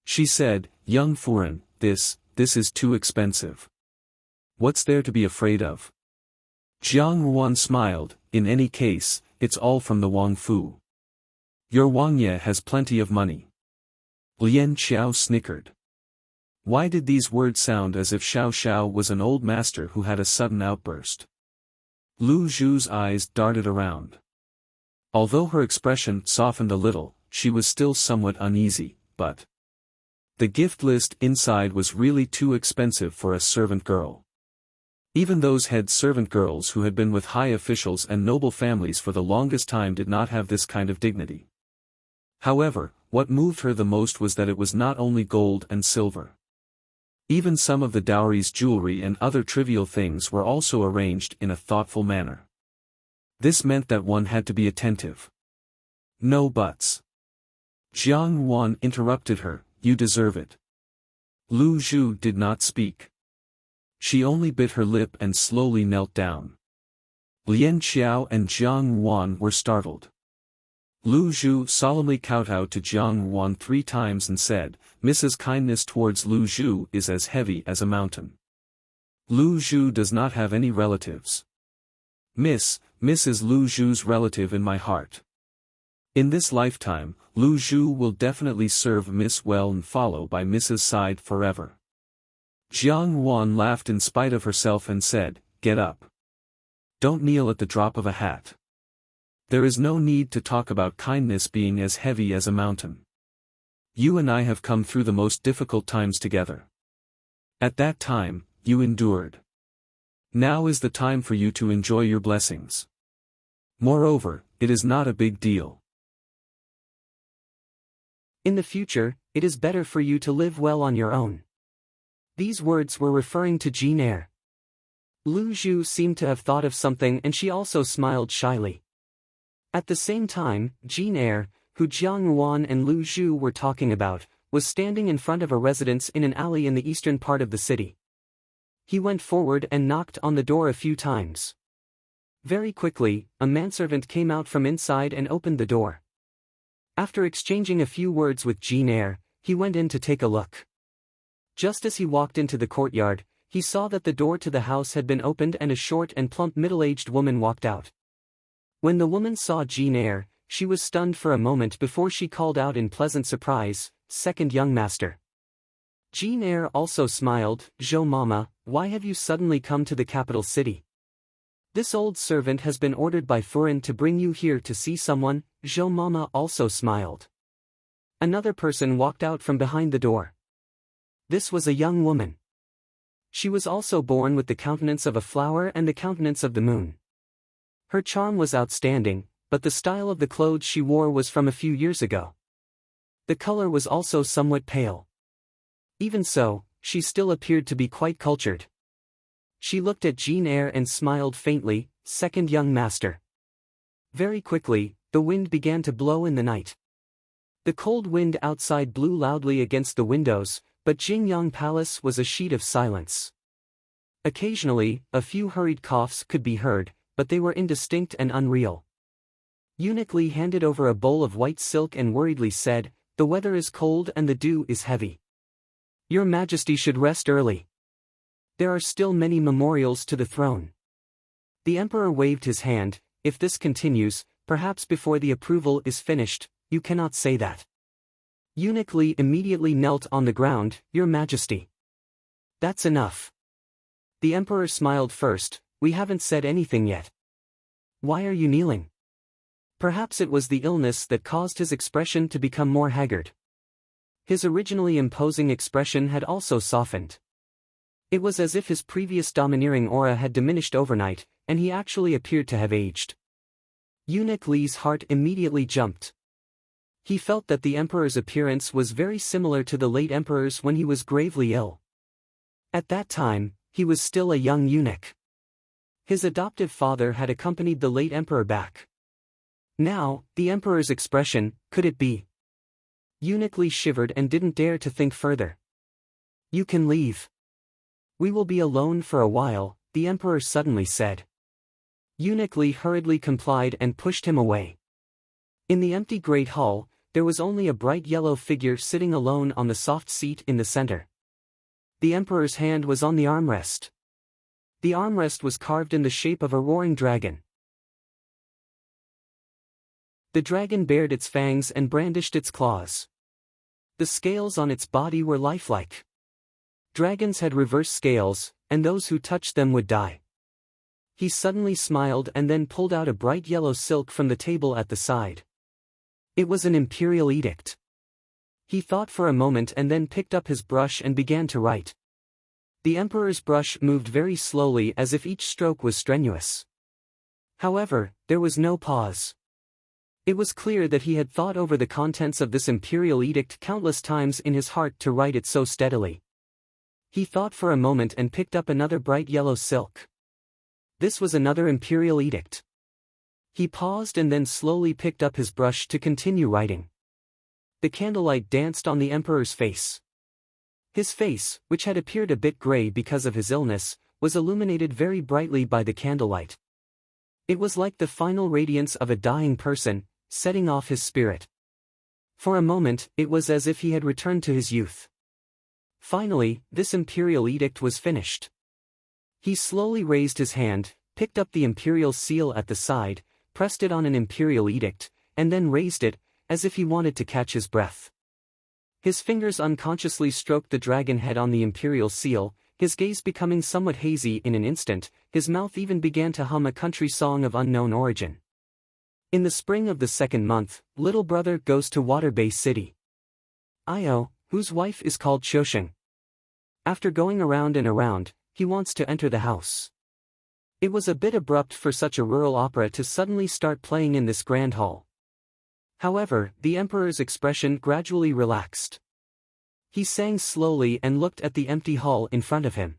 She said, young Furen, this is too expensive. What's there to be afraid of? Jiang Ruan smiled, in any case, it's all from the Wang Fu. Your Wang Ye has plenty of money. Lian Xiao snickered. Why did these words sound as if Xiao Xiao was an old master who had a sudden outburst? Lu Zhu's eyes darted around. Although her expression softened a little, she was still somewhat uneasy, but the gift list inside was really too expensive for a servant girl. Even those head servant girls who had been with high officials and noble families for the longest time did not have this kind of dignity. However, what moved her the most was that it was not only gold and silver. Even some of the dowry's jewelry and other trivial things were also arranged in a thoughtful manner. This meant that one had to be attentive. No buts. Jiang Ruan interrupted her, you deserve it. Lu Zhu did not speak. She only bit her lip and slowly knelt down. Lian Xiao and Jiang Ruan were startled. Lu Zhu solemnly kowtowed to Jiang Ruan 3 times and said, Mrs. Kindness towards Lu Zhu is as heavy as a mountain. Lu Zhu does not have any relatives. Miss is Lu Zhu's relative in my heart. In this lifetime, Lu Zhu will definitely serve Miss well and follow by Mrs. side forever. Jiang Ruan laughed in spite of herself and said, get up. Don't kneel at the drop of a hat. There is no need to talk about kindness being as heavy as a mountain. You and I have come through the most difficult times together. At that time, you endured. Now is the time for you to enjoy your blessings. Moreover, It is not a big deal. In the future, it is better for you to live well on your own. These words were referring to Jane Eyre. Lu Zhu seemed to have thought of something and she also smiled shyly. At the same time, Jane Eyre, who Jiang Yuan and Lu Zhu were talking about, was standing in front of a residence in an alley in the eastern part of the city. He went forward and knocked on the door a few times. Very quickly, a manservant came out from inside and opened the door. After exchanging a few words with Jane Eyre, he went in to take a look. Just as he walked into the courtyard, he saw that the door to the house had been opened and a short and plump middle-aged woman walked out. When the woman saw Jane Eyre, she was stunned for a moment before she called out in pleasant surprise, "Second young master." Jane Eyre also smiled, "Zhou Mama, why have you suddenly come to the capital city? This old servant has been ordered by Furen to bring you here to see someone." Zhou Mama also smiled. Another person walked out from behind the door. This was a young woman. She was also born with the countenance of a flower and the countenance of the moon. Her charm was outstanding, but the style of the clothes she wore was from a few years ago. The color was also somewhat pale. Even so, she still appeared to be quite cultured. She looked at Jane Eyre and smiled faintly, "Second young master." Very quickly, the wind began to blow in the night. The cold wind outside blew loudly against the windows, but Jingyang Palace was a sheet of silence. Occasionally, a few hurried coughs could be heard, but they were indistinct and unreal. Eunuch Li handed over a bowl of white silk and worriedly said, "The weather is cold and the dew is heavy. Your Majesty should rest early. There are still many memorials to the throne." The emperor waved his hand, "If this continues, perhaps before the approval is finished, you cannot say that." Eunuch Li immediately knelt on the ground, "Your Majesty. That's enough." The emperor smiled first, "We haven't said anything yet. Why are you kneeling?" Perhaps it was the illness that caused his expression to become more haggard. His originally imposing expression had also softened. It was as if his previous domineering aura had diminished overnight, and he actually appeared to have aged. Eunuch Li's heart immediately jumped. He felt that the emperor's appearance was very similar to the late emperor's when he was gravely ill. At that time, he was still a young eunuch. His adoptive father had accompanied the late emperor back. Now, the emperor's expression, could it be? Eunuch Li shivered and didn't dare to think further. "You can leave. We will be alone for a while," the emperor suddenly said. Eunuch Li hurriedly complied and pushed him away. In the empty great hall, there was only a bright yellow figure sitting alone on the soft seat in the center. The emperor's hand was on the armrest. The armrest was carved in the shape of a roaring dragon. The dragon bared its fangs and brandished its claws. The scales on its body were lifelike. Dragons had reverse scales, and those who touched them would die. He suddenly smiled and then pulled out a bright yellow silk from the table at the side. It was an imperial edict. He thought for a moment and then picked up his brush and began to write. The emperor's brush moved very slowly as if each stroke was strenuous. However, there was no pause. It was clear that he had thought over the contents of this imperial edict countless times in his heart to write it so steadily. He thought for a moment and picked up another bright yellow silk. This was another imperial edict. He paused and then slowly picked up his brush to continue writing. The candlelight danced on the emperor's face. His face, which had appeared a bit gray because of his illness, was illuminated very brightly by the candlelight. It was like the final radiance of a dying person, setting off his spirit. For a moment, it was as if he had returned to his youth. Finally, this imperial edict was finished. He slowly raised his hand, picked up the imperial seal at the side, pressed it on an imperial edict, and then raised it, as if he wanted to catch his breath. His fingers unconsciously stroked the dragon head on the imperial seal, his gaze becoming somewhat hazy in an instant, his mouth even began to hum a country song of unknown origin. In the spring of the second month, little brother goes to Water Bay City. Io, whose wife is called Chosheng. After going around and around, he wants to enter the house. It was a bit abrupt for such a rural opera to suddenly start playing in this grand hall. However, the emperor's expression gradually relaxed. He sang slowly and looked at the empty hall in front of him.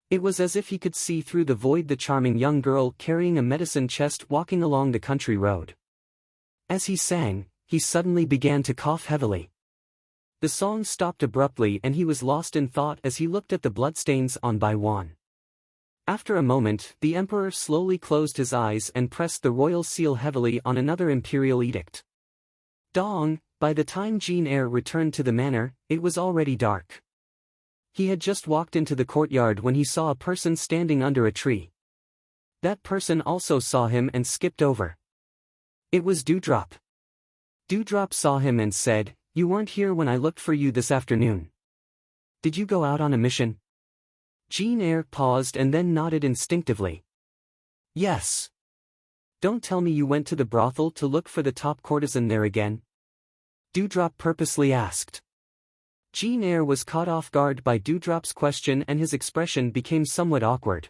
It was as if he could see through the void the charming young girl carrying a medicine chest walking along the country road. As he sang, he suddenly began to cough heavily. The song stopped abruptly and he was lost in thought as he looked at the bloodstains on by one. After a moment, the emperor slowly closed his eyes and pressed the royal seal heavily on another imperial edict. Dong, by the time Jane Eyre returned to the manor, it was already dark. He had just walked into the courtyard when he saw a person standing under a tree. That person also saw him and skipped over. It was Dewdrop. Dewdrop saw him and said, "You weren't here when I looked for you this afternoon. Did you go out on a mission?" Jane Eyre paused and then nodded instinctively. "Yes." "Don't tell me you went to the brothel to look for the top courtesan there again?" Dewdrop purposely asked. Jane Eyre was caught off guard by Dewdrop's question and his expression became somewhat awkward.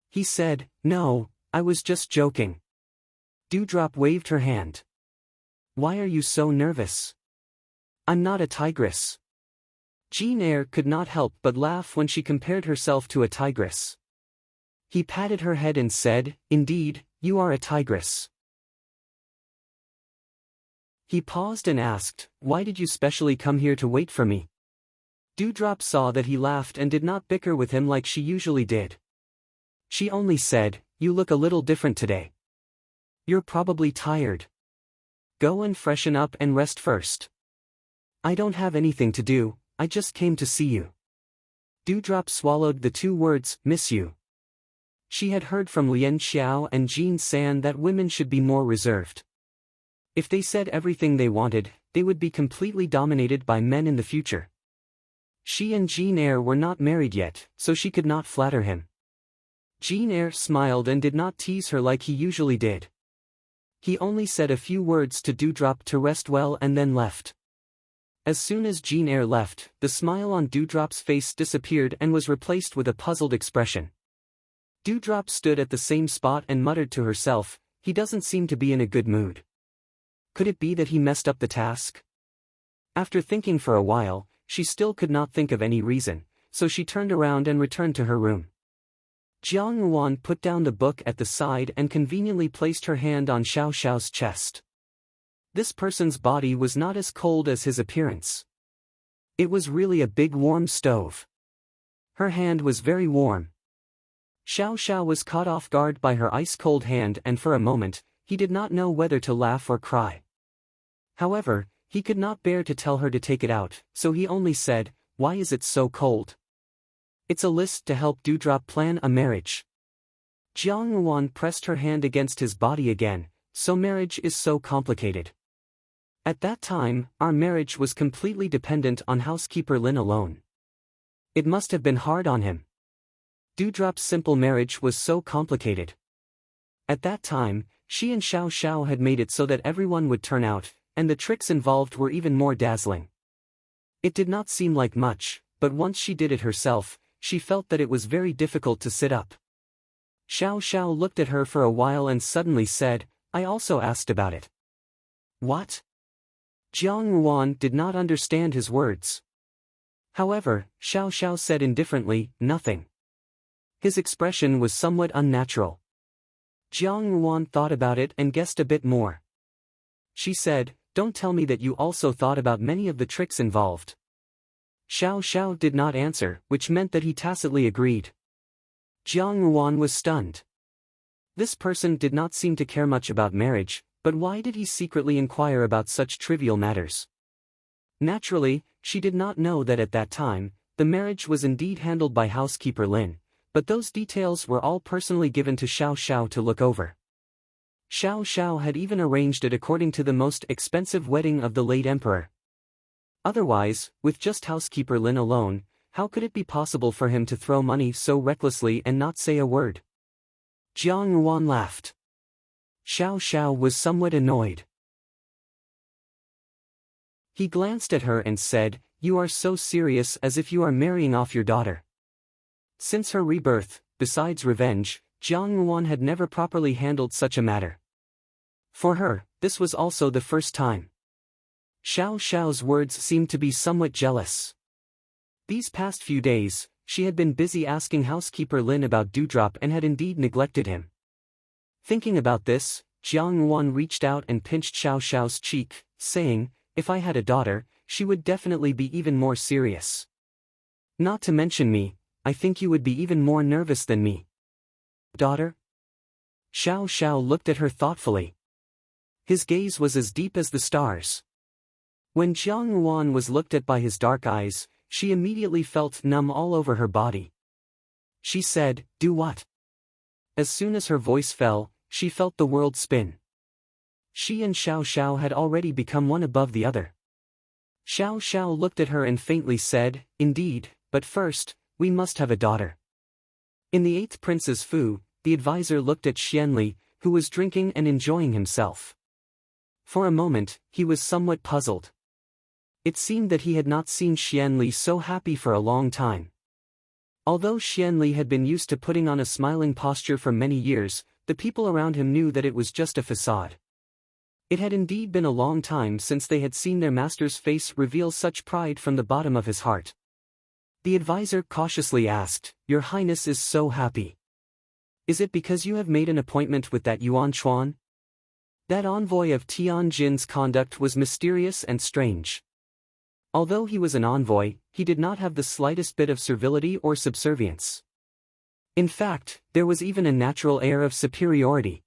He said, "No, I was just joking." Dewdrop waved her hand. "Why are you so nervous?" "I'm not a tigress." Jane Eyre could not help but laugh when she compared herself to a tigress. He patted her head and said, "Indeed, you are a tigress." He paused and asked, "Why did you specially come here to wait for me?" Dewdrop saw that he laughed and did not bicker with him like she usually did. She only said, "You look a little different today. You're probably tired. Go and freshen up and rest first." "I don't have anything to do, I just came to see you." Dewdrop swallowed the two words, "miss you." She had heard from Lien Xiao and Jean San that women should be more reserved. If they said everything they wanted, they would be completely dominated by men in the future. She and Jane Eyre were not married yet, so she could not flatter him. Jane Eyre smiled and did not tease her like he usually did. He only said a few words to Dewdrop to rest well and then left. As soon as Jane Eyre left, the smile on Dewdrop's face disappeared and was replaced with a puzzled expression. Dewdrop stood at the same spot and muttered to herself, "He doesn't seem to be in a good mood. Could it be that he messed up the task?" After thinking for a while, she still could not think of any reason, so she turned around and returned to her room. Jiang Yuan put down the book at the side and conveniently placed her hand on Xiao Xiao's chest. This person's body was not as cold as his appearance. It was really a big warm stove. Her hand was very warm. Xiao Xiao was caught off guard by her ice-cold hand and for a moment, he did not know whether to laugh or cry. However, he could not bear to tell her to take it out, so he only said, "Why is it so cold?" "It's a list to help Dewdrop plan a marriage." Jiang Yuan pressed her hand against his body again, "So marriage is so complicated. At that time, our marriage was completely dependent on housekeeper Lin alone. It must have been hard on him. Dewdrop's simple marriage was so complicated. At that time, she and Xiao Xiao had made it so that everyone would turn out, and the tricks involved were even more dazzling. It did not seem like much, but once she did it herself, she felt that it was very difficult to sit up." Xiao Xiao looked at her for a while and suddenly said, "I also asked about it." "What?" Jiang Yuan did not understand his words. However, Xiao Xiao said indifferently, "Nothing." His expression was somewhat unnatural. Jiang Yuan thought about it and guessed a bit more. She said, "Don't tell me that you also thought about many of the tricks involved." Xiao Xiao did not answer, which meant that he tacitly agreed. Jiang Yuan was stunned. This person did not seem to care much about marriage, but why did he secretly inquire about such trivial matters? Naturally, she did not know that at that time, the marriage was indeed handled by housekeeper Lin, but those details were all personally given to Xiao Xiao to look over. Xiao Xiao had even arranged it according to the most expensive wedding of the late emperor. Otherwise, with just housekeeper Lin alone, how could it be possible for him to throw money so recklessly and not say a word? Jiang Yuan laughed. Xiao Xiao was somewhat annoyed. He glanced at her and said, "You are so serious as if you are marrying off your daughter." Since her rebirth, besides revenge, Jiang Ruan had never properly handled such a matter. For her, this was also the first time. Xiao Xiao's words seemed to be somewhat jealous. These past few days, she had been busy asking housekeeper Lin about Dewdrop and had indeed neglected him. Thinking about this, Jiang Ruan reached out and pinched Xiao Xiao's cheek, saying, "If I had a daughter, she would definitely be even more serious. Not to mention me, I think you would be even more nervous than me." "Daughter?" Xiao Xiao looked at her thoughtfully. His gaze was as deep as the stars. When Jiang Ruan was looked at by his dark eyes, she immediately felt numb all over her body. She said, "Do what?" As soon as her voice fell, she felt the world spin. She and Xiao Xiao had already become one above the other. Xiao Xiao looked at her and faintly said, "Indeed, but first, we must have a daughter." In the 8th Prince's Fu, the advisor looked at Xianli, who was drinking and enjoying himself. For a moment, he was somewhat puzzled. It seemed that he had not seen Xianli so happy for a long time. Although Xianli had been used to putting on a smiling posture for many years, the people around him knew that it was just a facade. It had indeed been a long time since they had seen their master's face reveal such pride from the bottom of his heart. The advisor cautiously asked, "Your Highness is so happy. Is it because you have made an appointment with that Yuan Chuan?" That envoy of Tianjin's conduct was mysterious and strange. Although he was an envoy, he did not have the slightest bit of servility or subservience. In fact, there was even a natural air of superiority.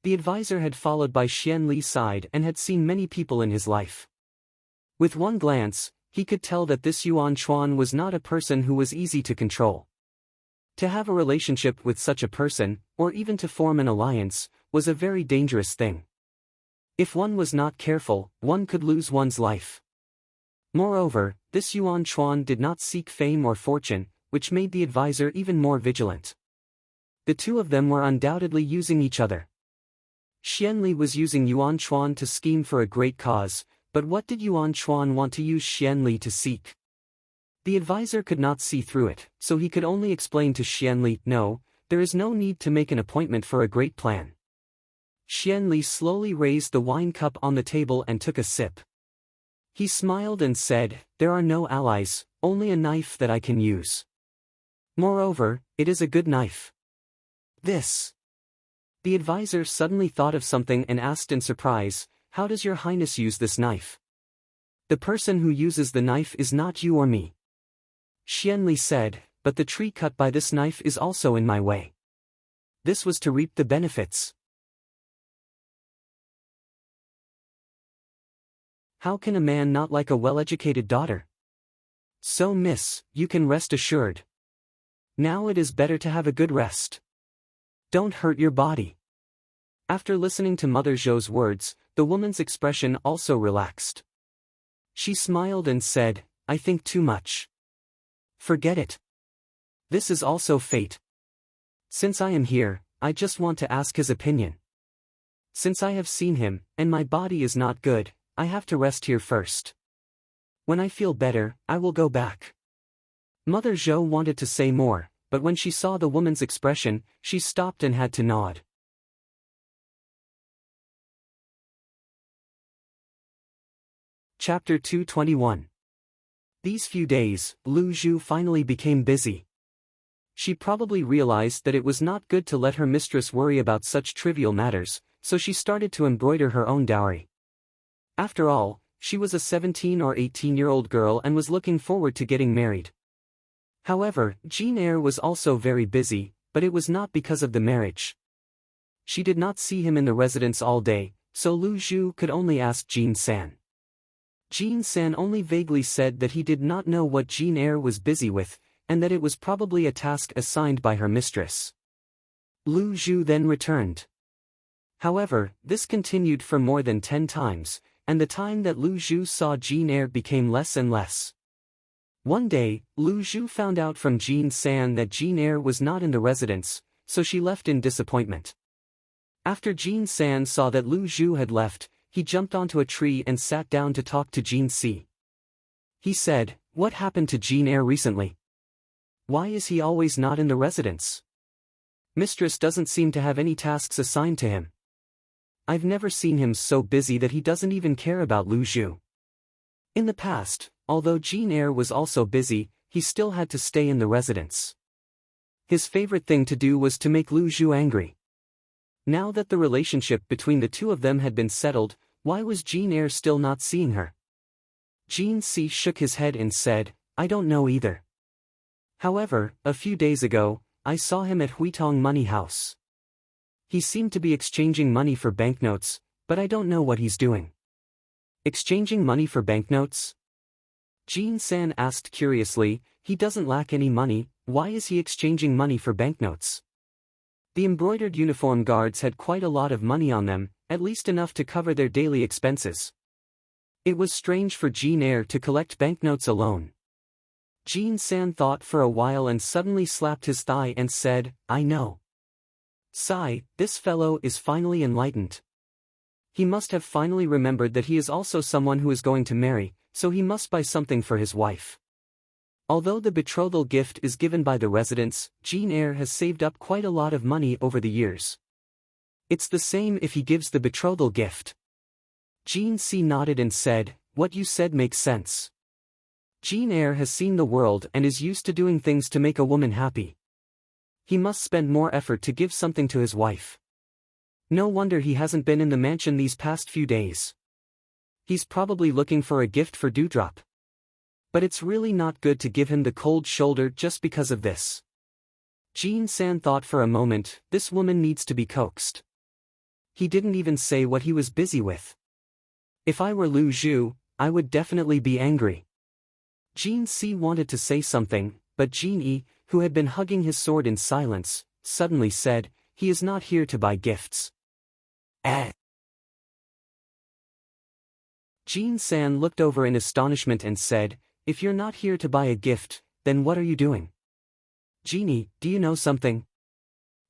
The advisor had followed by Xian Li's side and had seen many people in his life. With one glance, he could tell that this Yuan Chuan was not a person who was easy to control. To have a relationship with such a person, or even to form an alliance, was a very dangerous thing. If one was not careful, one could lose one's life. Moreover, this Yuan Chuan did not seek fame or fortune, which made the advisor even more vigilant. The two of them were undoubtedly using each other. Xianli was using Yuan Chuan to scheme for a great cause, but what did Yuan Chuan want to use Xianli to seek? The advisor could not see through it, so he could only explain to Xianli, "No, there is no need to make an appointment for a great plan." Xianli slowly raised the wine cup on the table and took a sip. He smiled and said, "There are no allies, only a knife that I can use. Moreover, it is a good knife." This. The advisor suddenly thought of something and asked in surprise, "How does your Highness use this knife?" "The person who uses the knife is not you or me." Xianli said, "But the tree cut by this knife is also in my way." This was to reap the benefits. How can a man not like a well-educated daughter? So miss, you can rest assured. Now it is better to have a good rest. Don't hurt your body. After listening to Mother Zhou's words, the woman's expression also relaxed. She smiled and said, "I think too much. Forget it. This is also fate. Since I am here, I just want to ask his opinion. Since I have seen him, and my body is not good, I have to rest here first. When I feel better, I will go back." Mother Zhou wanted to say more, but when she saw the woman's expression, she stopped and had to nod. Chapter 221. These few days, Lu Zhu finally became busy. She probably realized that it was not good to let her mistress worry about such trivial matters, so she started to embroider her own dowry. After all, she was a 17 or 18-year-old girl and was looking forward to getting married. However, Jean Eyre was also very busy, but it was not because of the marriage. She did not see him in the residence all day, so Lu Zhu could only ask Jean San. Jean San only vaguely said that he did not know what Jean Eyre was busy with, and that it was probably a task assigned by her mistress. Lu Zhu then returned. However, this continued for more than 10 times, and the time that Lu Zhu saw Jean Eyre became less and less. One day, Lu Zhu found out from Jean San that Jean Eyre was not in the residence, so she left in disappointment. After Jean San saw that Lu Zhu had left, he jumped onto a tree and sat down to talk to Jean Si. He said, "What happened to Jean Eyre recently? Why is he always not in the residence?" Mistress doesn't seem to have any tasks assigned to him. I've never seen him so busy that he doesn't even care about Lu Zhu. In the past, although Jean Eyre was also busy, he still had to stay in the residence. His favorite thing to do was to make Lu Zhu angry. Now that the relationship between the two of them had been settled, why was Jean Eyre still not seeing her? Jean C shook his head and said, I don't know either. However, a few days ago, I saw him at Huitong Money House. He seemed to be exchanging money for banknotes, but I don't know what he's doing. Exchanging money for banknotes? Jean San asked curiously, he doesn't lack any money, why is he exchanging money for banknotes? The embroidered uniform guards had quite a lot of money on them, at least enough to cover their daily expenses. It was strange for Jean Eyre to collect banknotes alone. Jean San thought for a while and suddenly slapped his thigh and said, I know. Sigh, this fellow is finally enlightened. He must have finally remembered that he is also someone who is going to marry, so he must buy something for his wife. Although the betrothal gift is given by the residents, Jean Eyre has saved up quite a lot of money over the years. It's the same if he gives the betrothal gift. Jean C nodded and said, what you said makes sense. Jean Eyre has seen the world and is used to doing things to make a woman happy. He must spend more effort to give something to his wife. No wonder he hasn't been in the mansion these past few days. He's probably looking for a gift for Dewdrop. But it's really not good to give him the cold shoulder just because of this. Jean San thought for a moment, this woman needs to be coaxed. He didn't even say what he was busy with. If I were Lu Zhu, I would definitely be angry. Jean C wanted to say something, but Jean E, who had been hugging his sword in silence, suddenly said, he is not here to buy gifts. Jean San looked over in astonishment and said, if you're not here to buy a gift, then what are you doing? Jeannie, do you know something?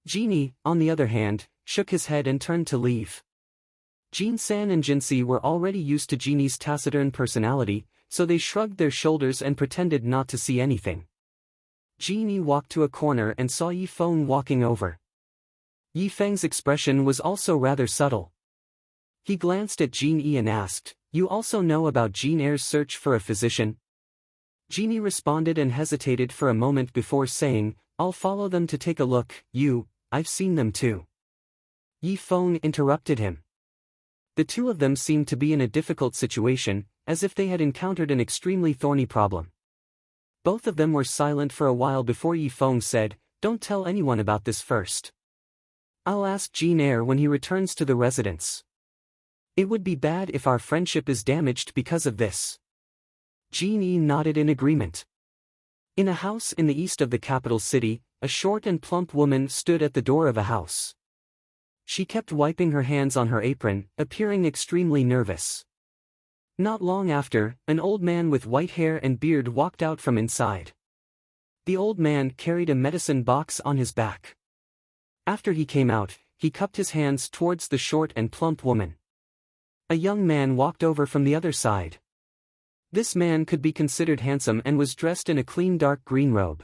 Jeannie, on the other hand, shook his head and turned to leave. Jean San and Jinsi were already used to Jeannie's taciturn personality, so they shrugged their shoulders and pretended not to see anything. Jeannie walked to a corner and saw Yi Feng walking over. Yi Feng's expression was also rather subtle. He glanced at Jean E and asked, you also know about Jean Eyre's search for a physician? Jeannie responded and hesitated for a moment before saying, I'll follow them to take a look. I've seen them too. Yi Feng interrupted him. The two of them seemed to be in a difficult situation, as if they had encountered an extremely thorny problem. Both of them were silent for a while before Yi Feng said, don't tell anyone about this first. I'll ask Jean Eyre when he returns to the residence. It would be bad if our friendship is damaged because of this. Jean E nodded in agreement. In a house in the east of the capital city, a short and plump woman stood at the door of a house. She kept wiping her hands on her apron, appearing extremely nervous. Not long after, an old man with white hair and beard walked out from inside. The old man carried a medicine box on his back. After he came out, he cupped his hands towards the short and plump woman. A young man walked over from the other side. This man could be considered handsome and was dressed in a clean dark green robe.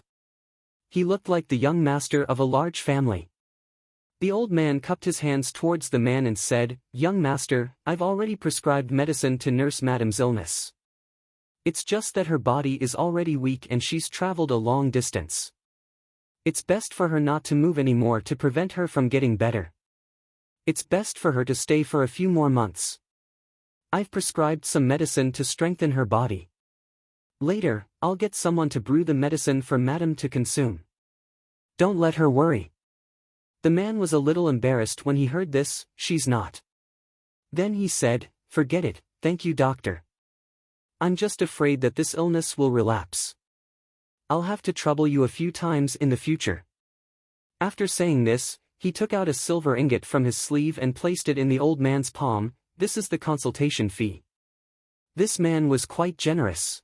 He looked like the young master of a large family. The old man cupped his hands towards the man and said, young master, I've already prescribed medicine to nurse Madame's illness. It's just that her body is already weak and she's traveled a long distance. It's best for her not to move anymore to prevent her from getting better. It's best for her to stay for a few more months. I've prescribed some medicine to strengthen her body. Later, I'll get someone to brew the medicine for Madame to consume. Don't let her worry. The man was a little embarrassed when he heard this, she's not. Then he said, forget it, thank you doctor. I'm just afraid that this illness will relapse. I'll have to trouble you a few times in the future. After saying this, he took out a silver ingot from his sleeve and placed it in the old man's palm. This is the consultation fee. This man was quite generous.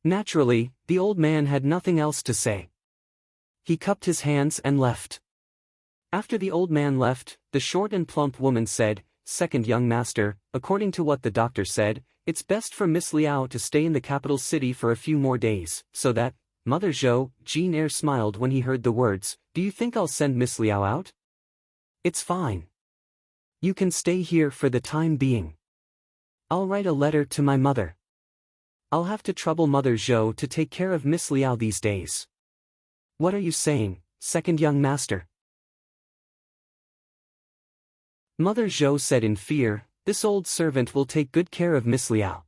Naturally, the old man had nothing else to say. He cupped his hands and left. After the old man left, the short and plump woman said, second young master, according to what the doctor said, it's best for Miss Liao to stay in the capital city for a few more days, so that, Mother Zhou, Jean Eyre smiled when he heard the words, Do you think I'll send Miss Liao out? It's fine. You can stay here for the time being. I'll write a letter to my mother. I'll have to trouble Mother Zhou to take care of Miss Liao these days. What are you saying, second young master? Mother Zhou said in fear, this old servant will take good care of Miss Liao.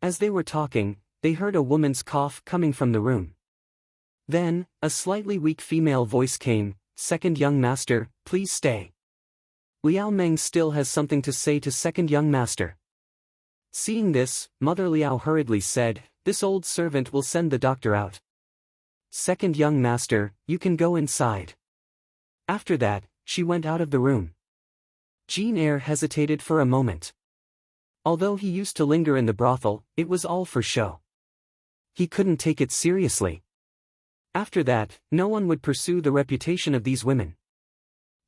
As they were talking, they heard a woman's cough coming from the room. Then, a slightly weak female voice came, second young master, please stay. Liao Meng still has something to say to second young master. Seeing this, Mother Liao hurriedly said, this old servant will send the doctor out. Second young master, you can go inside. After that, she went out of the room. Jean Eyre hesitated for a moment. Although he used to linger in the brothel, it was all for show. He couldn't take it seriously. After that, no one would pursue the reputation of these women.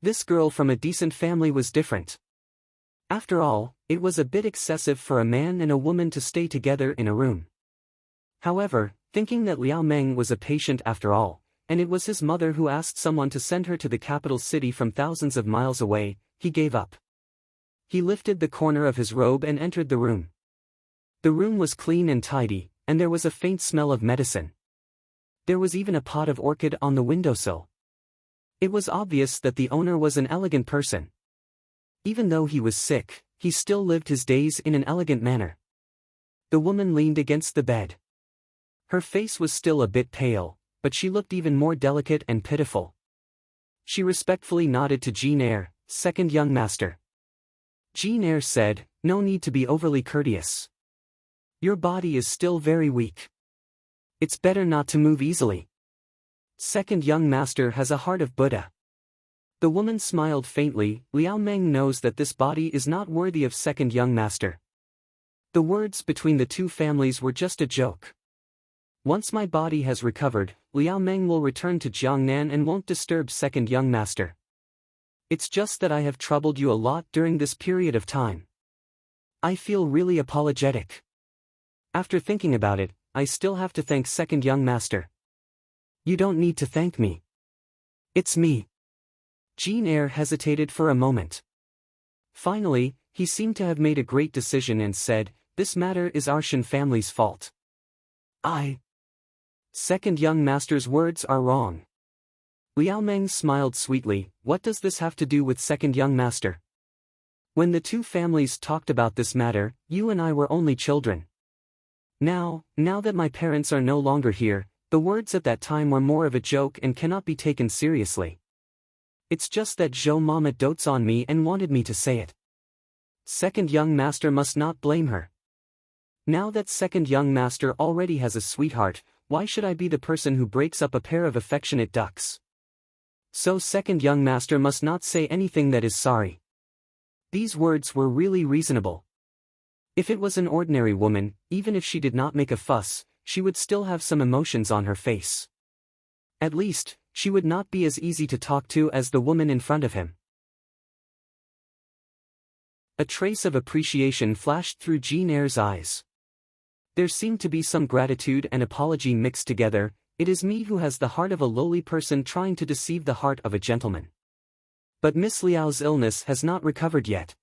This girl from a decent family was different. After all, it was a bit excessive for a man and a woman to stay together in a room. However, thinking that Liao Meng was a patient after all, and it was his mother who asked someone to send her to the capital city from thousands of miles away, he gave up. He lifted the corner of his robe and entered the room. The room was clean and tidy, and there was a faint smell of medicine. There was even a pot of orchid on the windowsill. It was obvious that the owner was an elegant person. Even though he was sick, he still lived his days in an elegant manner. The woman leaned against the bed. Her face was still a bit pale, but she looked even more delicate and pitiful. She respectfully nodded to Jean Eyre, second young master. Jean Eyre said, no need to be overly courteous. Your body is still very weak. It's better not to move easily. Second young master has a heart of Buddha. The woman smiled faintly, Liao Meng knows that this body is not worthy of second young master. The words between the two families were just a joke. Once my body has recovered, Liao Meng will return to Jiangnan and won't disturb second young master. It's just that I have troubled you a lot during this period of time. I feel really apologetic. After thinking about it, I still have to thank second young master. You don't need to thank me. It's me. Jean Eyre hesitated for a moment. Finally, he seemed to have made a great decision and said, this matter is our Shen family's fault. Second young master's words are wrong. Liao Meng smiled sweetly, what does this have to do with second young master? When the two families talked about this matter, you and I were only children. Now that my parents are no longer here, the words at that time were more of a joke and cannot be taken seriously. It's just that Zhou Mama dotes on me and wanted me to say it. Second young master must not blame her. Now that second young master already has a sweetheart, why should I be the person who breaks up a pair of affectionate ducks? So second young master must not say anything that is sorry. These words were really reasonable. If it was an ordinary woman, even if she did not make a fuss, she would still have some emotions on her face. At least, she would not be as easy to talk to as the woman in front of him. A trace of appreciation flashed through Jean Eyre's eyes. There seemed to be some gratitude and apology mixed together. It is me who has the heart of a lowly person trying to deceive the heart of a gentleman. But Miss Liao's illness has not recovered yet.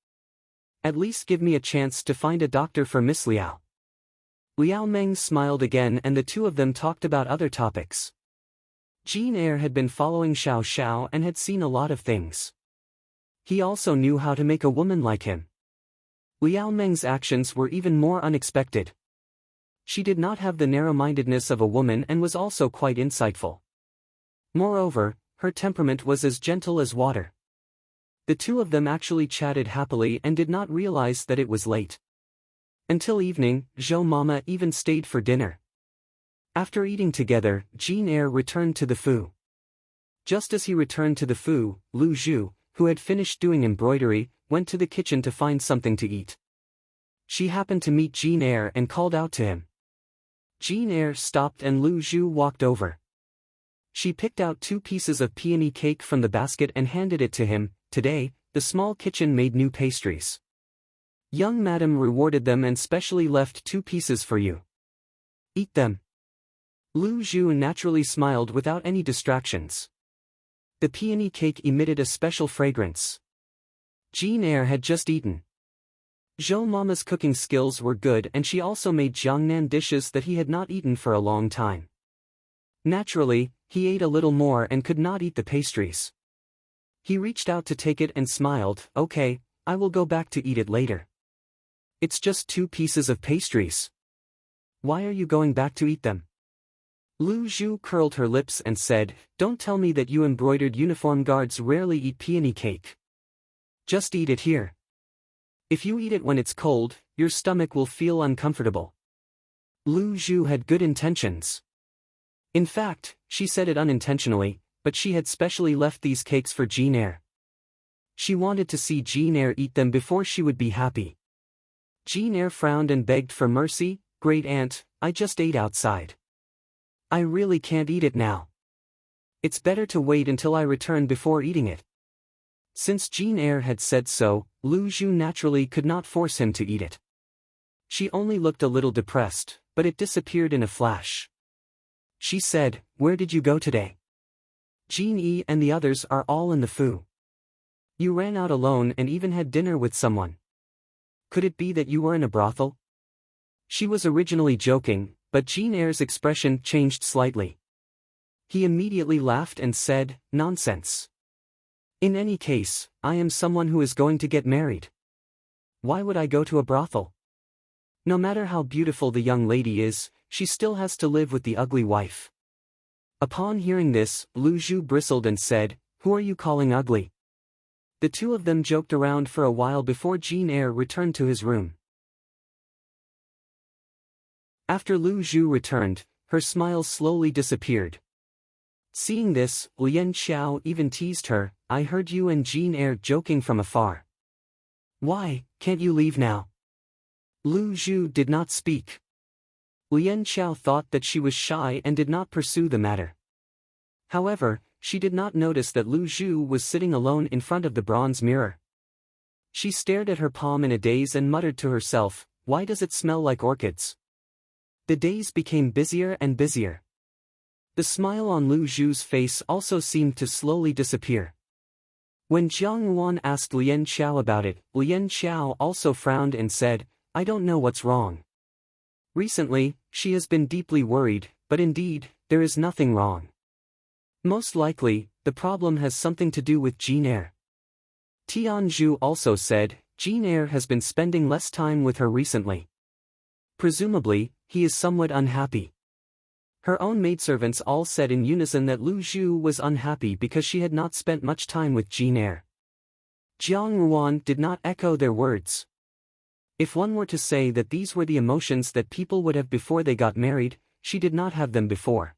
At least give me a chance to find a doctor for Miss Liao. Liao Meng smiled again and the two of them talked about other topics. Jean Eyre had been following Xiao Xiao and had seen a lot of things. He also knew how to make a woman like him. Liao Meng's actions were even more unexpected. She did not have the narrow-mindedness of a woman and was also quite insightful. Moreover, her temperament was as gentle as water. The two of them actually chatted happily and did not realize that it was late. Until evening, Zhou Mama even stayed for dinner. After eating together, Jean Eyre returned to the Fu. Just as he returned to the Fu, Lu Zhu, who had finished doing embroidery, went to the kitchen to find something to eat. She happened to meet Jean Eyre and called out to him. Jean Eyre stopped and Lu Zhu walked over. She picked out 2 pieces of peony cake from the basket and handed it to him. Today, the small kitchen made new pastries. Young madam rewarded them and specially left 2 pieces for you. Eat them. Lu Zhu naturally smiled without any distractions. The peony cake emitted a special fragrance. Jean Eyre had just eaten. Zhou Mama's cooking skills were good, and she also made Jiangnan dishes that he had not eaten for a long time. Naturally, he ate a little more and could not eat the pastries. He reached out to take it and smiled. Okay, I will go back to eat it later. It's just 2 pieces of pastries. Why are you going back to eat them? Lu Zhu curled her lips and said, don't tell me that you embroidered uniform guards rarely eat peony cake. Just eat it here. If you eat it when it's cold, your stomach will feel uncomfortable. Lu Zhu had good intentions. In fact, she said it unintentionally, but she had specially left these cakes for Jean Eyre. She wanted to see Jean Eyre eat them before she would be happy. Jean Eyre frowned and begged for mercy. Great aunt, I just ate outside. I really can't eat it now. It's better to wait until I return before eating it. Since Jean Eyre had said so, Lu Zhu naturally could not force him to eat it. She only looked a little depressed, but it disappeared in a flash. She said, where did you go today? Jean Yi and the others are all in the Fu. You ran out alone and even had dinner with someone. Could it be that you were in a brothel? She was originally joking, but Jean Eyre's expression changed slightly. He immediately laughed and said, nonsense. In any case, I am someone who is going to get married. Why would I go to a brothel? No matter how beautiful the young lady is, she still has to live with the ugly wife. Upon hearing this, Lu Zhu bristled and said, who are you calling ugly? The 2 of them joked around for a while before Jean Eyre returned to his room. After Lu Zhu returned, her smile slowly disappeared. Seeing this, Lian Xiao even teased her, I heard you and Jean Eyre joking from afar. Why, can't you leave now? Lu Zhu did not speak. Lian Xiao thought that she was shy and did not pursue the matter. However, she did not notice that Lu Zhu was sitting alone in front of the bronze mirror. She stared at her palm in a daze and muttered to herself, why does it smell like orchids? The days became busier and busier. The smile on Lu Zhu's face also seemed to slowly disappear. When Jiang Yuan asked Lian Xiao about it, Lian Xiao also frowned and said, I don't know what's wrong. Recently, she has been deeply worried, but indeed, there is nothing wrong. Most likely, the problem has something to do with Jean Eyre. Tianzhu also said, Jean Eyre has been spending less time with her recently. Presumably, he is somewhat unhappy. Her own maidservants all said in unison that Lu Zhu was unhappy because she had not spent much time with Jean Eyre. Jiang Yuan did not echo their words. If one were to say that these were the emotions that people would have before they got married, she did not have them before.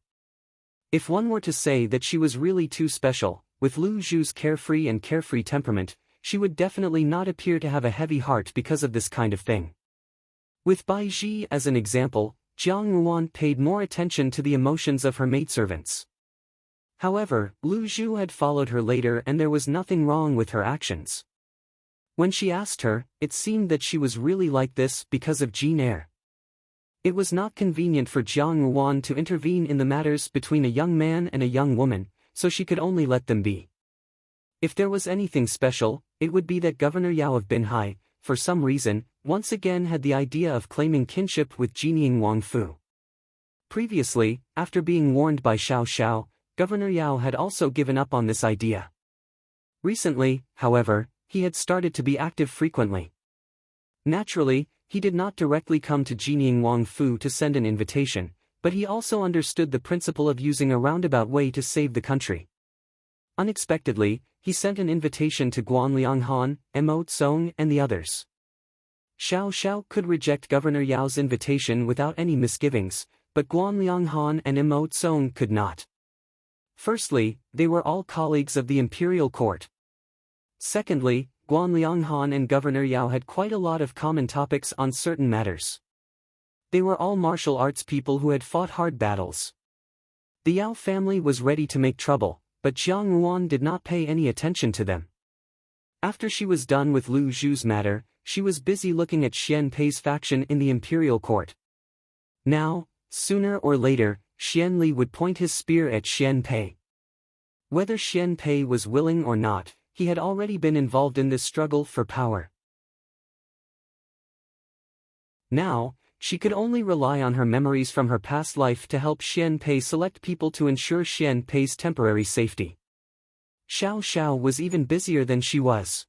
If one were to say that she was really too special, with Lu Zhu's carefree temperament, she would definitely not appear to have a heavy heart because of this kind of thing. With Bai Ji as an example, Jiang Yuan paid more attention to the emotions of her maidservants. However, Lu Zhu had followed her later and there was nothing wrong with her actions. When she asked her, it seemed that she was really like this because of Jean Eyre. It was not convenient for Jiang Yuan to intervene in the matters between a young man and a young woman, so she could only let them be. If there was anything special, it would be that Governor Yao of Binhai, for some reason, once again had the idea of claiming kinship with Jinying Wangfu. Previously, after being warned by Xiao Xiao, Governor Yao had also given up on this idea. Recently, however, he had started to be active frequently. Naturally, he did not directly come to Jinying Wangfu to send an invitation, but he also understood the principle of using a roundabout way to save the country. Unexpectedly, he sent an invitation to Guanliang Han, Mo Tsong and the others. Xiao Xiao could reject Governor Yao's invitation without any misgivings, but Guanliang Han and Mo Tsong could not. Firstly, they were all colleagues of the imperial court. Secondly, Guanliang Han and Governor Yao had quite a lot of common topics on certain matters. They were all martial arts people who had fought hard battles. The Yao family was ready to make trouble, but Jiang Yuan did not pay any attention to them. After she was done with Lu Zhu's matter, she was busy looking at Xian Pei's faction in the imperial court. Now, sooner or later, Xian Li would point his spear at Xian Pei. Whether Xian Pei was willing or not, he had already been involved in this struggle for power. Now, she could only rely on her memories from her past life to help Xian Pei select people to ensure Xian Pei's temporary safety. Xiao Xiao was even busier than she was.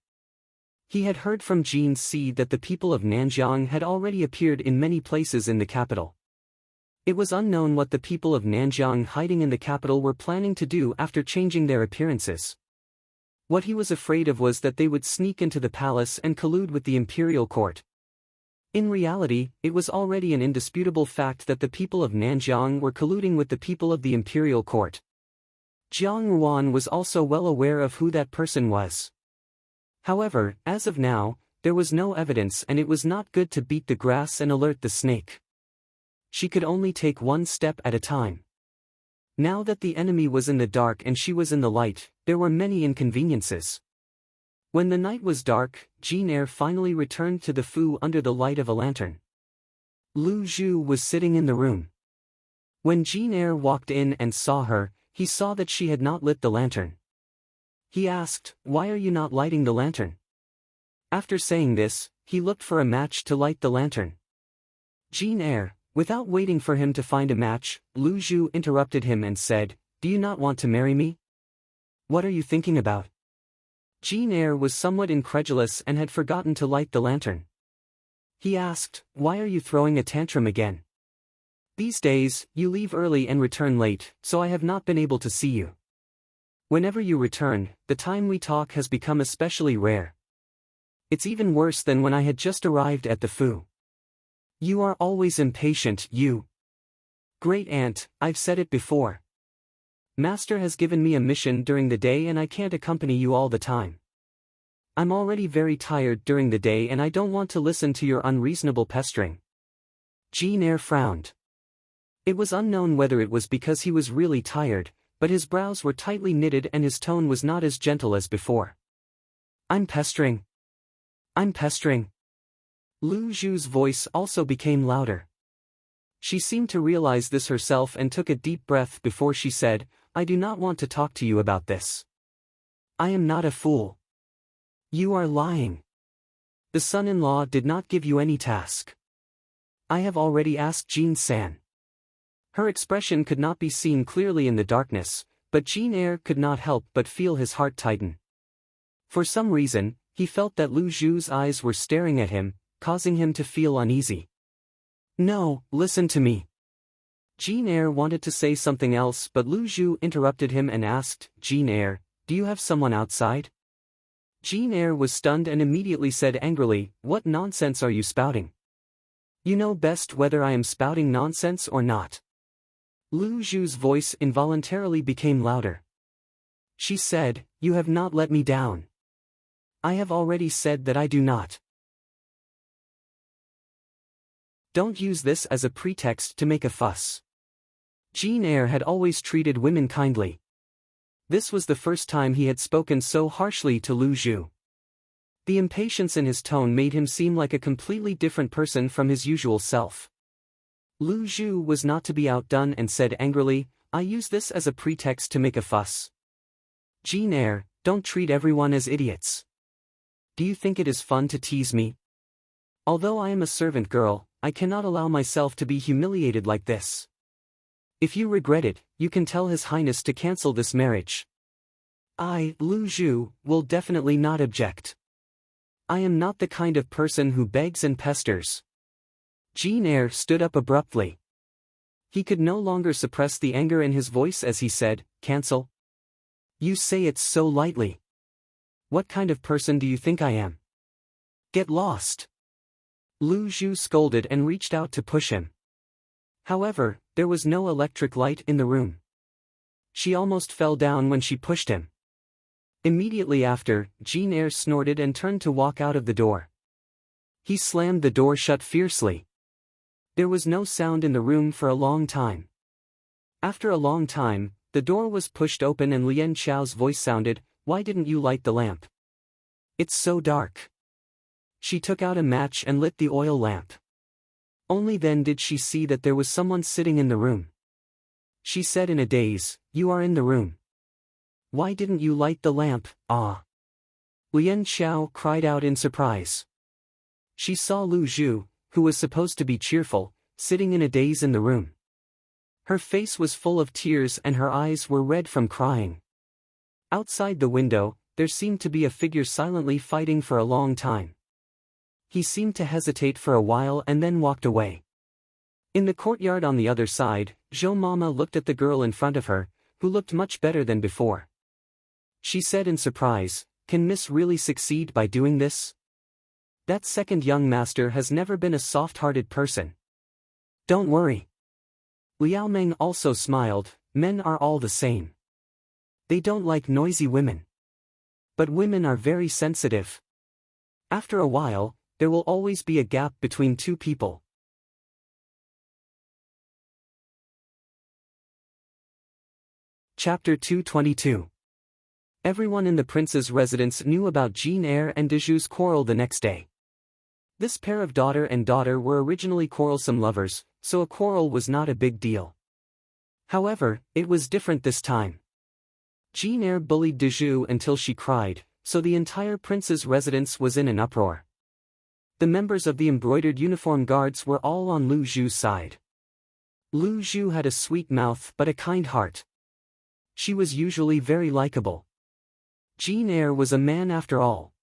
He had heard from Jin Si that the people of Nanjiang had already appeared in many places in the capital. It was unknown what the people of Nanjiang hiding in the capital were planning to do after changing their appearances. What he was afraid of was that they would sneak into the palace and collude with the imperial court. In reality, it was already an indisputable fact that the people of Nanjiang were colluding with the people of the imperial court. Jiang Ruan was also well aware of who that person was. However, as of now, there was no evidence and it was not good to beat the grass and alert the snake. She could only take one step at a time. Now that the enemy was in the dark and she was in the light, there were many inconveniences. When the night was dark, Jin Er finally returned to the Fu under the light of a lantern. Lu Zhu was sitting in the room. When Jin Er walked in and saw her, he saw that she had not lit the lantern. He asked, "Why are you not lighting the lantern?" After saying this, he looked for a match to light the lantern. Jin Er, without waiting for him to find a match, Lu Zhu interrupted him and said, "Do you not want to marry me? What are you thinking about?" Jin Er was somewhat incredulous and had forgotten to light the lantern. He asked, "Why are you throwing a tantrum again? These days, you leave early and return late, so I have not been able to see you. Whenever you return, the time we talk has become especially rare. It's even worse than when I had just arrived at the Fu. You are always impatient, you. Great aunt, I've said it before. Master has given me a mission during the day and I can't accompany you all the time. I'm already very tired during the day and I don't want to listen to your unreasonable pestering." Jin Er frowned. It was unknown whether it was because he was really tired, but his brows were tightly knitted and his tone was not as gentle as before. I'm pestering. Lu Zhu's voice also became louder. She seemed to realize this herself and took a deep breath before she said, "I do not want to talk to you about this. I am not a fool. You are lying. The son-in-law did not give you any task. I have already asked Jin-san." Her expression could not be seen clearly in the darkness, but Jin Er could not help but feel his heart tighten. For some reason, he felt that Lu Zhu's eyes were staring at him, causing him to feel uneasy. "No, listen to me." Jin Er wanted to say something else but Lu Zhu interrupted him and asked, "Jin Er, do you have someone outside?" Jin Er was stunned and immediately said angrily, "What nonsense are you spouting? You know best whether I am spouting nonsense or not." Lu Zhu's voice involuntarily became louder. She said, "You have not let me down. I have already said that I do not. Don't use this as a pretext to make a fuss." Jin Er had always treated women kindly. This was the first time he had spoken so harshly to Lu Zhu. The impatience in his tone made him seem like a completely different person from his usual self. Lu Zhu was not to be outdone and said angrily, "I use this as a pretext to make a fuss. Jin Er, don't treat everyone as idiots. Do you think it is fun to tease me? Although I am a servant girl, I cannot allow myself to be humiliated like this. If you regret it, you can tell His Highness to cancel this marriage. I, Lu Zhu, will definitely not object. I am not the kind of person who begs and pesters." Jin Er stood up abruptly. He could no longer suppress the anger in his voice as he said, "Cancel? You say it so lightly. What kind of person do you think I am? Get lost." Lu Zhu scolded and reached out to push him. However, there was no electric light in the room. She almost fell down when she pushed him. Immediately after, Jin Er snorted and turned to walk out of the door. He slammed the door shut fiercely. There was no sound in the room for a long time. After a long time, the door was pushed open and Lian Xiao's voice sounded, "Why didn't you light the lamp? It's so dark." She took out a match and lit the oil lamp. Only then did she see that there was someone sitting in the room. She said in a daze, "You are in the room. Why didn't you light the lamp? Ah! Lian Xiao cried out in surprise. She saw Lu Zhu, who was supposed to be cheerful, sitting in a daze in the room. Her face was full of tears and her eyes were red from crying. Outside the window, there seemed to be a figure silently fighting for a long time. He seemed to hesitate for a while and then walked away. In the courtyard on the other side, Zhou Mama looked at the girl in front of her, who looked much better than before. She said in surprise, "Can Miss really succeed by doing this? That second young master has never been a soft-hearted person." "Don't worry." Liao Meng also smiled, "Men are all the same. They don't like noisy women. But women are very sensitive. After a while, there will always be a gap between two people." Chapter 222. Everyone in the prince's residence knew about Jean Eyre and Deju's quarrel the next day. This pair of daughter and daughter were originally quarrelsome lovers, so a quarrel was not a big deal. However, it was different this time. Jean Eyre bullied Deju until she cried, so the entire prince's residence was in an uproar. The members of the embroidered uniform guards were all on Lu Zhu's side. Lu Zhu had a sweet mouth but a kind heart. She was usually very likable. Jean Eyre was a man after all.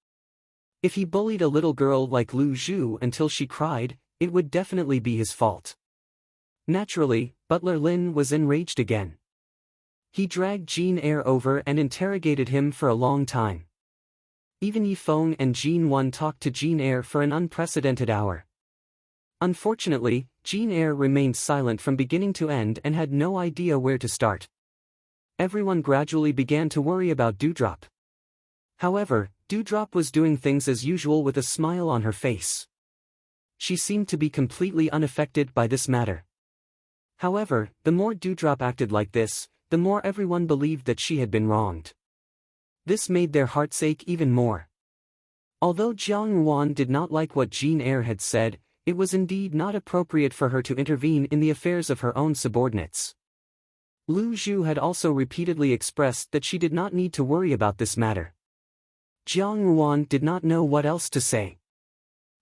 If he bullied a little girl like Lu Zhu until she cried, it would definitely be his fault. Naturally, Butler Lin was enraged again. He dragged Jean Eyre over and interrogated him for a long time. Even Yifeng and Jean Wan talked to Jean Eyre for an unprecedented hour. Unfortunately, Jean Eyre remained silent from beginning to end and had no idea where to start. Everyone gradually began to worry about Dewdrop. However, Dewdrop was doing things as usual with a smile on her face. She seemed to be completely unaffected by this matter. However, the more Dewdrop acted like this, the more everyone believed that she had been wronged. This made their hearts ache even more. Although Jiang Yuan did not like what Jean Eyre had said, it was indeed not appropriate for her to intervene in the affairs of her own subordinates. Lu Zhu had also repeatedly expressed that she did not need to worry about this matter. Jiang Yuan did not know what else to say.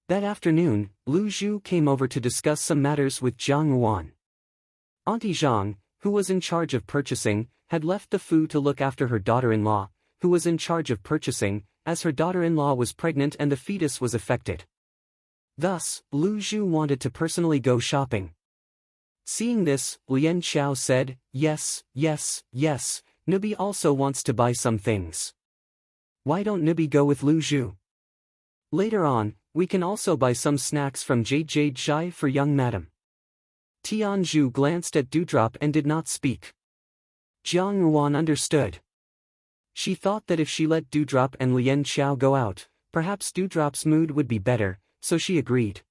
That afternoon, Lu Zhu came over to discuss some matters with Jiang Yuan. Auntie Zhang, who was in charge of purchasing, had left the Fu to look after her daughter-in-law, who was in charge of purchasing, as her daughter-in-law was pregnant and the fetus was affected. Thus, Lu Zhu wanted to personally go shopping. Seeing this, Lian Xiao said, yes, Nubi also wants to buy some things. Why don't Nubi go with Lu Zhu? Later on, we can also buy some snacks from Jade Zhai for young madam. Tianzhu glanced at Dewdrop and did not speak. Jiang Yuan understood. She thought that if she let Dewdrop and Lian Xiao go out, perhaps Dewdrop's mood would be better, so she agreed.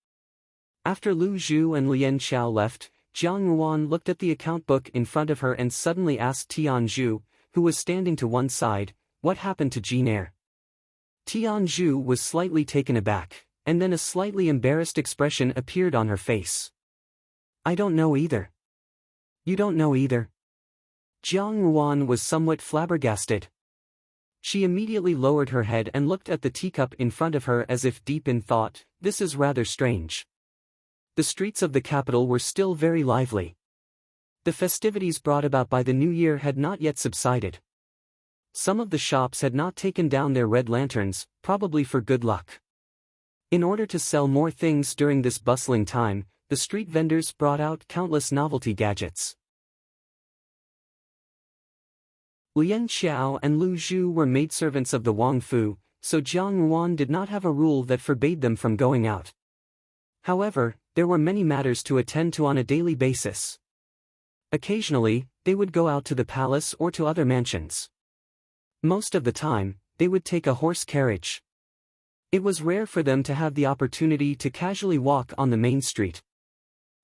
After Lu Zhu and Lian Xiao left, Jiang Yuan looked at the account book in front of her and suddenly asked Tianzhu, who was standing to one side, what happened to Jean Eyre? Tianzhu was slightly taken aback, and then a slightly embarrassed expression appeared on her face. I don't know either. You don't know either? Jiang Yuan was somewhat flabbergasted. She immediately lowered her head and looked at the teacup in front of her as if deep in thought. This is rather strange. The streets of the capital were still very lively. The festivities brought about by the new year had not yet subsided. Some of the shops had not taken down their red lanterns, probably for good luck. In order to sell more things during this bustling time, the street vendors brought out countless novelty gadgets. Lian Xiao and Lu Zhu were maidservants of the Wang Fu, so Jiang Yuan did not have a rule that forbade them from going out. However, there were many matters to attend to on a daily basis. Occasionally, they would go out to the palace or to other mansions. Most of the time, they would take a horse carriage. It was rare for them to have the opportunity to casually walk on the main street.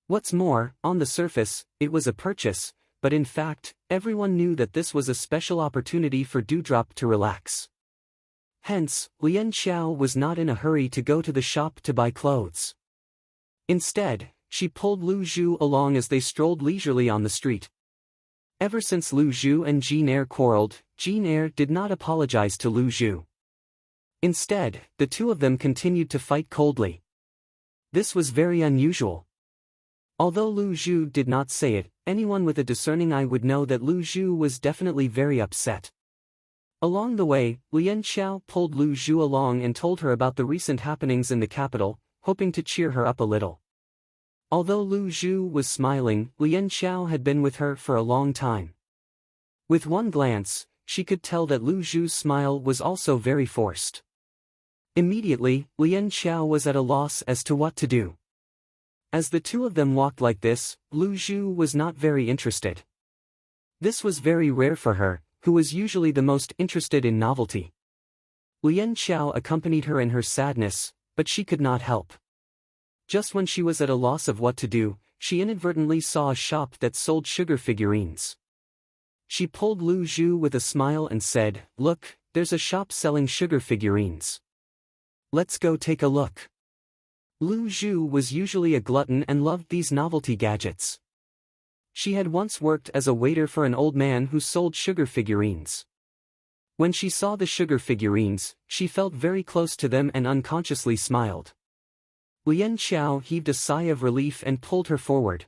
What's more, on the surface, it was a purchase, but in fact, everyone knew that this was a special opportunity for Dewdrop to relax. Hence, Lian Xiao was not in a hurry to go to the shop to buy clothes. Instead, she pulled Lu Zhu along as they strolled leisurely on the street. Ever since Lu Zhu and Jean Eyre quarreled, Jean Eyre did not apologize to Lu Zhu. Instead, the two of them continued to fight coldly. This was very unusual. Although Lu Zhu did not say it, anyone with a discerning eye would know that Lu Zhu was definitely very upset. Along the way, Lian Xiao pulled Lu Zhu along and told her about the recent happenings in the capital, hoping to cheer her up a little. Although Lu Zhu was smiling, Lian Xiao had been with her for a long time. With one glance, she could tell that Lu Zhu's smile was also very forced. Immediately, Lian Xiao was at a loss as to what to do. As the two of them walked like this, Lu Zhu was not very interested. This was very rare for her, who was usually the most interested in novelty. Lian Xiao accompanied her in her sadness, but she could not help. Just when she was at a loss of what to do, she inadvertently saw a shop that sold sugar figurines. She pulled Lu Zhu with a smile and said, "Look, there's a shop selling sugar figurines. Let's go take a look." Lu Zhu was usually a glutton and loved these novelty gadgets. She had once worked as a waiter for an old man who sold sugar figurines. When she saw the sugar figurines, she felt very close to them and unconsciously smiled. Lian Xiao heaved a sigh of relief and pulled her forward.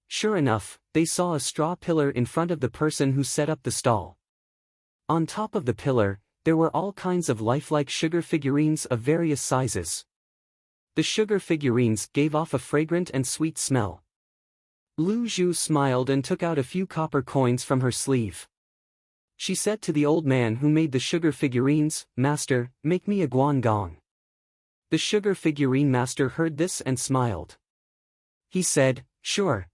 Sure enough, they saw a straw pillar in front of the person who set up the stall. On top of the pillar, there were all kinds of lifelike sugar figurines of various sizes. The sugar figurines gave off a fragrant and sweet smell. Lu Zhu smiled and took out a few copper coins from her sleeve. She said to the old man who made the sugar figurines, "Master, make me a guangong." The sugar figurine master heard this and smiled. He said, "Sure."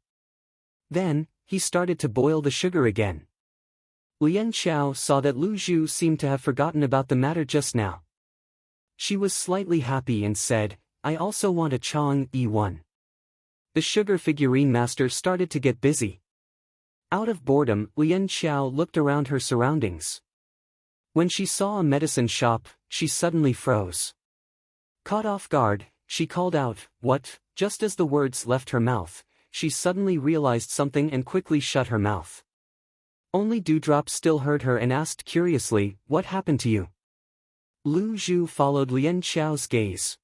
Then, he started to boil the sugar again. Lian Xiao saw that Lu Zhu seemed to have forgotten about the matter just now. She was slightly happy and said, "I also want a Chang E1." The sugar figurine master started to get busy. Out of boredom, Lian Xiao looked around her surroundings. When she saw a medicine shop, she suddenly froze. Caught off guard, she called out, "What?" Just as the words left her mouth, she suddenly realized something and quickly shut her mouth. Only Dewdrop still heard her and asked curiously, "What happened to you?" Lu Zhu followed Lian Xiao's gaze.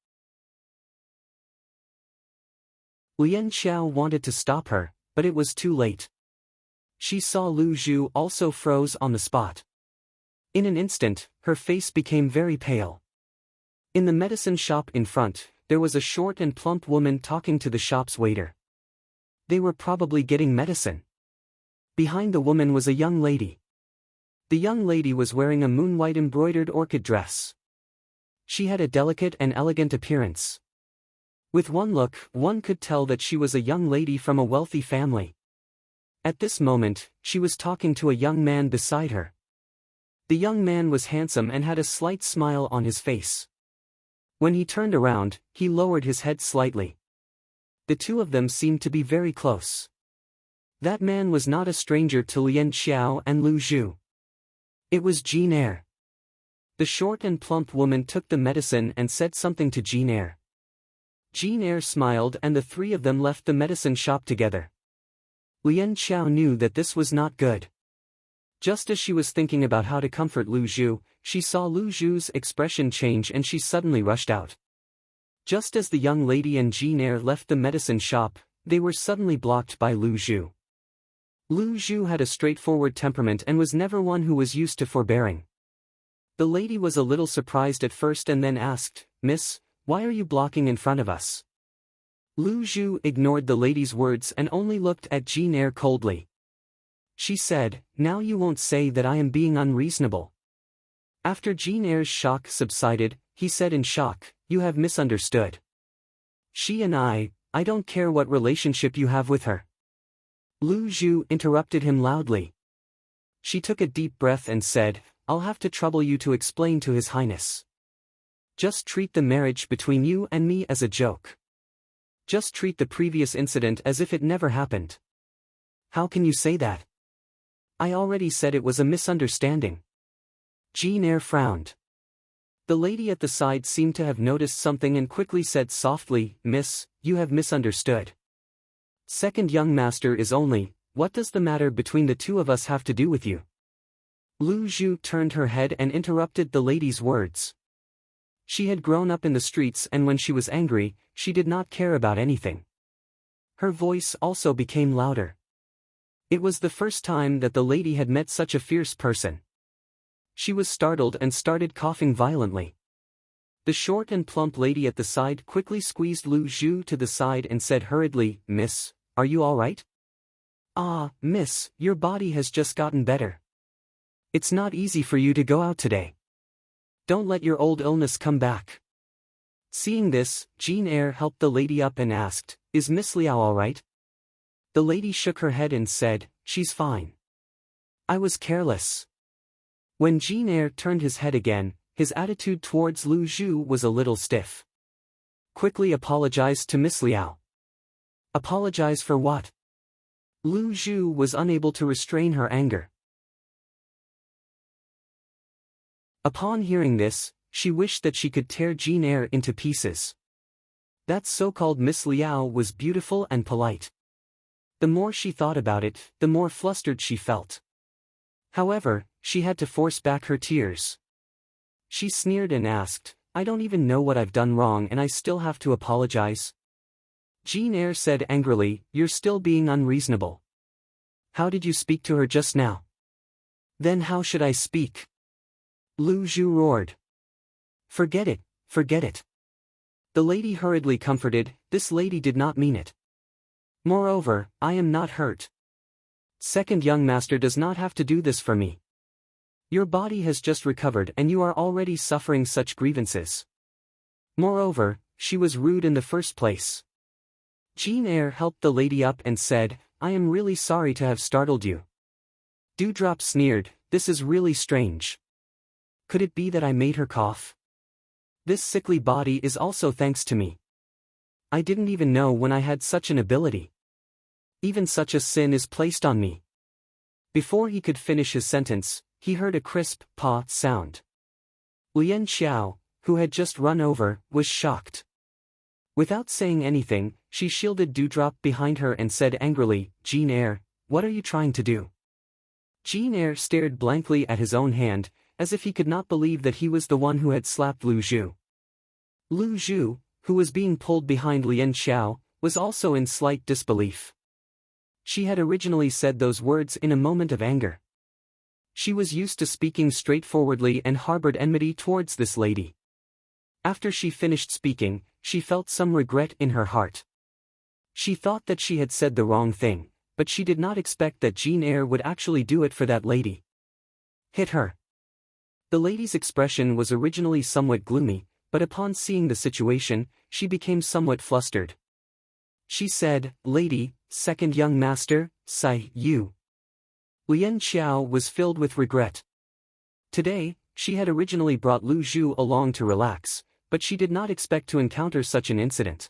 Lian Xiao wanted to stop her, but it was too late. She saw Lu Zhu also froze on the spot. In an instant, her face became very pale. In the medicine shop in front, there was a short and plump woman talking to the shop's waiter. They were probably getting medicine. Behind the woman was a young lady. The young lady was wearing a moon-white embroidered orchid dress. She had a delicate and elegant appearance. With one look, one could tell that she was a young lady from a wealthy family. At this moment, she was talking to a young man beside her. The young man was handsome and had a slight smile on his face. When he turned around, he lowered his head slightly. The two of them seemed to be very close. That man was not a stranger to Lian Xiao and Lu Zhu. It was Jean Eyre. The short and plump woman took the medicine and said something to Jean Eyre. Jean Eyre smiled and the three of them left the medicine shop together. Lian Xiao knew that this was not good. Just as she was thinking about how to comfort Lu Zhu, she saw Lu Zhu's expression change and she suddenly rushed out. Just as the young lady and Jean Eyre left the medicine shop, they were suddenly blocked by Lu Zhu. Lu Zhu had a straightforward temperament and was never one who was used to forbearing. The lady was a little surprised at first and then asked, "Miss, why are you blocking in front of us?" Lu Zhu ignored the lady's words and only looked at Jean Eyre coldly. She said, "Now you won't say that I am being unreasonable." After Jean Eyre's shock subsided, he said in shock, "You have misunderstood. She and I don't care what relationship you have with her." Lu Zhu interrupted him loudly. She took a deep breath and said, "I'll have to trouble you to explain to His Highness. Just treat the marriage between you and me as a joke. Just treat the previous incident as if it never happened." "How can you say that? I already said it was a misunderstanding." Jean Eyre frowned. The lady at the side seemed to have noticed something and quickly said softly, "Miss, you have misunderstood. Second young master is only what does the matter between the two of us have to do with you? Lu Zhu turned her head and interrupted the lady's words. She had grown up in the streets, and when she was angry, she did not care about anything. Her voice also became louder. It was the first time that the lady had met such a fierce person. She was startled and started coughing violently. The short and plump lady at the side quickly squeezed Lu Zhu to the side and said hurriedly, "Miss, are you all right?" "Ah, miss, your body has just gotten better. It's not easy for you to go out today. Don't let your old illness come back." Seeing this, Jane Eyre helped the lady up and asked, "Is Miss Liao all right?" The lady shook her head and said, "She's fine. I was careless." When Jane Eyre turned his head again, his attitude towards Lu Zhu was a little stiff. "Quickly apologize to Miss Liao." "Apologize for what?" Lu Zhu was unable to restrain her anger. Upon hearing this, she wished that she could tear Jane Eyre into pieces. That so-called Miss Liao was beautiful and polite. The more she thought about it, the more flustered she felt. However, she had to force back her tears. She sneered and asked, "I don't even know what I've done wrong and I still have to apologize?" Jane Eyre said angrily, "You're still being unreasonable. How did you speak to her just now?" "Then how should I speak?" Lu Zhu roared. Forget it, forget it." The lady hurriedly comforted, "This lady did not mean it. Moreover, I am not hurt. Second young master does not have to do this for me. Your body has just recovered and you are already suffering such grievances. Moreover, she was rude in the first place." Jane Eyre helped the lady up and said, "I am really sorry to have startled you." Dewdrop sneered, "This is really strange. Could it be that I made her cough? This sickly body is also thanks to me. I didn't even know when I had such an ability. Even such a sin is placed on me." Before he could finish his sentence, he heard a crisp "paw" sound. Lian Xiao, who had just run over, was shocked. Without saying anything, she shielded Dewdrop behind her and said angrily, "Jane Eyre, what are you trying to do?" Jane Eyre stared blankly at his own hand, as if he could not believe that he was the one who had slapped Lu Zhu. Lu Zhu, who was being pulled behind Lian Xiao, was also in slight disbelief. She had originally said those words in a moment of anger. She was used to speaking straightforwardly and harbored enmity towards this lady. After she finished speaking, she felt some regret in her heart. She thought that she had said the wrong thing, but she did not expect that Jane Eyre would actually do it for that lady. Hit her. The lady's expression was originally somewhat gloomy, but upon seeing the situation, she became somewhat flustered. She said, "Lady, second young master, Sai Yu." Lian Xiao was filled with regret. Today, she had originally brought Lu Zhu along to relax, but she did not expect to encounter such an incident.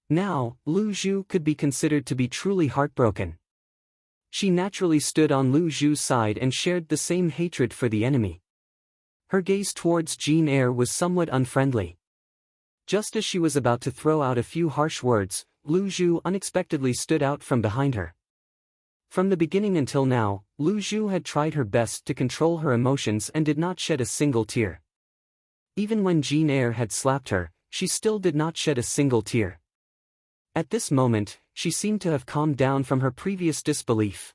Now, Lu Zhu could be considered to be truly heartbroken. She naturally stood on Lu Zhu's side and shared the same hatred for the enemy. Her gaze towards Jane Eyre was somewhat unfriendly. Just as she was about to throw out a few harsh words, Lu Zhu unexpectedly stood out from behind her. From the beginning until now, Lu Zhu had tried her best to control her emotions and did not shed a single tear. Even when Jane Eyre had slapped her, she still did not shed a single tear. At this moment, she seemed to have calmed down from her previous disbelief.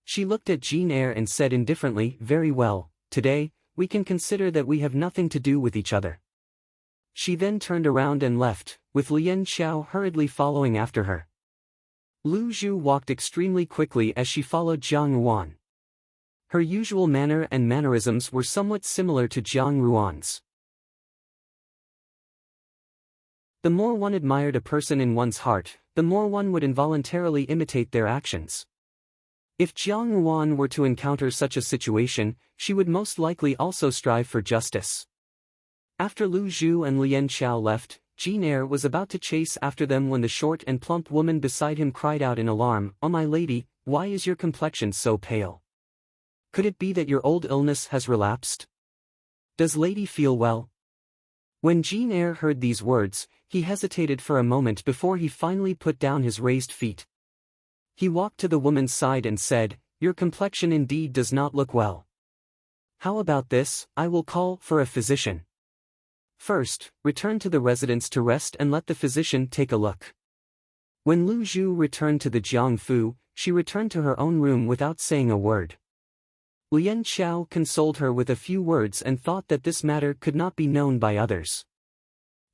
She looked at Jane Eyre and said indifferently, "Very well, today, we can consider that we have nothing to do with each other." She then turned around and left, with Lian Xiao hurriedly following after her. Lu Zhu walked extremely quickly as she followed Jiang Ruan. Her usual manner and mannerisms were somewhat similar to Jiang Ruan's. The more one admired a person in one's heart, the more one would involuntarily imitate their actions. If Jiang Ruan were to encounter such a situation, she would most likely also strive for justice. After Lu Zhu and Lian Xiao left, Jane Eyre was about to chase after them when the short and plump woman beside him cried out in alarm, "Oh my lady, why is your complexion so pale? Could it be that your old illness has relapsed? Does lady feel well?" When Jane Eyre heard these words, he hesitated for a moment before he finally put down his raised feet. He walked to the woman's side and said, "Your complexion indeed does not look well. How about this, I will call for a physician. First, return to the residence to rest and let the physician take a look." When Lu Zhu returned to the Jiangfu, she returned to her own room without saying a word. Lian Xiao consoled her with a few words and thought that this matter could not be known by others.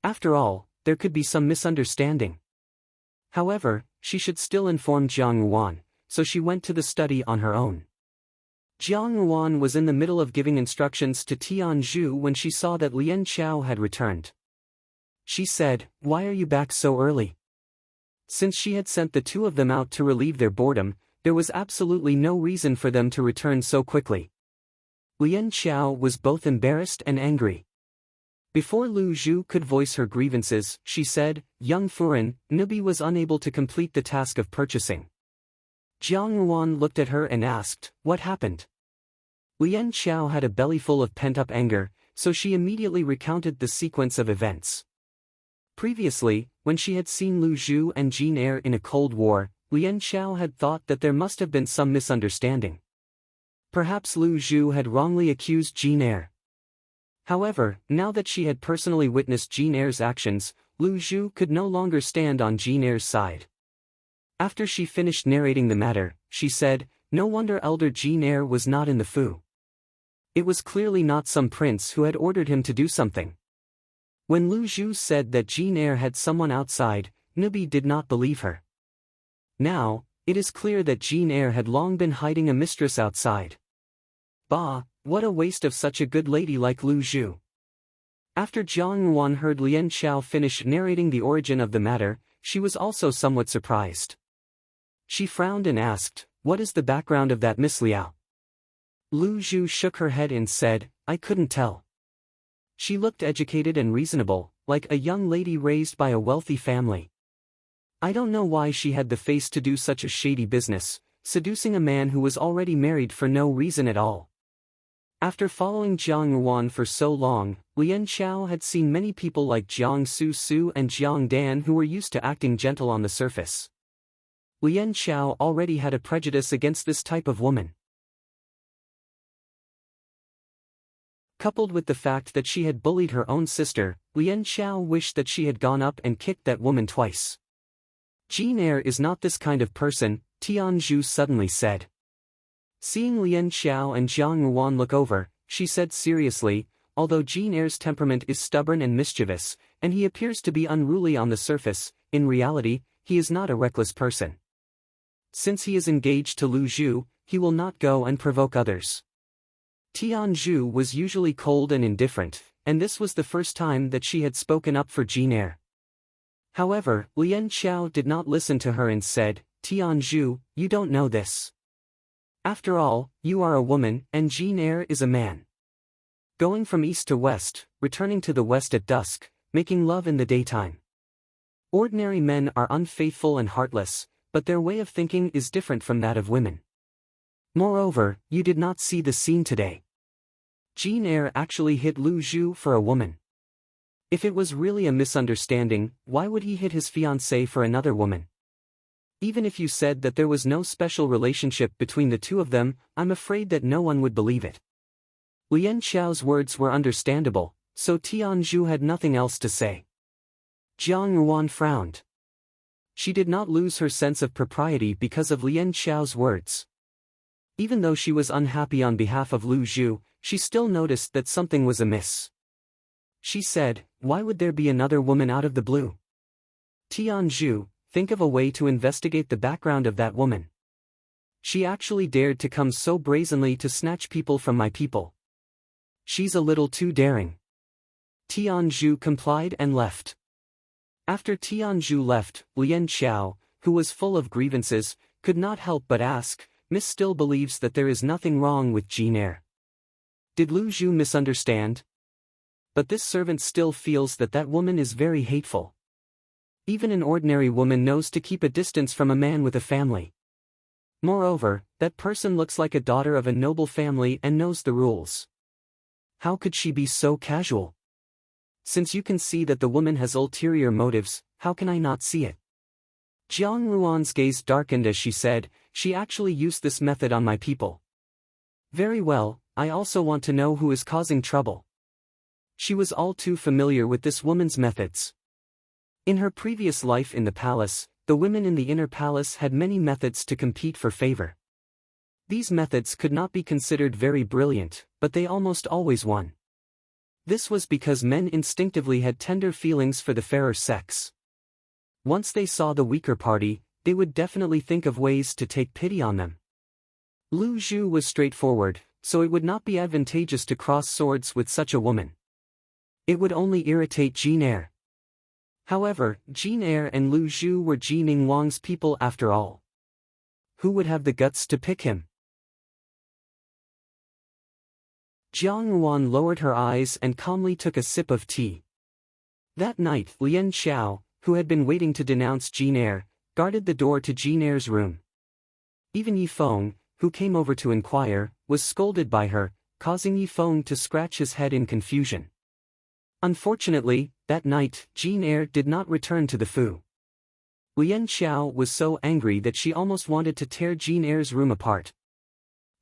After all, there could be some misunderstanding. However, she should still inform Jiang Yuan, so she went to the study on her own. Jiang Yuan was in the middle of giving instructions to Tian Zhu when she saw that Lian Xiao had returned. She said, "Why are you back so early?" Since she had sent the two of them out to relieve their boredom, there was absolutely no reason for them to return so quickly. Lian Xiao was both embarrassed and angry. Before Lu Zhu could voice her grievances, she said, "Young Furen, Nubi was unable to complete the task of purchasing." Jiang Yuan looked at her and asked, "What happened?" Lian Xiao had a bellyful of pent-up anger, so she immediately recounted the sequence of events. Previously, when she had seen Lu Zhu and Jin Er in a cold war, Lian Xiao had thought that there must have been some misunderstanding. Perhaps Lu Zhu had wrongly accused Jin Er. However, now that she had personally witnessed Jin Er's actions, Lu Zhu could no longer stand on Jin Er's side. After she finished narrating the matter, she said, "No wonder Elder Jin Er was not in the Fu. It was clearly not some prince who had ordered him to do something." When Lu Zhu said that Jin Er had someone outside, Nubi did not believe her. Now, it is clear that Jin Er had long been hiding a mistress outside. Bah, what a waste of such a good lady like Lu Zhu. After Jiang Yuan heard Lian Xiao finish narrating the origin of the matter, she was also somewhat surprised. She frowned and asked, "What is the background of that Miss Liao?" Lu Zhu shook her head and said, "I couldn't tell. She looked educated and reasonable, like a young lady raised by a wealthy family. I don't know why she had the face to do such a shady business, seducing a man who was already married for no reason at all." After following Jiang Yuan for so long, Lian Xiao had seen many people like Jiang Su Su and Jiang Dan who were used to acting gentle on the surface. Lian Xiao already had a prejudice against this type of woman. Coupled with the fact that she had bullied her own sister, Lian Xiao wished that she had gone up and kicked that woman twice. "Jin Er is not this kind of person," Tian Zhu suddenly said. Seeing Lian Xiao and Jiang Yuan look over, she said seriously, "Although Jin Er's temperament is stubborn and mischievous, and he appears to be unruly on the surface, in reality, he is not a reckless person. Since he is engaged to Lu Zhu, he will not go and provoke others." Tian Zhu was usually cold and indifferent, and this was the first time that she had spoken up for Jin Er. However, Lian Xiao did not listen to her and said, "Tian Zhu, you don't know this. After all, you are a woman, and Jin Er is a man. Going from east to west, returning to the west at dusk, making love in the daytime. Ordinary men are unfaithful and heartless, but their way of thinking is different from that of women. Moreover, you did not see the scene today. Jin Er actually hit Lu Zhu for a woman. If it was really a misunderstanding, why would he hit his fiancée for another woman? Even if you said that there was no special relationship between the two of them, I'm afraid that no one would believe it." Lian Xiao's words were understandable, so Tian Zhu had nothing else to say. Jiang Yuan frowned. She did not lose her sense of propriety because of Lian Xiao's words. Even though she was unhappy on behalf of Lu Zhu, she still noticed that something was amiss. She said, "Why would there be another woman out of the blue? Tian Zhu, think of a way to investigate the background of that woman. She actually dared to come so brazenly to snatch people from my people. She's a little too daring." Tian Zhu complied and left. After Tian Zhu left, Lian Xiao, who was full of grievances, could not help but ask, "Miss still believes that there is nothing wrong with Jin Er. Did Lu Zhu misunderstand? But this servant still feels that that woman is very hateful. Even an ordinary woman knows to keep a distance from a man with a family. Moreover, that person looks like a daughter of a noble family and knows the rules. How could she be so casual? Since you can see that the woman has ulterior motives, how can I not see it?" Jiang Ruan's gaze darkened as she said, "She actually used this method on my people." "Very well, I also want to know who is causing trouble." She was all too familiar with this woman's methods. In her previous life in the palace, the women in the inner palace had many methods to compete for favor. These methods could not be considered very brilliant, but they almost always won. This was because men instinctively had tender feelings for the fairer sex. Once they saw the weaker party, they would definitely think of ways to take pity on them. Lu Zhu was straightforward, so it would not be advantageous to cross swords with such a woman. It would only irritate Jin Er. However, Jin Er and Lu Zhu were Jin Ningguang's people after all. Who would have the guts to pick him? Jiang Ruan lowered her eyes and calmly took a sip of tea. That night, Lian Xiao, who had been waiting to denounce Jin Er, guarded the door to Jin Er's room. Even Yi Feng, who came over to inquire, was scolded by her, causing Yi Feng to scratch his head in confusion. Unfortunately, that night, Jin Er did not return to the Fu. Lian Xiao was so angry that she almost wanted to tear Jin Er's room apart.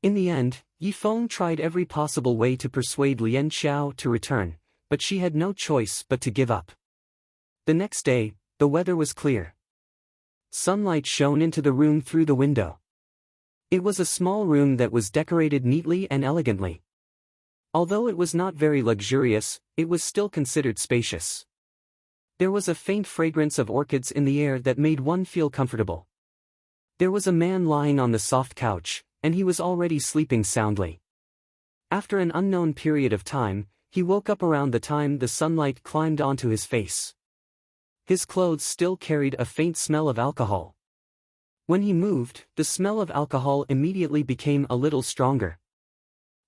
In the end, Yi Feng tried every possible way to persuade Lian Xiao to return, but she had no choice but to give up. The next day, the weather was clear. Sunlight shone into the room through the window. It was a small room that was decorated neatly and elegantly. Although it was not very luxurious, it was still considered spacious. There was a faint fragrance of orchids in the air that made one feel comfortable. There was a man lying on the soft couch, and he was already sleeping soundly. After an unknown period of time, he woke up around the time the sunlight climbed onto his face. His clothes still carried a faint smell of alcohol. When he moved, the smell of alcohol immediately became a little stronger.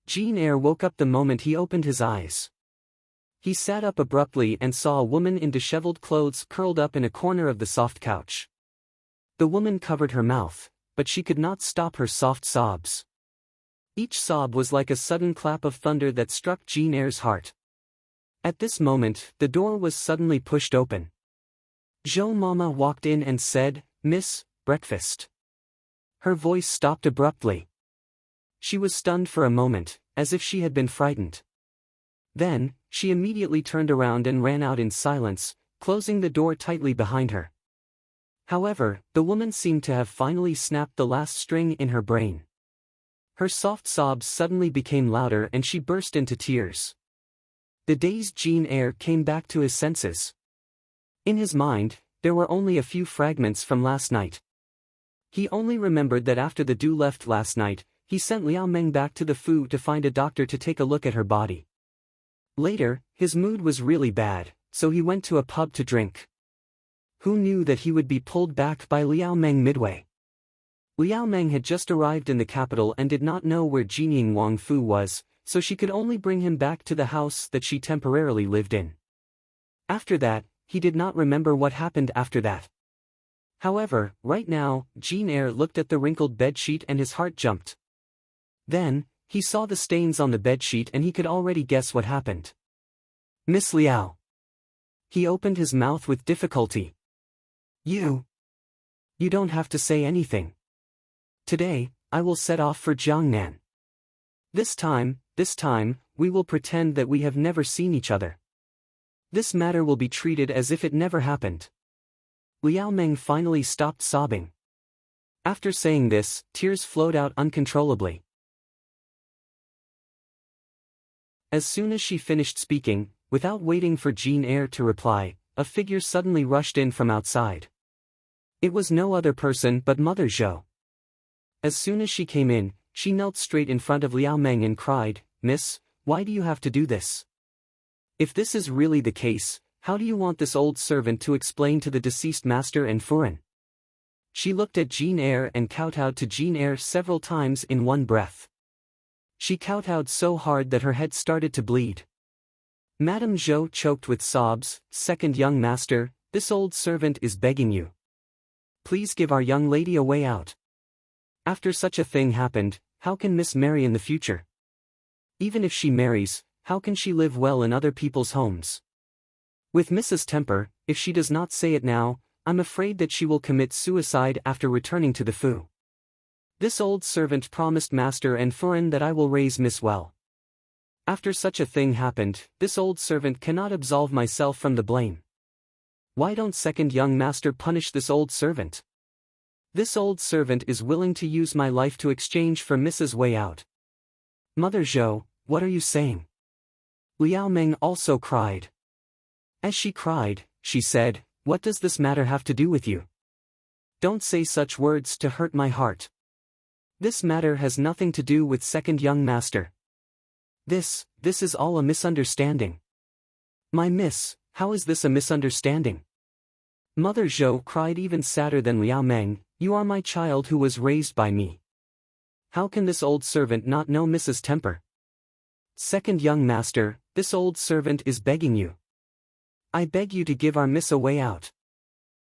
Jin Er woke up the moment he opened his eyes. He sat up abruptly and saw a woman in disheveled clothes curled up in a corner of the soft couch. The woman covered her mouth, but she could not stop her soft sobs. Each sob was like a sudden clap of thunder that struck Jin Er's heart. At this moment, the door was suddenly pushed open. Zhou Mama walked in and said, "Miss, breakfast." Her voice stopped abruptly. She was stunned for a moment, as if she had been frightened. Then, she immediately turned around and ran out in silence, closing the door tightly behind her. However, the woman seemed to have finally snapped the last string in her brain. Her soft sobs suddenly became louder and she burst into tears. The dazed Jin Er came back to his senses. In his mind, there were only a few fragments from last night. He only remembered that after the Du left last night, he sent Liao Meng back to the Fu to find a doctor to take a look at her body. Later, his mood was really bad, so he went to a pub to drink. Who knew that he would be pulled back by Liao Meng midway? Liao Meng had just arrived in the capital and did not know where Jinying Wang Fu was, so she could only bring him back to the house that she temporarily lived in. After that, he did not remember what happened after that. However, right now, Jin Er looked at the wrinkled bedsheet and his heart jumped. Then, he saw the stains on the bedsheet and he could already guess what happened. "Miss Liao." He opened his mouth with difficulty. You don't have to say anything. Today, I will set off for Jiangnan. This time, we will pretend that we have never seen each other. This matter will be treated as if it never happened. Liao Meng finally stopped sobbing. After saying this, tears flowed out uncontrollably. As soon as she finished speaking, without waiting for Jin Er to reply, a figure suddenly rushed in from outside. It was no other person but Mother Zhou. As soon as she came in, she knelt straight in front of Liao Meng and cried, "Miss, why do you have to do this? If this is really the case, how do you want this old servant to explain to the deceased master and Furen?" She looked at Jin Er and kowtowed to Jin Er several times in one breath. She kowtowed so hard that her head started to bleed. Madame Zhou choked with sobs, "Second young master, this old servant is begging you. Please give our young lady a way out. After such a thing happened, how can Miss marry in the future? Even if she marries, how can she live well in other people's homes? With Mrs. Temper, if she does not say it now, I'm afraid that she will commit suicide after returning to the Fu. This old servant promised Master and Furin that I will raise Miss well. After such a thing happened, this old servant cannot absolve myself from the blame. Why don't second young master punish this old servant? This old servant is willing to use my life to exchange for Mrs. Way out. Mother Zhou, what are you saying? Liao Meng also cried. As she cried, she said, what does this matter have to do with you? Don't say such words to hurt my heart. This matter has nothing to do with second young master. This is all a misunderstanding. My miss, how is this a misunderstanding? Mother Zhou cried even sadder than Liao Meng, you are my child who was raised by me. How can this old servant not know Mrs. Temper? Second young master, this old servant is begging you. I beg you to give our miss a way out.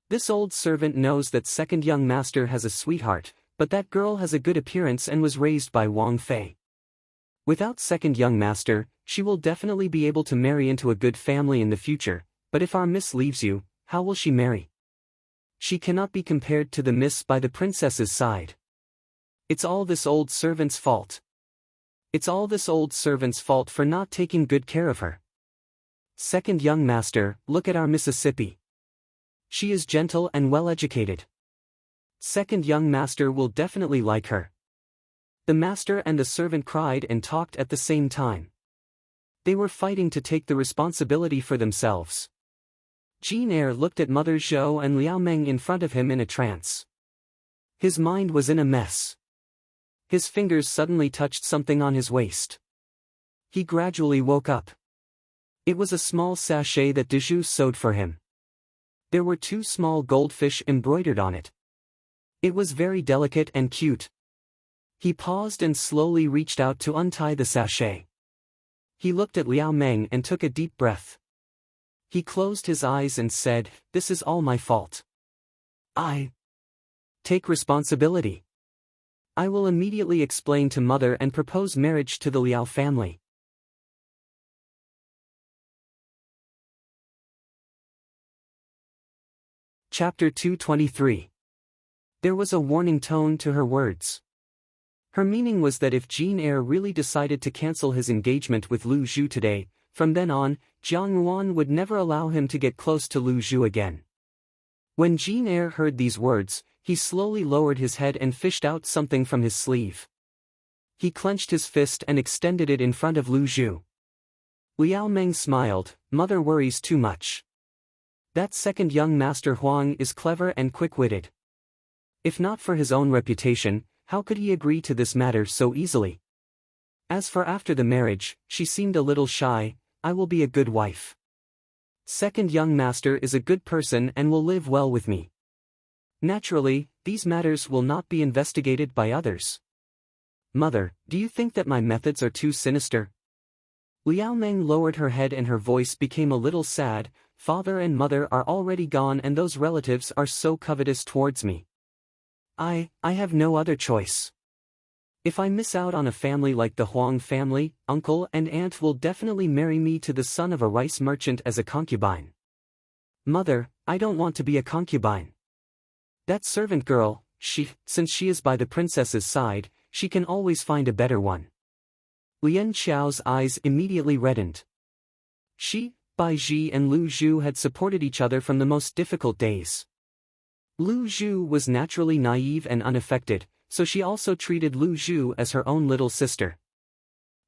This old servant knows that second young master has a sweetheart, but that girl has a good appearance and was raised by Wang Fei. Without second young master, she will definitely be able to marry into a good family in the future, but if our miss leaves you, how will she marry? She cannot be compared to the miss by the princess's side. It's all this old servant's fault. It's all this old servant's fault for not taking good care of her. Second young master, look at our Mississippi. She is gentle and well-educated. Second young master will definitely like her. The master and the servant cried and talked at the same time. They were fighting to take the responsibility for themselves. Jean Eyre looked at Mother Zhou and Liao Meng in front of him in a trance. His mind was in a mess. His fingers suddenly touched something on his waist. He gradually woke up. It was a small sachet that Dezhou sewed for him. There were 2 small goldfish embroidered on it. It was very delicate and cute. He paused and slowly reached out to untie the sachet. He looked at Liao Meng and took a deep breath. He closed his eyes and said, this is all my fault. I take responsibility. I will immediately explain to mother and propose marriage to the Liao family. Chapter 223. There was a warning tone to her words. Her meaning was that if Jean Eyre really decided to cancel his engagement with Lu Zhu today, from then on, Jiang Ruan would never allow him to get close to Lu Zhu again. When Jean Eyre heard these words, he slowly lowered his head and fished out something from his sleeve. He clenched his fist and extended it in front of Lu Zhu. Liao Meng smiled, mother worries too much. That second young master Huang is clever and quick-witted. If not for his own reputation, how could he agree to this matter so easily? As for after the marriage, she seemed a little shy, I will be a good wife. Second young master is a good person and will live well with me. Naturally, these matters will not be investigated by others. Mother, do you think that my methods are too sinister? Liao Meng lowered her head and her voice became a little sad, father and mother are already gone and those relatives are so covetous towards me. I have no other choice. If I miss out on a family like the Huang family, uncle and aunt will definitely marry me to the son of a rice merchant as a concubine. Mother, I don't want to be a concubine. That servant girl, since she is by the princess's side, she can always find a better one. Lian Xiao's eyes immediately reddened. Bai Ji and Lu Zhu had supported each other from the most difficult days. Lu Zhu was naturally naive and unaffected, so she also treated Lu Zhu as her own little sister.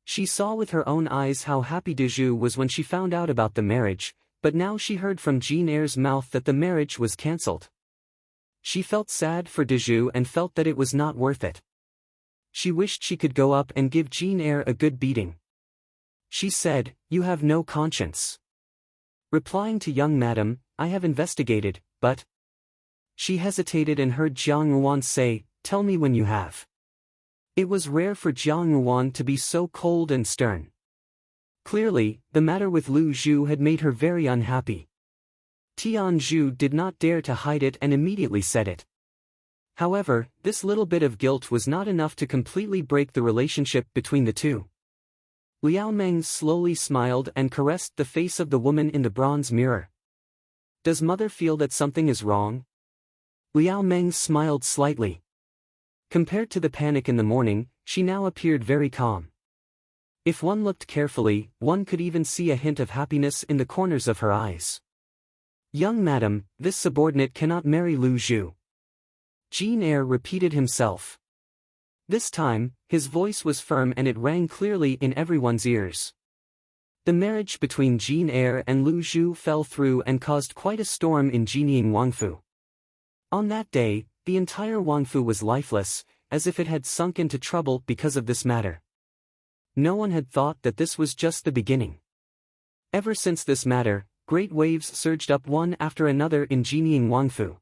She saw with her own eyes how happy Dezhou was when she found out about the marriage, but now she heard from Jean Eyre's mouth that the marriage was cancelled. She felt sad for Dezhou and felt that it was not worth it. She wished she could go up and give Jean Eyre a good beating. She said, "You have no conscience." Replying to young madam, "I have investigated, but..." She hesitated and heard Jiang Ruan say, "Tell me when you have." It was rare for Jiang Ruan to be so cold and stern. Clearly, the matter with Lu Zhu had made her very unhappy. Tian Zhu did not dare to hide it and immediately said it. However, this little bit of guilt was not enough to completely break the relationship between the two. Liao Meng slowly smiled and caressed the face of the woman in the bronze mirror. Does mother feel that something is wrong? Liao Meng smiled slightly. Compared to the panic in the morning, she now appeared very calm. If one looked carefully, one could even see a hint of happiness in the corners of her eyes. Young madam, this subordinate cannot marry Lu Zhu. Jin Air repeated himself. This time, his voice was firm and it rang clearly in everyone's ears. The marriage between Jin Air and Lu Zhu fell through and caused quite a storm in Jinying Wangfu. On that day, the entire Wangfu was lifeless, as if it had sunk into trouble because of this matter. No one had thought that this was just the beginning. Ever since this matter, great waves surged up one after another in Jinying Wangfu.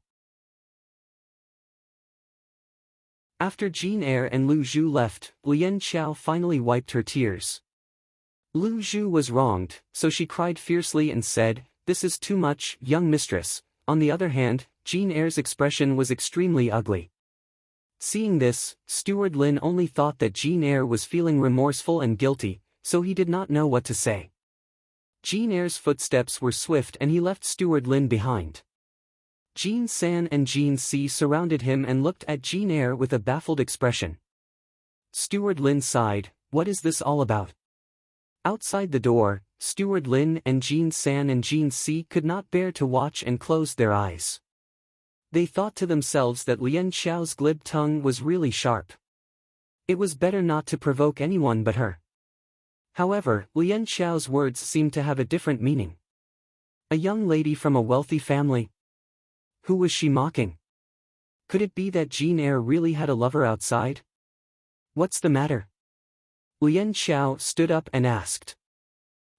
After Jin Air and Lu Zhu left, Lian Xiao finally wiped her tears. Lu Zhu was wronged, so she cried fiercely and said, "This is too much, young mistress." On the other hand, Jin Air's expression was extremely ugly. Seeing this, Steward Lin only thought that Jin Air was feeling remorseful and guilty, so he did not know what to say. Jin Air's footsteps were swift and he left Steward Lin behind. Jin San and Jin Si surrounded him and looked at Jin Air with a baffled expression. Steward Lin sighed, "What is this all about?" Outside the door, Steward Lin and Jin San and Jin Si could not bear to watch and closed their eyes. They thought to themselves that Lian Xiao's glib tongue was really sharp. It was better not to provoke anyone but her. However, Lian Xiao's words seemed to have a different meaning. A young lady from a wealthy family? Who was she mocking? Could it be that Jin Air really had a lover outside? What's the matter? Lian Xiao stood up and asked.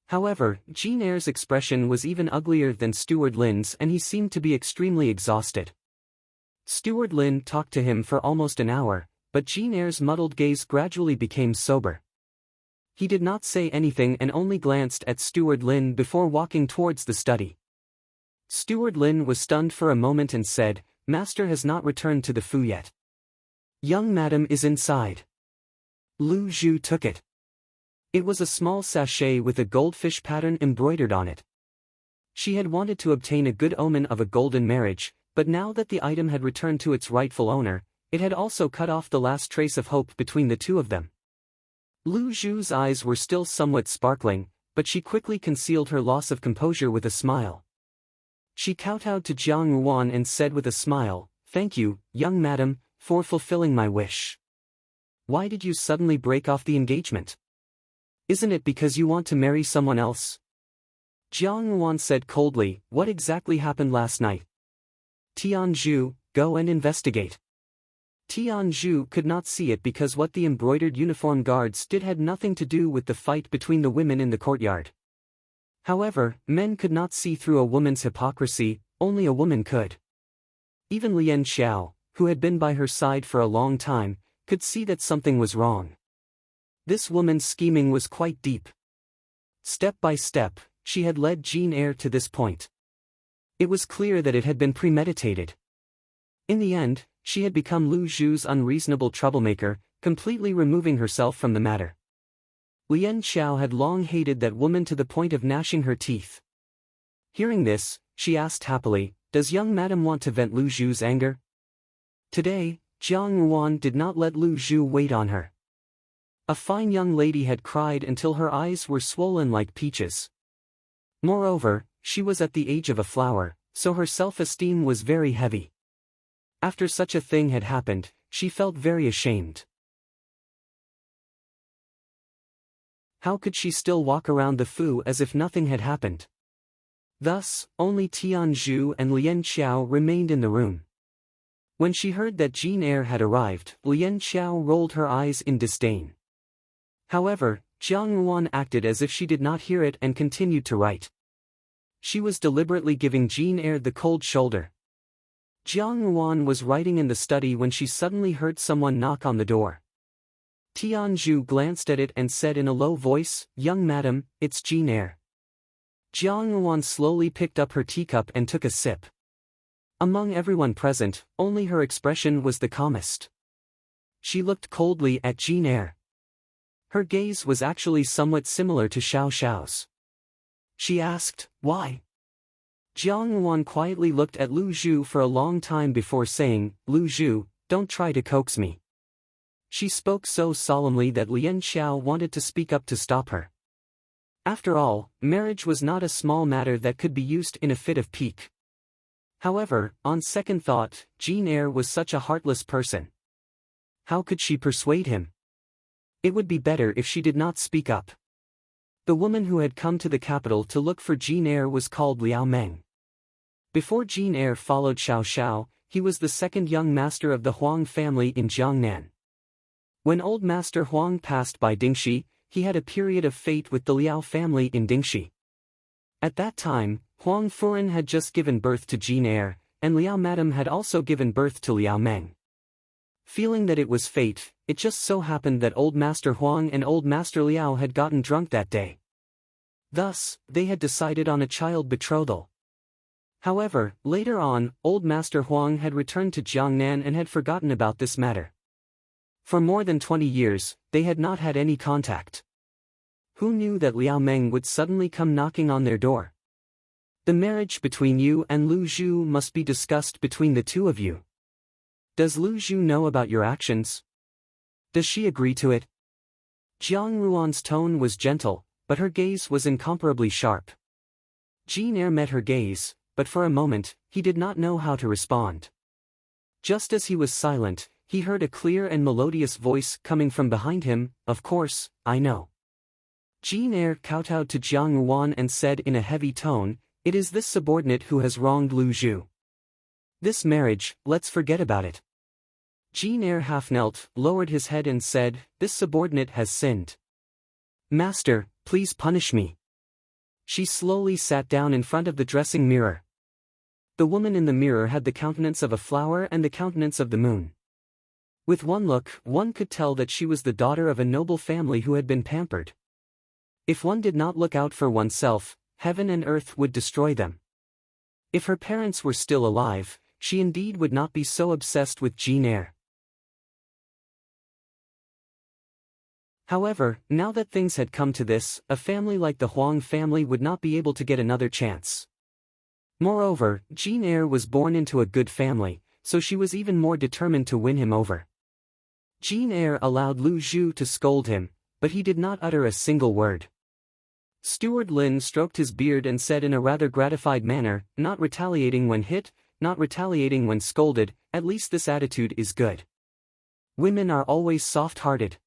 However, Jin Air's expression was even uglier than Steward Lin's and he seemed to be extremely exhausted. Steward Lin talked to him for almost an hour, but Jin Air's muddled gaze gradually became sober. He did not say anything and only glanced at Steward Lin before walking towards the study. Steward Lin was stunned for a moment and said, "Master has not returned to the Fu yet. Young madam is inside." Lu Zhu took it. It was a small sachet with a goldfish pattern embroidered on it. She had wanted to obtain a good omen of a golden marriage, but now that the item had returned to its rightful owner, it had also cut off the last trace of hope between the two of them. Lu Zhu's eyes were still somewhat sparkling, but she quickly concealed her loss of composure with a smile. She kowtowed to Jiang Ruan and said with a smile, "Thank you, young madam, for fulfilling my wish. Why did you suddenly break off the engagement? Isn't it because you want to marry someone else?" Jiang Ruan said coldly, "What exactly happened last night? Tianzhu, go and investigate." Tianzhu could not see it because what the embroidered uniform guards did had nothing to do with the fight between the women in the courtyard. However, men could not see through a woman's hypocrisy, only a woman could. Even Lian Xiao, who had been by her side for a long time, could see that something was wrong. This woman's scheming was quite deep. Step by step, she had led Jin Air to this point. It was clear that it had been premeditated. In the end, she had become Lu Zhu's unreasonable troublemaker, completely removing herself from the matter. Lian Xiao had long hated that woman to the point of gnashing her teeth. Hearing this, she asked happily, "Does young madam want to vent Lu Zhu's anger?" Today, Jiang Ruan did not let Lu Zhu wait on her. A fine young lady had cried until her eyes were swollen like peaches. Moreover, she was at the age of a flower, so her self-esteem was very heavy. After such a thing had happened, she felt very ashamed. How could she still walk around the Fu as if nothing had happened? Thus, only Tianzhu and Lian Xiao remained in the room. When she heard that Jin Air had arrived, Lian Xiao rolled her eyes in disdain. However, Jiang Ruan acted as if she did not hear it and continued to write. She was deliberately giving Jin Air the cold shoulder. Jiang Ruan was writing in the study when she suddenly heard someone knock on the door. Tianzhu glanced at it and said in a low voice, "Young madam, it's Jin Air." Jiang Ruan slowly picked up her teacup and took a sip. Among everyone present, only her expression was the calmest. She looked coldly at Jin Air. Her gaze was actually somewhat similar to Xiao Xiao's. She asked, "Why?" Jiang Wan quietly looked at Lu Zhu for a long time before saying, "Lu Zhu, don't try to coax me." She spoke so solemnly that Lian Xiao wanted to speak up to stop her. After all, marriage was not a small matter that could be used in a fit of pique. However, on second thought, Jean Eyre was such a heartless person. How could she persuade him? It would be better if she did not speak up. The woman who had come to the capital to look for Jean Eyre was called Liao Meng. Before Jean Eyre followed Xiao Xiao, he was the second young master of the Huang family in Jiangnan. When old master Huang passed by Dingxi, he had a period of fate with the Liao family in Dingxi. At that time, Huang Furen had just given birth to Jean Eyre, and Liao Madam had also given birth to Liao Meng. Feeling that it was fate, it just so happened that old master Huang and old master Liao had gotten drunk that day. Thus, they had decided on a child betrothal. However, later on, old master Huang had returned to Jiangnan and had forgotten about this matter. For more than 20 years, they had not had any contact. Who knew that Liao Meng would suddenly come knocking on their door? The marriage between you and Lu Zhu must be discussed between the two of you. Does Lu Zhu know about your actions? Does she agree to it? Jiang Ruan's tone was gentle, but her gaze was incomparably sharp. Jean Eyre met her gaze, but for a moment, he did not know how to respond. Just as he was silent, he heard a clear and melodious voice coming from behind him, "Of course, I know." Jean Eyre kowtowed to Jiang Ruan and said in a heavy tone, "It is this subordinate who has wronged Lu Zhu. This marriage, let's forget about it." Jean Eyre half knelt, lowered his head and said, "This subordinate has sinned. Master, please punish me." She slowly sat down in front of the dressing mirror. The woman in the mirror had the countenance of a flower and the countenance of the moon. With one look, one could tell that she was the daughter of a noble family who had been pampered. If one did not look out for oneself, heaven and earth would destroy them. If her parents were still alive, she indeed would not be so obsessed with Jean Eyre. However, now that things had come to this, a family like the Huang family would not be able to get another chance. Moreover, Jean Eyre was born into a good family, so she was even more determined to win him over. Jean Eyre allowed Lu Zhu to scold him, but he did not utter a single word. Steward Lin stroked his beard and said in a rather gratified manner, "Not retaliating when hit, not retaliating when scolded, at least this attitude is good. Women are always soft-hearted.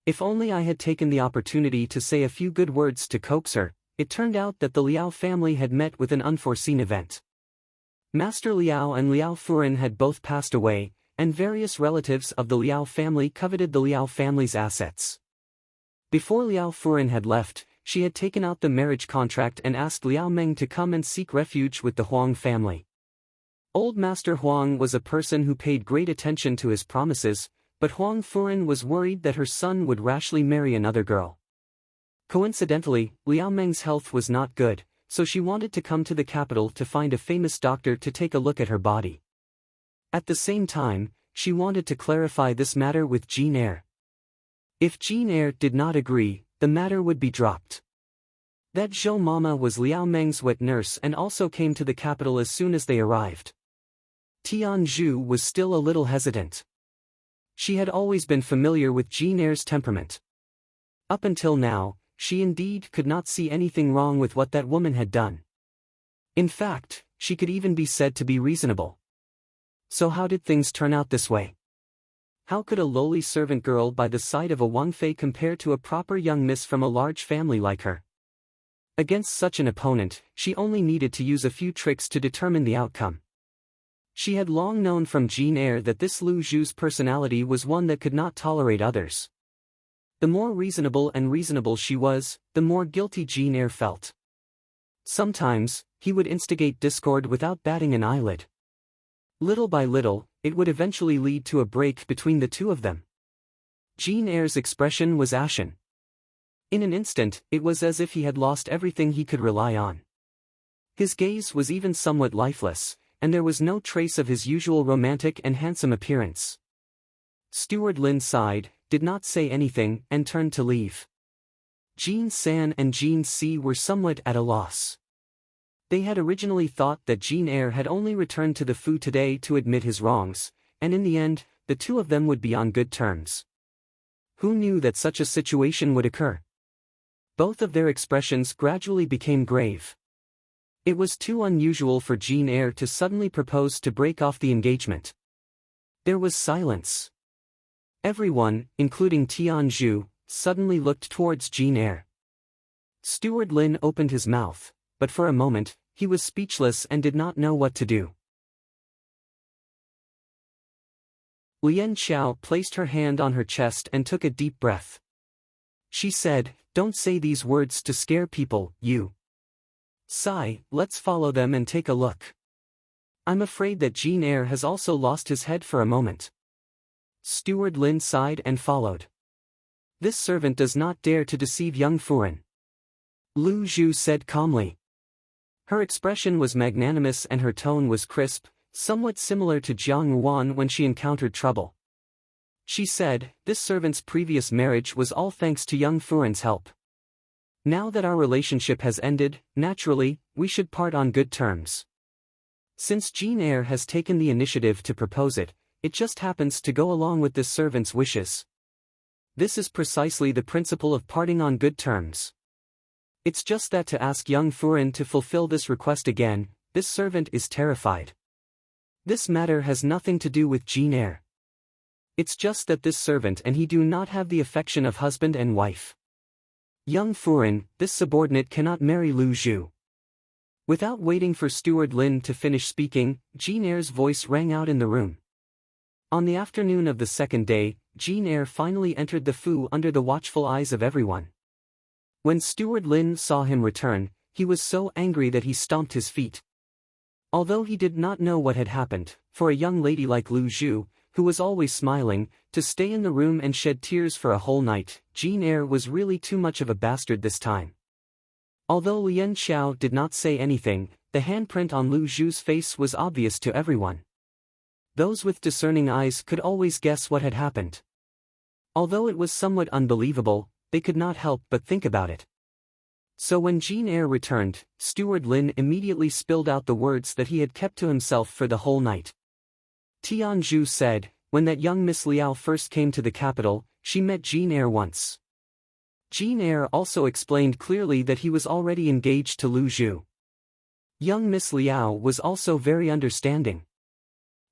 If only I had taken the opportunity to say a few good words to coax her." It turned out that the Liao family had met with an unforeseen event. Master Liao and Liao Furen had both passed away, and various relatives of the Liao family coveted the Liao family's assets. Before Liao Furen had left, she had taken out the marriage contract and asked Liao Meng to come and seek refuge with the Huang family. Old Master Huang was a person who paid great attention to his promises, but Huang Furen was worried that her son would rashly marry another girl. Coincidentally, Liao Meng's health was not good, so she wanted to come to the capital to find a famous doctor to take a look at her body. At the same time, she wanted to clarify this matter with Jean Eyre. If Jean Eyre did not agree, the matter would be dropped. That Zhou Mama was Liao Meng's wet nurse and also came to the capital as soon as they arrived. Tian Zhu was still a little hesitant. She had always been familiar with Jean Eyre's temperament. Up until now, she indeed could not see anything wrong with what that woman had done. In fact, she could even be said to be reasonable. So how did things turn out this way? How could a lowly servant girl by the side of a Wang Fei compare to a proper young miss from a large family like her? Against such an opponent, she only needed to use a few tricks to determine the outcome. She had long known from Jean Eyre that this Lu Zhu's personality was one that could not tolerate others. The more reasonable she was, the more guilty Jean Eyre felt. Sometimes, he would instigate discord without batting an eyelid. Little by little, it would eventually lead to a break between the two of them. Jean Eyre's expression was ashen. In an instant, it was as if he had lost everything he could rely on. His gaze was even somewhat lifeless, and there was no trace of his usual romantic and handsome appearance. Steward Lin sighed, did not say anything, and turned to leave. Jean San and Jean Si were somewhat at a loss. They had originally thought that Jean Eyre had only returned to the Fu today to admit his wrongs, and in the end, the two of them would be on good terms. Who knew that such a situation would occur? Both of their expressions gradually became grave. It was too unusual for Jean Eyre to suddenly propose to break off the engagement. There was silence. Everyone, including Tianzhu, suddenly looked towards Jean Eyre. Steward Lin opened his mouth, but for a moment, he was speechless and did not know what to do. Lian Xiao placed her hand on her chest and took a deep breath. She said, "Don't say these words to scare people, you. Sigh, let's follow them and take a look. I'm afraid that Jean Eyre has also lost his head for a moment." Steward Lin sighed and followed. "This servant does not dare to deceive young Furen," Lu Zhu said calmly. Her expression was magnanimous and her tone was crisp, somewhat similar to Jiang Ruan when she encountered trouble. She said, "This servant's previous marriage was all thanks to young Furen's help. Now that our relationship has ended, naturally, we should part on good terms. Since Jean Eyre has taken the initiative to propose it, it just happens to go along with this servant's wishes. This is precisely the principle of parting on good terms. It's just that to ask young Furen to fulfill this request again, this servant is terrified. This matter has nothing to do with Jean Eyre. It's just that this servant and he do not have the affection of husband and wife. Young Furen, this subordinate cannot marry Lu Zhu." Without waiting for Steward Lin to finish speaking, Jean Eyre's voice rang out in the room. On the afternoon of the second day, Jean Eyre finally entered the Fu under the watchful eyes of everyone. When Steward Lin saw him return, he was so angry that he stomped his feet. Although he did not know what had happened, for a young lady like Lu Zhu, who was always smiling, to stay in the room and shed tears for a whole night, Jean Eyre was really too much of a bastard this time. Although Lian Xiao did not say anything, the handprint on Lu Zhu's face was obvious to everyone. Those with discerning eyes could always guess what had happened. Although it was somewhat unbelievable, they could not help but think about it. So when Jean Eyre returned, Steward Lin immediately spilled out the words that he had kept to himself for the whole night. Tianzhu said, "When that young Miss Liao first came to the capital, she met Jean Eyre once." Jean Eyre also explained clearly that he was already engaged to Lu Zhu. Young Miss Liao was also very understanding.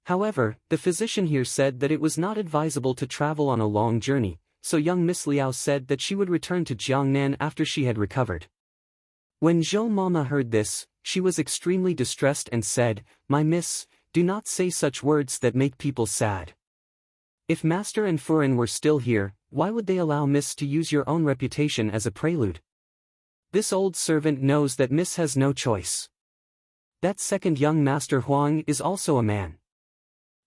However, the physician here said that it was not advisable to travel on a long journey, so young Miss Liao said that she would return to Jiangnan after she had recovered. When Zhou Mama heard this, she was extremely distressed and said, "My miss, do not say such words that make people sad. If Master and Furen were still here, why would they allow Miss to use your own reputation as a prelude? This old servant knows that Miss has no choice. That second young Master Huang is also a man.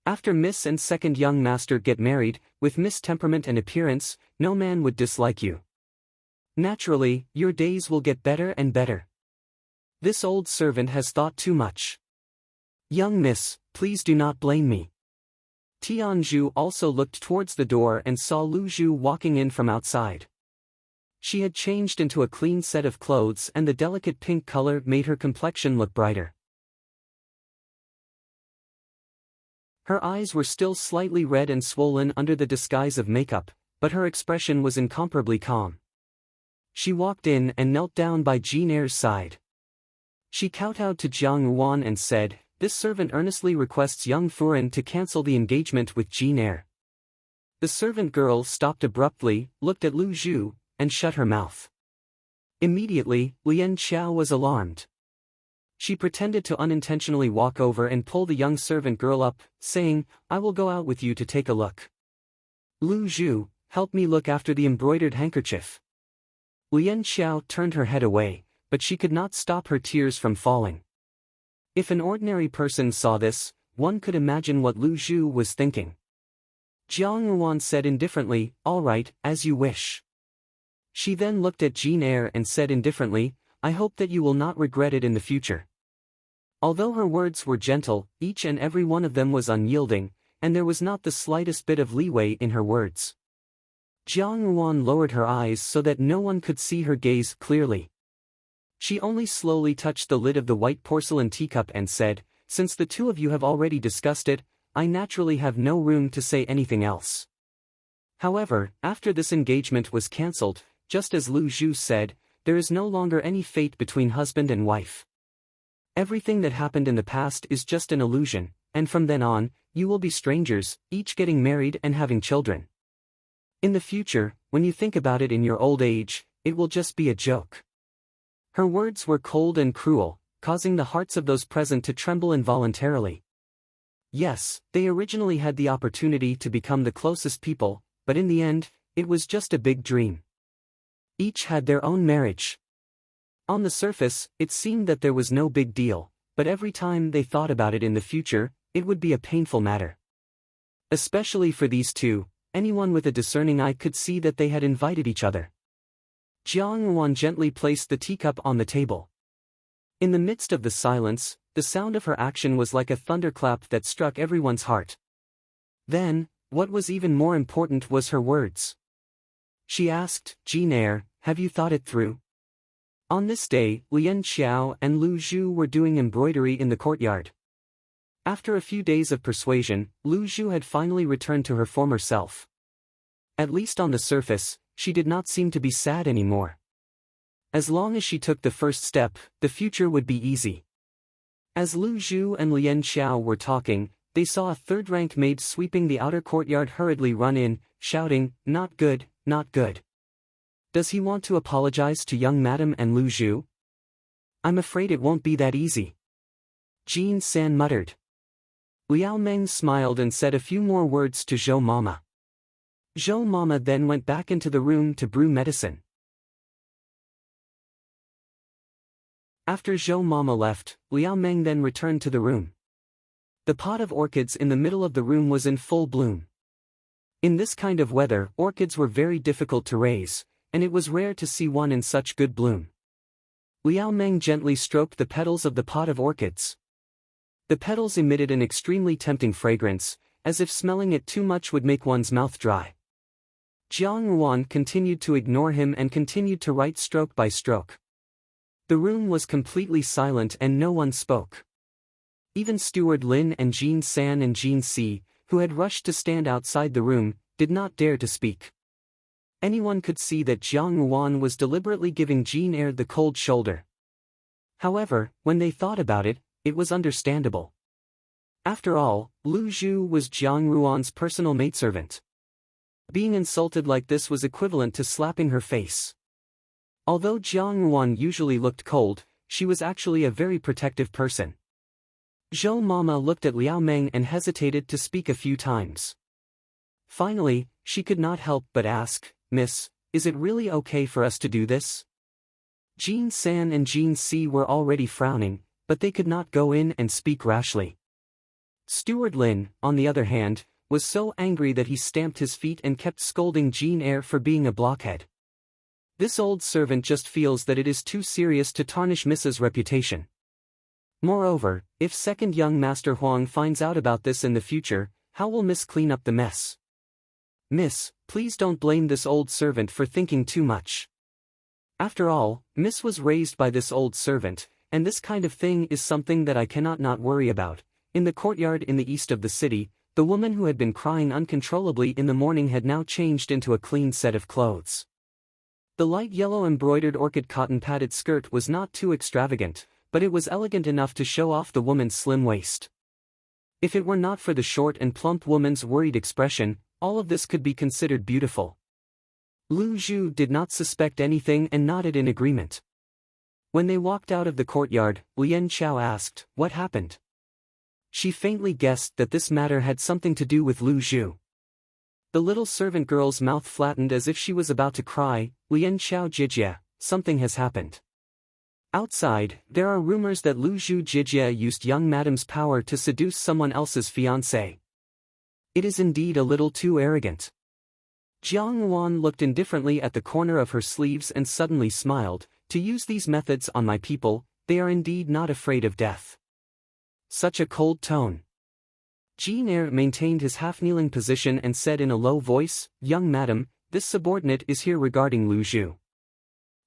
After Miss and second young master get married, with Miss temperament and appearance, no man would dislike you. Naturally, your days will get better and better. This old servant has thought too much. Young Miss, please do not blame me." Tianzhu also looked towards the door and saw Lu Zhu walking in from outside. She had changed into a clean set of clothes and the delicate pink color made her complexion look brighter. Her eyes were still slightly red and swollen under the disguise of makeup, but her expression was incomparably calm. She walked in and knelt down by Jean Eyre's side. She kowtowed to Jiang Ruan and said, "This servant earnestly requests young Furen to cancel the engagement with Jean Eyre." The servant girl stopped abruptly, looked at Lu Zhu, and shut her mouth. Immediately, Lian Xiao was alarmed. She pretended to unintentionally walk over and pull the young servant girl up, saying, "I will go out with you to take a look. Lu Zhu, help me look after the embroidered handkerchief." Lian Xiao turned her head away, but she could not stop her tears from falling. If an ordinary person saw this, one could imagine what Lu Zhu was thinking. Jiang Ruan said indifferently, "All right, as you wish." She then looked at Jean Eyre and said indifferently, "I hope that you will not regret it in the future." Although her words were gentle, each and every one of them was unyielding, and there was not the slightest bit of leeway in her words. Jiang Ruan lowered her eyes so that no one could see her gaze clearly. She only slowly touched the lid of the white porcelain teacup and said, "Since the two of you have already discussed it, I naturally have no room to say anything else." However, after this engagement was cancelled, just as Lu Zhu said, there is no longer any fate between husband and wife. Everything that happened in the past is just an illusion, and from then on, you will be strangers, each getting married and having children. In the future, when you think about it in your old age, it will just be a joke. Her words were cold and cruel, causing the hearts of those present to tremble involuntarily. Yes, they originally had the opportunity to become the closest people, but in the end, it was just a big dream. Each had their own marriage. On the surface, it seemed that there was no big deal, but every time they thought about it in the future, it would be a painful matter. Especially for these two, anyone with a discerning eye could see that they had invited each other. Jiang Wan gently placed the teacup on the table. In the midst of the silence, the sound of her action was like a thunderclap that struck everyone's heart. Then, what was even more important was her words. She asked, "Jin Air, have you thought it through?" On this day, Lian Xiao and Lu Zhu were doing embroidery in the courtyard. After a few days of persuasion, Lu Zhu had finally returned to her former self. At least on the surface, she did not seem to be sad anymore. As long as she took the first step, the future would be easy. As Lu Zhu and Lian Xiao were talking, they saw a third-rank maid sweeping the outer courtyard hurriedly run in, shouting, "Not good, not good. Does he want to apologize to young madam and Lu Zhu? I'm afraid it won't be that easy." Jin San muttered. Liao Meng smiled and said a few more words to Zhou Mama. Zhou Mama then went back into the room to brew medicine. After Zhou Mama left, Liao Meng then returned to the room. The pot of orchids in the middle of the room was in full bloom. In this kind of weather, orchids were very difficult to raise, and it was rare to see one in such good bloom. Liao Meng gently stroked the petals of the pot of orchids. The petals emitted an extremely tempting fragrance, as if smelling it too much would make one's mouth dry. Jiang Ruan continued to ignore him and continued to write stroke by stroke. The room was completely silent and no one spoke. Even Steward Lin and Jean San and Jean Si, who had rushed to stand outside the room, did not dare to speak. Anyone could see that Jiang Ruan was deliberately giving Jean Air the cold shoulder. However, when they thought about it, it was understandable. After all, Lu Zhu was Jiang Ruan's personal maidservant. Being insulted like this was equivalent to slapping her face. Although Jiang Ruan usually looked cold, she was actually a very protective person. Zhou Mama looked at Liao Meng and hesitated to speak a few times. Finally, she could not help but ask, "Miss, is it really okay for us to do this?" Jean San and Jean Si were already frowning, but they could not go in and speak rashly. Steward Lin, on the other hand, was so angry that he stamped his feet and kept scolding Jean Air for being a blockhead. This old servant just feels that it is too serious to tarnish Mrs. reputation. Moreover, if second young Master Huang finds out about this in the future, how will Miss clean up the mess? "Miss, please don't blame this old servant for thinking too much. After all, Miss was raised by this old servant, and this kind of thing is something that I cannot not worry about." In the courtyard in the east of the city, the woman who had been crying uncontrollably in the morning had now changed into a clean set of clothes. The light yellow embroidered orchid cotton padded skirt was not too extravagant, but it was elegant enough to show off the woman's slim waist. If it were not for the short and plump woman's worried expression, all of this could be considered beautiful. Lu Zhu did not suspect anything and nodded in agreement. When they walked out of the courtyard, Lian Xiao asked, "What happened?" She faintly guessed that this matter had something to do with Lu Zhu. The little servant girl's mouth flattened as if she was about to cry. "Lian Xiao Jijia, something has happened. Outside, there are rumors that Lu Zhu Jijia used young madam's power to seduce someone else's fiancé. It is indeed a little too arrogant." Jiang Wan looked indifferently at the corner of her sleeves and suddenly smiled. "To use these methods on my people, they are indeed not afraid of death." Such a cold tone. Jean Air maintained his half-kneeling position and said in a low voice, "Young madam, this subordinate is here regarding Lu Zhu."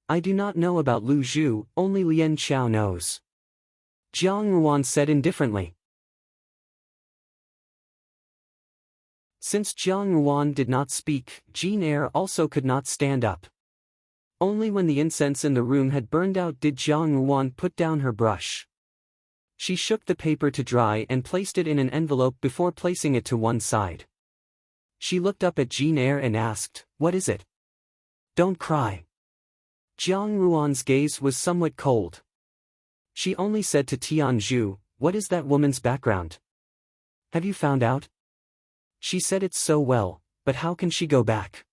I do not know about Lu Zhu, only Lien Qiao knows. Jiang Ruan said indifferently. Since Jiang Ruan did not speak, Jean Eyre also could not stand up. Only when the incense in the room had burned out did Jiang Ruan put down her brush. She shook the paper to dry and placed it in an envelope before placing it to one side. She looked up at Jean Eyre and asked, "What is it?" "Don't cry." Jiang Ruan's gaze was somewhat cold. She only said to Tianzhu, "What is that woman's background? Have you found out?" She said it so well, but how can she go back?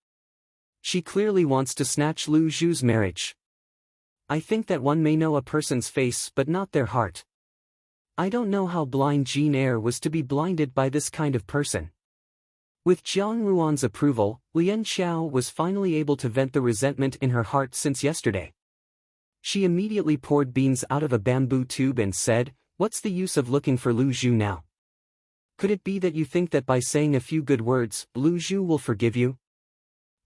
She clearly wants to snatch Lu Zhu's marriage. I think that one may know a person's face but not their heart. I don't know how blind Jean Eyre was to be blinded by this kind of person. With Jiang Ruan's approval, Lien Qiao was finally able to vent the resentment in her heart since yesterday. She immediately poured beans out of a bamboo tube and said, "What's the use of looking for Lu Zhu now? Could it be that you think that by saying a few good words, Lu Zhu will forgive you?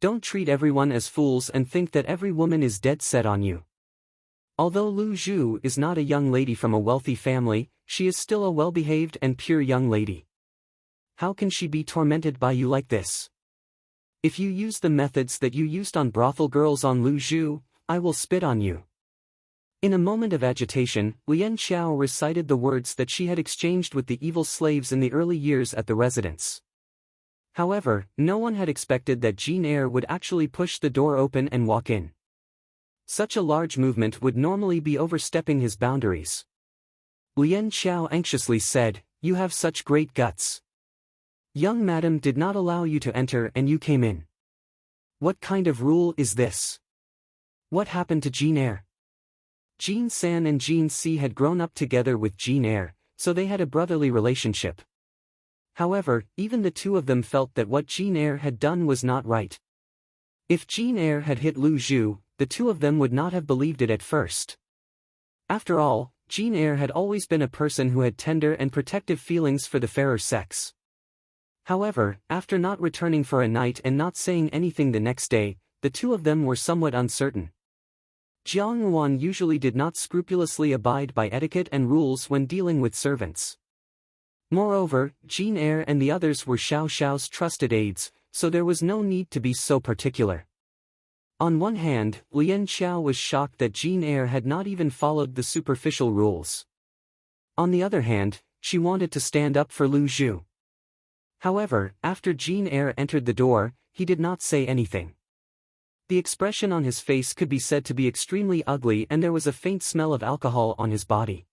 Don't treat everyone as fools and think that every woman is dead set on you. Although Lu Zhu is not a young lady from a wealthy family, she is still a well-behaved and pure young lady. How can she be tormented by you like this? If you use the methods that you used on brothel girls on Lu Zhu, I will spit on you." In a moment of agitation, Lien Qiao recited the words that she had exchanged with the evil slaves in the early years at the residence. However, no one had expected that Jean Eyre would actually push the door open and walk in. Such a large movement would normally be overstepping his boundaries. Lien Qiao anxiously said, "You have such great guts. Young madam did not allow you to enter and you came in. What kind of rule is this? What happened to Jean Eyre?" Jean San and Jean Si had grown up together with Jean Eyre, so they had a brotherly relationship. However, even the two of them felt that what Jean Eyre had done was not right. If Jean Eyre had hit Lu Zhu, the two of them would not have believed it at first. After all, Jean Eyre had always been a person who had tender and protective feelings for the fairer sex. However, after not returning for a night and not saying anything the next day, the two of them were somewhat uncertain. Jiang Ruan usually did not scrupulously abide by etiquette and rules when dealing with servants. Moreover, Jean Eyre and the others were Xiao Xiao's trusted aides, so there was no need to be so particular. On one hand, Lien Qiao was shocked that Jean Eyre had not even followed the superficial rules. On the other hand, she wanted to stand up for Lu Zhu. However, after Jean Eyre entered the door, he did not say anything. The expression on his face could be said to be extremely ugly and there was a faint smell of alcohol on his body.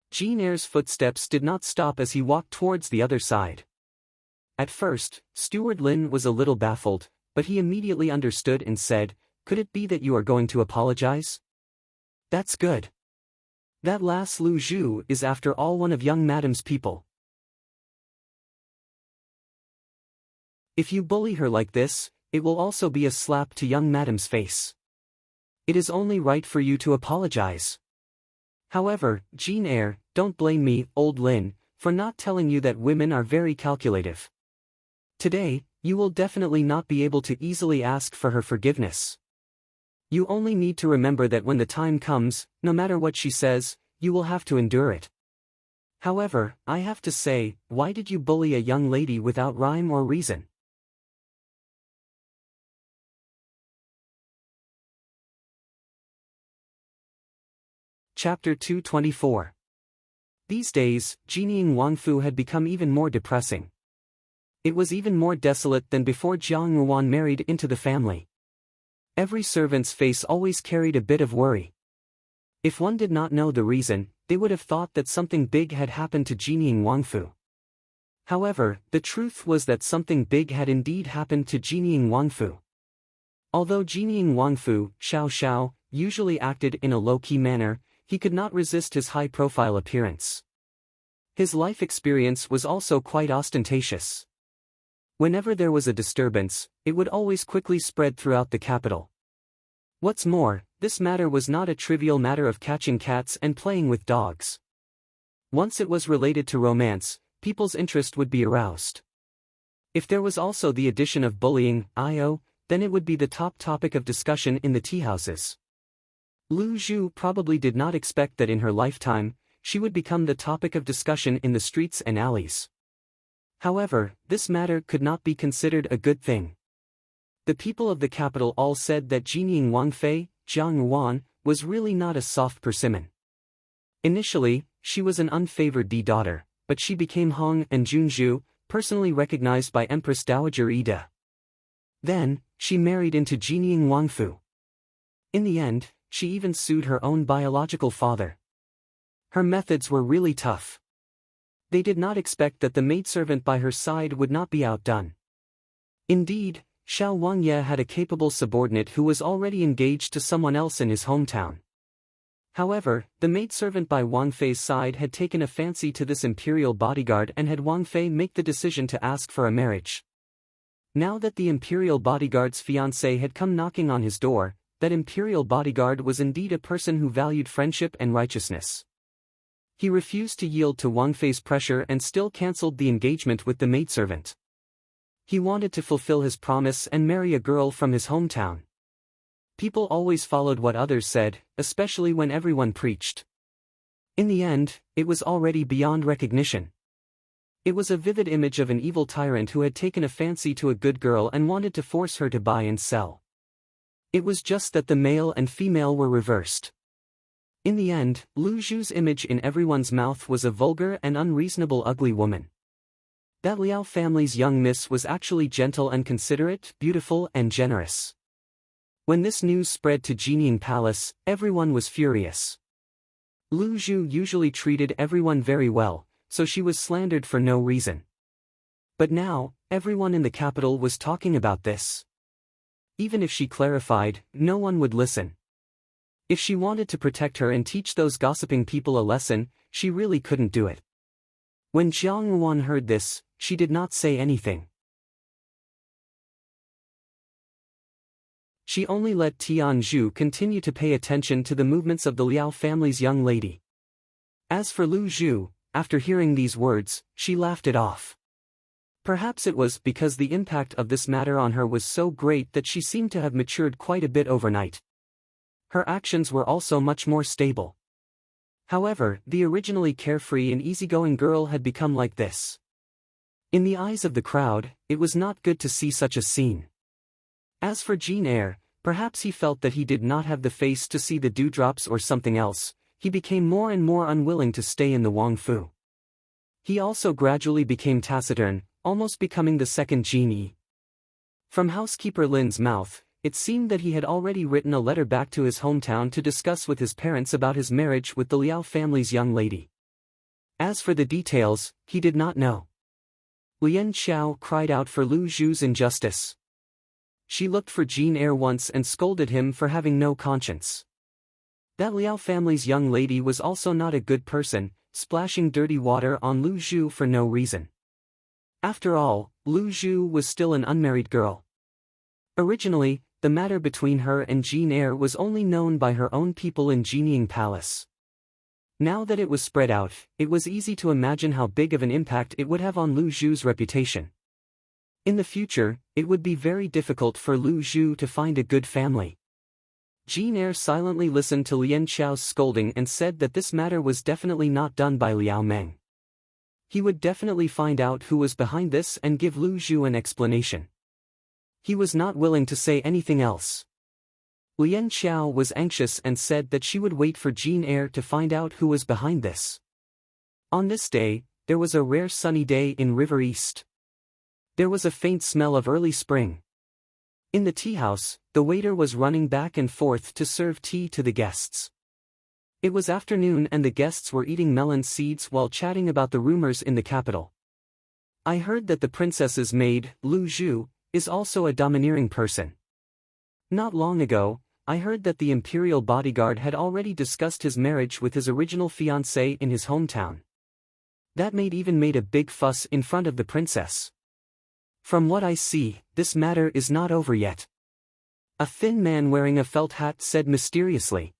Jean Eyre's footsteps did not stop as he walked towards the other side. At first, Steward Lin was a little baffled, but he immediately understood and said, "Could it be that you are going to apologize? That's good. That last Lu Zhu is after all one of young madam's people. If you bully her like this, it will also be a slap to young madam's face. It is only right for you to apologize. However, Jean Eyre, don't blame me, old Lin, for not telling you that women are very calculative. Today, you will definitely not be able to easily ask for her forgiveness. You only need to remember that when the time comes, no matter what she says, you will have to endure it. However, I have to say, why did you bully a young lady without rhyme or reason?" Chapter 224. These days, Jinying Wangfu had become even more depressing. It was even more desolate than before Jiang Ruan married into the family. Every servant's face always carried a bit of worry. If one did not know the reason, they would have thought that something big had happened to Jinying Wangfu. However, the truth was that something big had indeed happened to Jinying Wangfu. Although Jinying Wangfu, Xiao Xiao, usually acted in a low-key manner, he could not resist his high-profile appearance. His life experience was also quite ostentatious. Whenever there was a disturbance, it would always quickly spread throughout the capital. What's more, this matter was not a trivial matter of catching cats and playing with dogs. Once it was related to romance, people's interest would be aroused. If there was also the addition of bullying, then it would be the top topic of discussion in the teahouses. Lu Zhu probably did not expect that in her lifetime, she would become the topic of discussion in the streets and alleys. However, this matter could not be considered a good thing. The people of the capital all said that Jinying Wangfei, Jiang Yuan, was really not a soft persimmon. Initially, she was an unfavored daughter, but she became Hong and Junzhu, personally recognized by Empress Dowager Ida. Then, she married into Jinying Wangfu. In the end, she even sued her own biological father. Her methods were really tough. They did not expect that the maidservant by her side would not be outdone. Indeed, Xiao Wangye had a capable subordinate who was already engaged to someone else in his hometown. However, the maidservant by Wang Fei's side had taken a fancy to this imperial bodyguard and had Wang Fei make the decision to ask for a marriage. Now that the imperial bodyguard's fiancé had come knocking on his door, that imperial bodyguard was indeed a person who valued friendship and righteousness. He refused to yield to Wang Fei's pressure and still cancelled the engagement with the maidservant. He wanted to fulfill his promise and marry a girl from his hometown. People always followed what others said, especially when everyone preached. In the end, it was already beyond recognition. It was a vivid image of an evil tyrant who had taken a fancy to a good girl and wanted to force her to buy and sell. It was just that the male and female were reversed. In the end, Lu Zhu's image in everyone's mouth was a vulgar and unreasonable ugly woman. That Liao family's young miss was actually gentle and considerate, beautiful and generous. When this news spread to Jinying Palace, everyone was furious. Lu Zhu usually treated everyone very well, so she was slandered for no reason. But now, everyone in the capital was talking about this. Even if she clarified, no one would listen. If she wanted to protect her and teach those gossiping people a lesson, she really couldn't do it. When Jiang Yuan heard this, she did not say anything. She only let Tian Zhu continue to pay attention to the movements of the Liao family's young lady. As for Lu Zhu, after hearing these words, she laughed it off. Perhaps it was because the impact of this matter on her was so great that she seemed to have matured quite a bit overnight. Her actions were also much more stable. However, the originally carefree and easygoing girl had become like this. In the eyes of the crowd, it was not good to see such a scene. As for Jean Eyre, perhaps he felt that he did not have the face to see the dewdrops or something else, he became more and more unwilling to stay in the Wangfu. He also gradually became taciturn, almost becoming the second Genie. From housekeeper Lin's mouth, it seemed that he had already written a letter back to his hometown to discuss with his parents about his marriage with the Liao family's young lady. As for the details, he did not know. Lian Xiao cried out for Lu Zhu's injustice. She looked for Jean Eyre once and scolded him for having no conscience. That Liao family's young lady was also not a good person, splashing dirty water on Lu Zhu for no reason. After all, Lu Zhu was still an unmarried girl. Originally, the matter between her and Jean Eyre was only known by her own people in Jinying Palace. Now that it was spread out, it was easy to imagine how big of an impact it would have on Lu Zhu's reputation. In the future, it would be very difficult for Lu Zhu to find a good family. Jean Eyre silently listened to Lian Xiao's scolding and said that this matter was definitely not done by Liao Meng. He would definitely find out who was behind this and give Lu Zhu an explanation. He was not willing to say anything else. Lian Xiao was anxious and said that she would wait for Jean Eyre to find out who was behind this. On this day, there was a rare sunny day in River East. There was a faint smell of early spring. In the tea house, the waiter was running back and forth to serve tea to the guests. It was afternoon and the guests were eating melon seeds while chatting about the rumors in the capital. I heard that the princess's maid, Lu Zhu, is also a domineering person. Not long ago, I heard that the imperial bodyguard had already discussed his marriage with his original fiancée in his hometown. That maid even made a big fuss in front of the princess. From what I see, this matter is not over yet. A thin man wearing a felt hat said mysteriously.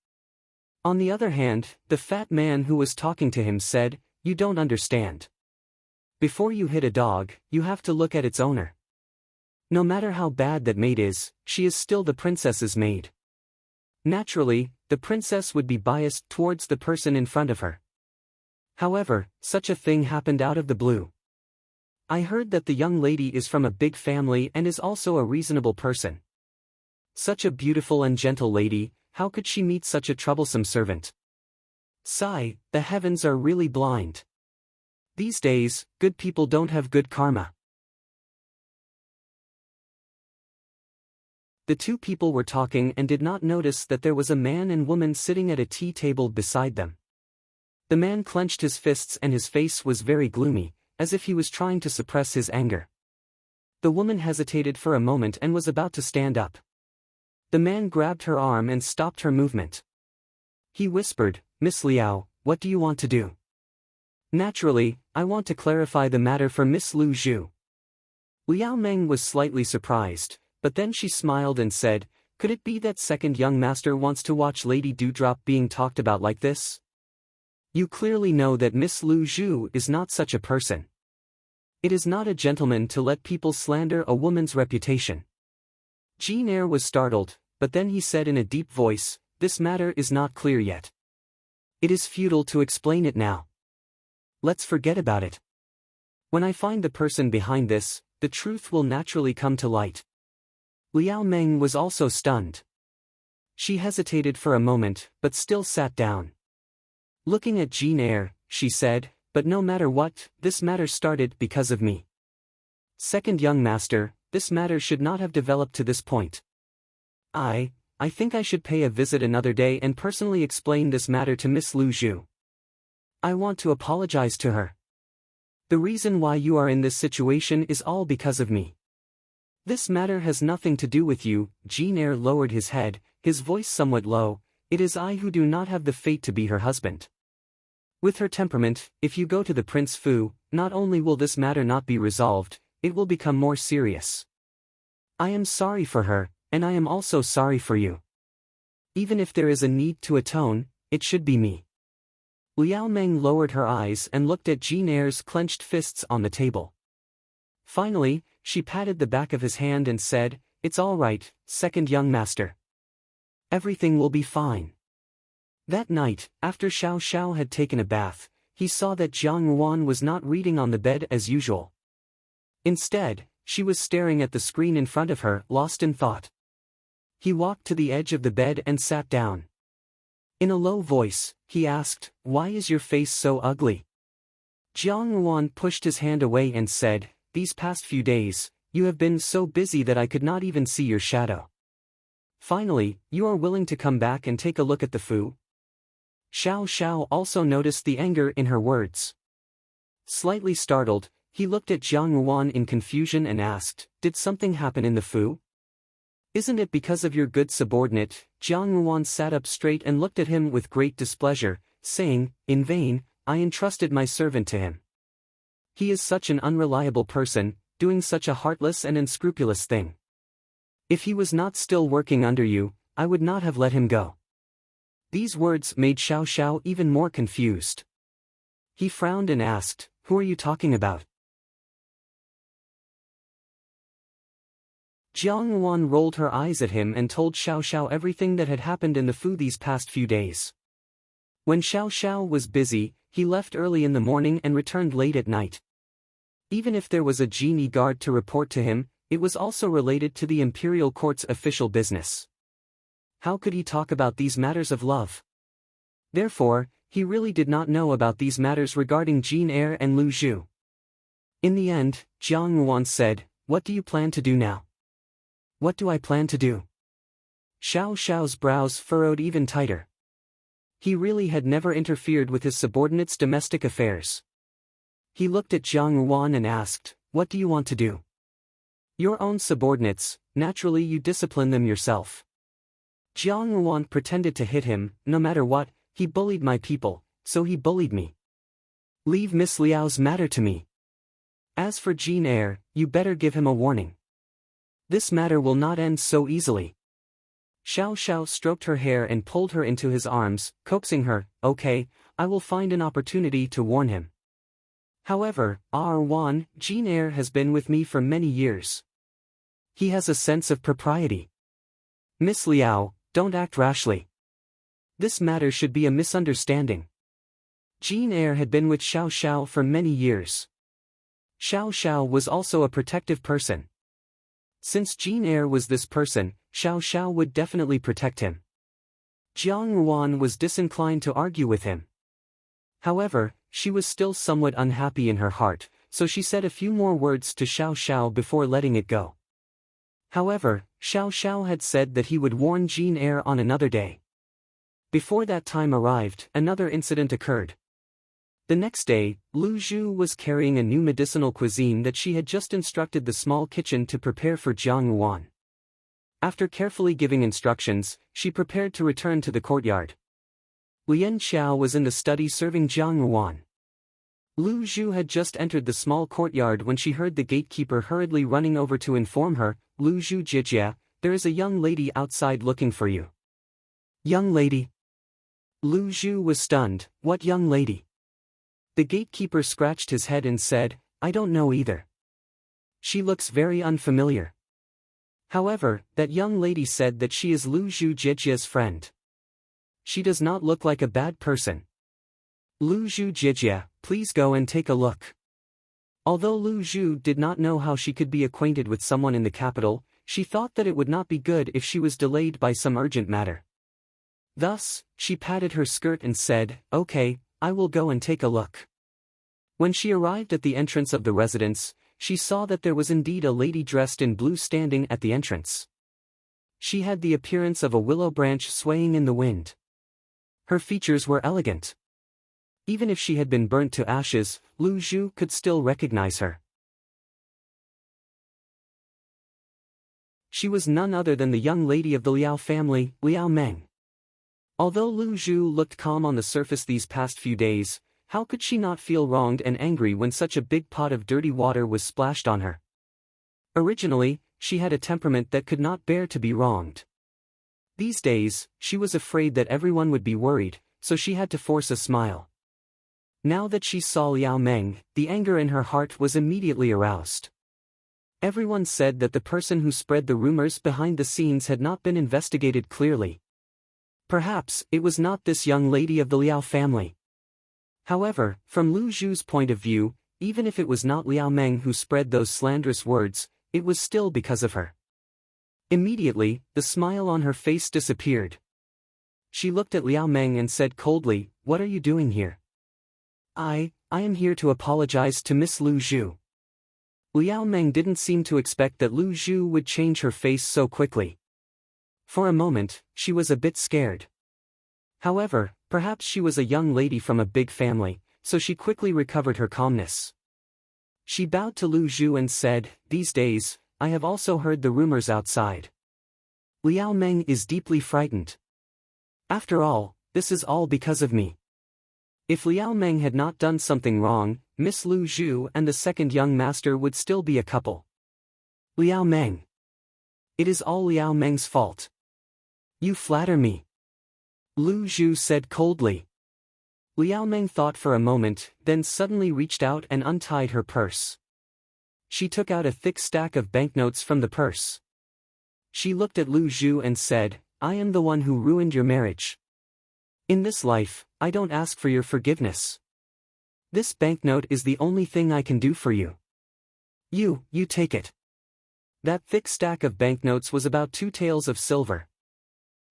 On the other hand, the fat man who was talking to him said, "You don't understand. Before you hit a dog, you have to look at its owner. No matter how bad that maid is, she is still the princess's maid." Naturally, the the princess would be biased towards the person in front of her. However, such a thing happened out of the blue. I heard that the young lady is from a big family and is also a reasonable person. Such a beautiful and gentle lady, how could she meet such a troublesome servant? Sigh, the heavens are really blind. These days, good people don't have good karma. The two people were talking and did not notice that there was a man and woman sitting at a tea table beside them. The man clenched his fists and his face was very gloomy, as if he was trying to suppress his anger. The woman hesitated for a moment and was about to stand up. The man grabbed her arm and stopped her movement. He whispered, "Miss Liao, what do you want to do?" "Naturally, I want to clarify the matter for Miss Lu Zhu." Liao Meng was slightly surprised, but then she smiled and said, "Could it be that second young master wants to watch Lady Dewdrop being talked about like this? You clearly know that Miss Lu Zhu is not such a person. It is not a gentleman to let people slander a woman's reputation." Jean Eyre was startled, but then he said in a deep voice, "This matter is not clear yet. It is futile to explain it now. Let's forget about it. When I find the person behind this, the truth will naturally come to light." Liao Meng was also stunned. She hesitated for a moment, but still sat down. Looking at Jean Eyre, she said, "But no matter what, this matter started because of me. Second young master, this matter should not have developed to this point. I think I should pay a visit another day and personally explain this matter to Miss Lu Zhu. I want to apologize to her. The reason why you are in this situation is all because of me. This matter has nothing to do with you." Jean Eyre lowered his head, his voice somewhat low. "It is I who do not have the fate to be her husband. With her temperament, if you go to the Prince Fu, not only will this matter not be resolved, it will become more serious. I am sorry for her, and I am also sorry for you. Even if there is a need to atone, it should be me." Liao Meng lowered her eyes and looked at Jean Eyre's clenched fists on the table. Finally, she patted the back of his hand and said, "It's all right, second young master. Everything will be fine." That night, after Xiao Xiao had taken a bath, he saw that Jiang Ruan was not reading on the bed as usual. Instead, she was staring at the screen in front of her, lost in thought. He walked to the edge of the bed and sat down. In a low voice, he asked, "Why is your face so ugly?" Jiang Ruan pushed his hand away and said, "These past few days, you have been so busy that I could not even see your shadow. Finally, you are willing to come back and take a look at the Fu?" Xiao Xiao also noticed the anger in her words. Slightly startled, he looked at Jiang Ruan in confusion and asked, "Did something happen in the Fu? Isn't it because of your good subordinate?" Jiang Ruan sat up straight and looked at him with great displeasure, saying, "In vain, I entrusted my servant to him. He is such an unreliable person, doing such a heartless and unscrupulous thing. If he was not still working under you, I would not have let him go." These words made Xiao Xiao even more confused. He frowned and asked, "Who are you talking about?" Jiang Ruan rolled her eyes at him and told Xiao Xiao everything that had happened in the Fu these past few days. When Xiao Xiao was busy, he left early in the morning and returned late at night. Even if there was a genie guard to report to him, it was also related to the imperial court's official business. How could he talk about these matters of love? Therefore, he really did not know about these matters regarding Jean Eyre and Lu Zhu. In the end, Jiang Ruan said, "What do you plan to do now?" "What do I plan to do?" Xiao Xiao's brows furrowed even tighter. He really had never interfered with his subordinates' domestic affairs. He looked at Jiang Ruan and asked, "What do you want to do?" "Your own subordinates, naturally you discipline them yourself." Jiang Ruan pretended to hit him. "No matter what, he bullied my people, so he bullied me. Leave Miss Liao's matter to me. As for Jean Eyre, you better give him a warning. This matter will not end so easily." Xiao Xiao stroked her hair and pulled her into his arms, coaxing her, "Okay, I will find an opportunity to warn him. However, Ruan, Jean Eyre has been with me for many years. He has a sense of propriety. Miss Liao, don't act rashly. This matter should be a misunderstanding. Jane Eyre had been with Xiao Xiao for many years. Xiao Xiao was also a protective person. Since Jane Eyre was this person, Xiao Xiao would definitely protect him. Jiang Ruan was disinclined to argue with him. However, she was still somewhat unhappy in her heart, so she said a few more words to Xiao Xiao before letting it go. However, Xiao Xiao had said that he would warn Jane Eyre on another day. Before that time arrived, another incident occurred. The next day, Lu Zhu was carrying a new medicinal cuisine that she had just instructed the small kitchen to prepare for Jiang Ruan. After carefully giving instructions, she prepared to return to the courtyard. Lian Qiao was in the study serving Jiang Ruan. Lu Zhu had just entered the small courtyard when she heard the gatekeeper hurriedly running over to inform her, "Lu Zhu Jijia, there is a young lady outside looking for you." "Young lady?" Lu Zhu was stunned. "What young lady?" The gatekeeper scratched his head and said, "I don't know either. She looks very unfamiliar. However, that young lady said that she is Lu Zhu Jijia's friend. She does not look like a bad person. Lu Zhu Jijia, please go and take a look." Although Lu Zhu did not know how she could be acquainted with someone in the capital, she thought that it would not be good if she was delayed by some urgent matter. Thus, she patted her skirt and said, "Okay, I will go and take a look." When she arrived at the entrance of the residence, she saw that there was indeed a lady dressed in blue standing at the entrance. She had the appearance of a willow branch swaying in the wind. Her features were elegant. Even if she had been burnt to ashes, Lu Zhu could still recognize her. She was none other than the young lady of the Liao family, Liao Meng. Although Lu Zhu looked calm on the surface these past few days, how could she not feel wronged and angry when such a big pot of dirty water was splashed on her? Originally, she had a temperament that could not bear to be wronged. These days, she was afraid that everyone would be worried, so she had to force a smile. Now that she saw Liao Meng, the anger in her heart was immediately aroused. Everyone said that the person who spread the rumors behind the scenes had not been investigated clearly. Perhaps it was not this young lady of the Liao family. However, from Lu Zhu's point of view, even if it was not Liao Meng who spread those slanderous words, it was still because of her. Immediately, the smile on her face disappeared. She looked at Liao Meng and said coldly, "What are you doing here?" I am here to apologize to Miss Lu Zhu." Liao Meng didn't seem to expect that Lu Zhu would change her face so quickly. For a moment, she was a bit scared. However, perhaps she was a young lady from a big family, so she quickly recovered her calmness. She bowed to Lu Zhu and said, "These days, I have also heard the rumors outside. Liao Meng is deeply frightened. After all, this is all because of me. If Liao Meng had not done something wrong, Miss Lu Zhu and the second young master would still be a couple. Liao Meng. It is all Liao Meng's fault. You flatter me." Lu Zhu said coldly. Liao Meng thought for a moment, then suddenly reached out and untied her purse. She took out a thick stack of banknotes from the purse. She looked at Lu Zhu and said, "I am the one who ruined your marriage. In this life, I don't ask for your forgiveness. This banknote is the only thing I can do for you. You take it." That thick stack of banknotes was about 2 taels of silver.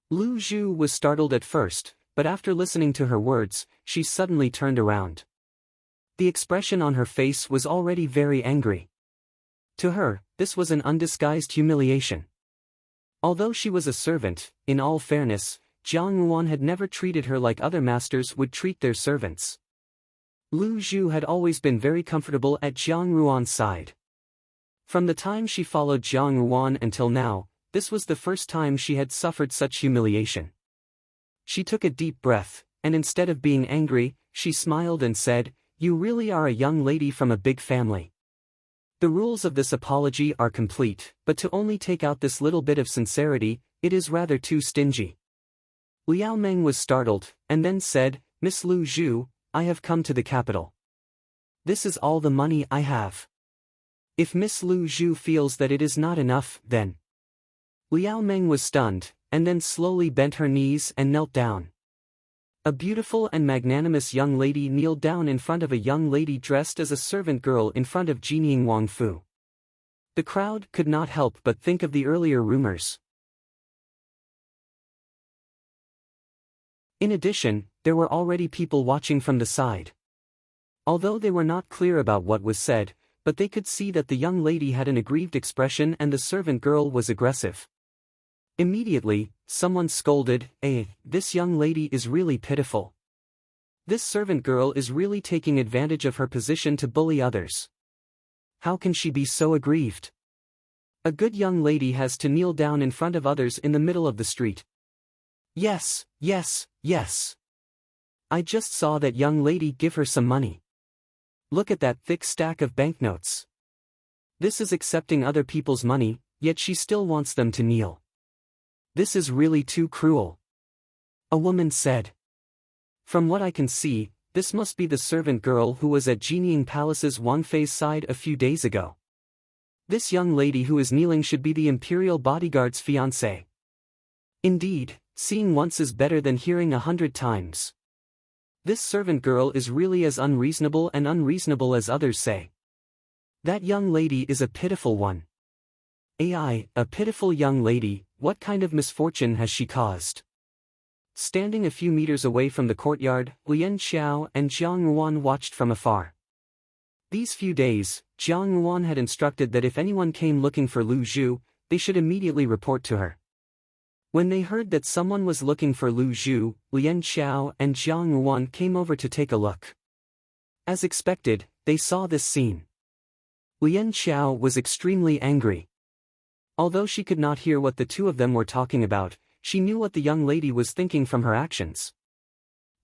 Lu Zhu was startled at first, but after listening to her words, she suddenly turned around. The expression on her face was already very angry. To her, this was an undisguised humiliation. Although she was a servant, in all fairness, Jiang Ruan had never treated her like other masters would treat their servants. Lu Zhu had always been very comfortable at Jiang Ruan's side. From the time she followed Jiang Ruan until now, this was the first time she had suffered such humiliation. She took a deep breath, and instead of being angry, she smiled and said, "You really are a young lady from a big family. The rules of this apology are complete, but to only take out this little bit of sincerity, it is rather too stingy." Liao Meng was startled, and then said, "Miss Lu Zhu, I have come to the capital. This is all the money I have. If Miss Lu Zhu feels that it is not enough, then..." Liao Meng was stunned, and then slowly bent her knees and knelt down. A beautiful and magnanimous young lady kneeled down in front of a young lady dressed as a servant girl in front of Jinying Wangfu. The crowd could not help but think of the earlier rumors. In addition, there were already people watching from the side. Although they were not clear about what was said, but they could see that the young lady had an aggrieved expression and the servant girl was aggressive. Immediately, someone scolded, this young lady is really pitiful. This servant girl is really taking advantage of her position to bully others. How can she be so aggrieved? A good young lady has to kneel down in front of others in the middle of the street. Yes, yes, yes. I just saw that young lady, give her some money. Look at that thick stack of banknotes. This is accepting other people's money, yet she still wants them to kneel. This is really too cruel. A woman said. From what I can see, this must be the servant girl who was at Jinying Palace's Wangfei's side a few days ago. This young lady who is kneeling should be the imperial bodyguard's fiancée. Indeed, seeing once is better than hearing 100 times. This servant girl is really as unreasonable as others say. That young lady is a pitiful one. A pitiful young lady, what kind of misfortune has she caused? Standing a few meters away from the courtyard, Lian Xiao and Jiang Ruan watched from afar. These few days, Jiang Ruan had instructed that if anyone came looking for Lu Zhu, they should immediately report to her. When they heard that someone was looking for Lu Zhu, Lian Xiao and Jiang Ruan came over to take a look. As expected, they saw this scene. Lian Xiao was extremely angry. Although she could not hear what the two of them were talking about, she knew what the young lady was thinking from her actions.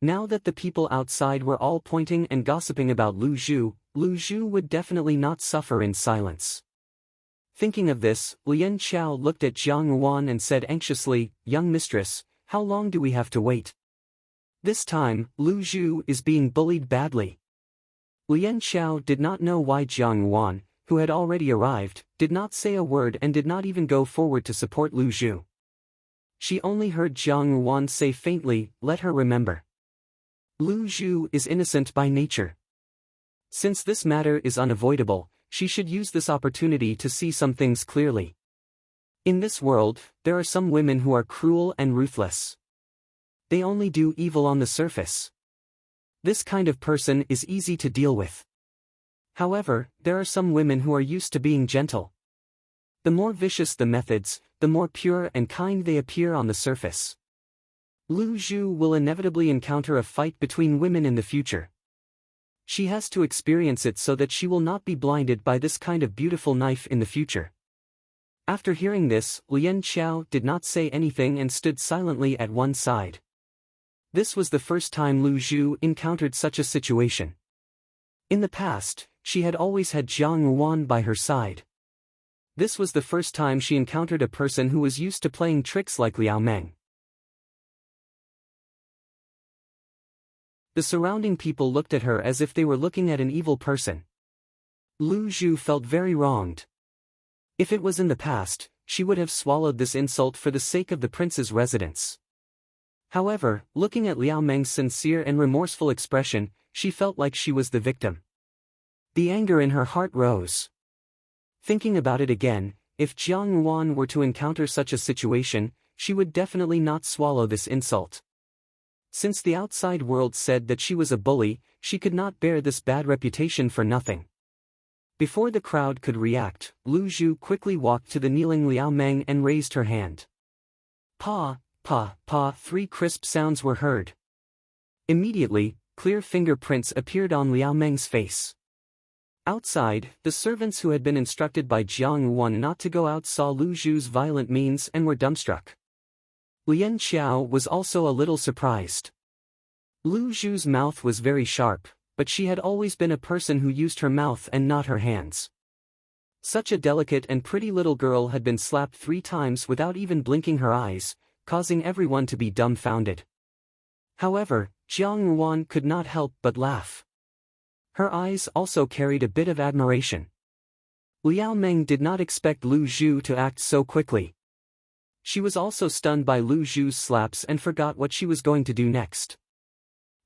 Now that the people outside were all pointing and gossiping about Lu Zhu would definitely not suffer in silence. Thinking of this, Lian Xiao looked at Jiang Ruan and said anxiously, "Young mistress, how long do we have to wait? This time, Lu Zhu is being bullied badly." Lian Xiao did not know why Jiang Ruan, who had already arrived, did not say a word and did not even go forward to support Lu Zhu. She only heard Jiang Ruan say faintly, "Let her remember. Lu Zhu is innocent by nature. Since this matter is unavoidable, she should use this opportunity to see some things clearly. In this world, there are some women who are cruel and ruthless. They only do evil on the surface. This kind of person is easy to deal with. However, there are some women who are used to being gentle. The more vicious the methods, the more pure and kind they appear on the surface. Lu Zhu will inevitably encounter a fight between women in the future. She has to experience it so that she will not be blinded by this kind of beautiful knife in the future." After hearing this, Lian Xiao did not say anything and stood silently at one side. This was the first time Lu Zhu encountered such a situation. In the past, she had always had Jiang Ruan by her side. This was the first time she encountered a person who was used to playing tricks like Liao Meng. The surrounding people looked at her as if they were looking at an evil person. Lu Zhu felt very wronged. If it was in the past, she would have swallowed this insult for the sake of the prince's residence. However, looking at Liao Meng's sincere and remorseful expression, she felt like she was the victim. The anger in her heart rose. Thinking about it again, if Jiang Ruan were to encounter such a situation, she would definitely not swallow this insult. Since the outside world said that she was a bully, she could not bear this bad reputation for nothing. Before the crowd could react, Lu Zhu quickly walked to the kneeling Liao Meng and raised her hand. Pa, pa, pa, 3 crisp sounds were heard. Immediately, clear fingerprints appeared on Liao Meng's face. Outside, the servants who had been instructed by Jiang Ruan not to go out saw Lu Zhu's violent means and were dumbstruck. Lian Xiao was also a little surprised. Lu Zhu's mouth was very sharp, but she had always been a person who used her mouth and not her hands. Such a delicate and pretty little girl had been slapped 3 times without even blinking her eyes, causing everyone to be dumbfounded. However, Jiang Ruan could not help but laugh. Her eyes also carried a bit of admiration. Liao Meng did not expect Lu Zhu to act so quickly. She was also stunned by Lu Zhu's slaps and forgot what she was going to do next.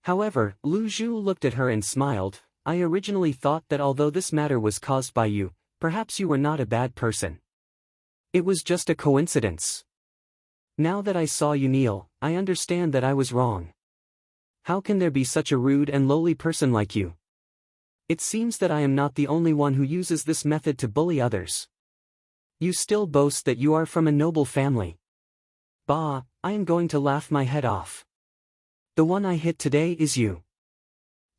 However, Lu Zhu looked at her and smiled. I originally thought that although this matter was caused by you, perhaps you were not a bad person. It was just a coincidence. Now that I saw you kneel, I understand that I was wrong. How can there be such a rude and lowly person like you? It seems that I am not the only one who uses this method to bully others. You still boast that you are from a noble family. Bah, I am going to laugh my head off. The one I hit today is you.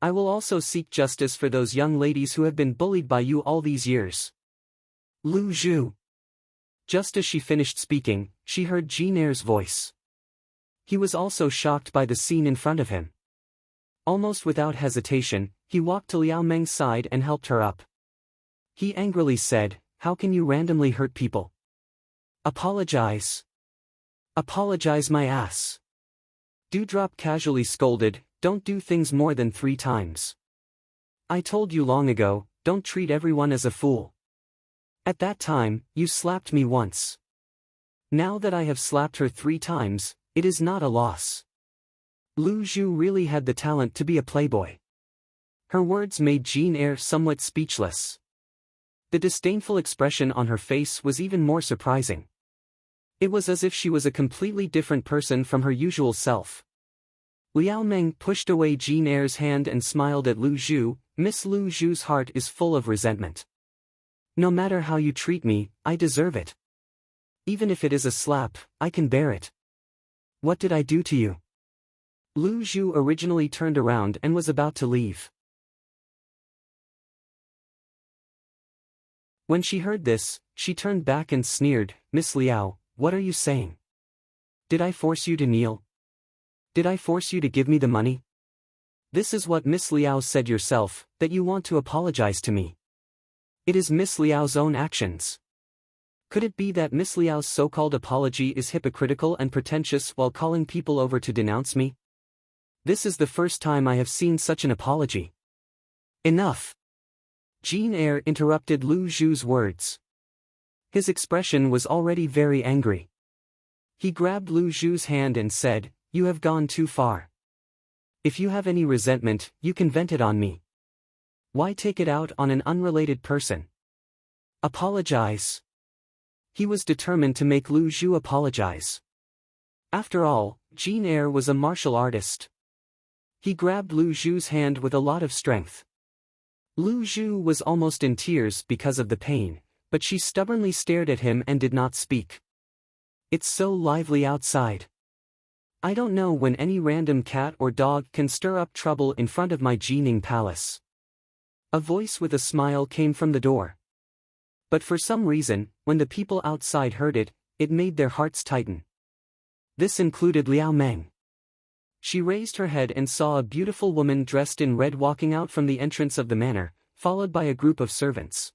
I will also seek justice for those young ladies who have been bullied by you all these years. Lu Zhu. Just as she finished speaking, she heard Jin Er's voice. He was also shocked by the scene in front of him. Almost without hesitation, he walked to Liao Meng's side and helped her up. He angrily said, "How can you randomly hurt people? Apologize. Apologize my ass." Dewdrop casually scolded, "Don't do things more than 3 times. I told you long ago, don't treat everyone as a fool. At that time, you slapped me once. Now that I have slapped her 3 times, it is not a loss." Lu Zhu really had the talent to be a playboy. Her words made Jin Er somewhat speechless. The disdainful expression on her face was even more surprising. It was as if she was a completely different person from her usual self. Liao Meng pushed away Jin Er's hand and smiled at Lu Zhu. Miss Lu Zhu's heart is full of resentment. No matter how you treat me, I deserve it. Even if it is a slap, I can bear it. What did I do to you? Lu Zhu originally turned around and was about to leave. When she heard this, she turned back and sneered, "Miss Liao, what are you saying? Did I force you to kneel? Did I force you to give me the money? This is what Miss Liao said yourself, that you want to apologize to me. It is Miss Liao's own actions. Could it be that Miss Liao's so-called apology is hypocritical and pretentious while calling people over to denounce me? This is the first time I have seen such an apology." "Enough!" Jin Er interrupted Lu Zhu's words. His expression was already very angry. He grabbed Lu Zhu's hand and said, "You have gone too far. If you have any resentment, you can vent it on me. Why take it out on an unrelated person? Apologize." He was determined to make Lu Zhu apologize. After all, Jin Er was a martial artist. He grabbed Lu Zhu's hand with a lot of strength. Lu Zhu was almost in tears because of the pain, but she stubbornly stared at him and did not speak. "It's so lively outside. I don't know when any random cat or dog can stir up trouble in front of my Jining palace." A voice with a smile came from the door. But for some reason, when the people outside heard it, it made their hearts tighten. This included Liao Meng. She raised her head and saw a beautiful woman dressed in red walking out from the entrance of the manor, followed by a group of servants.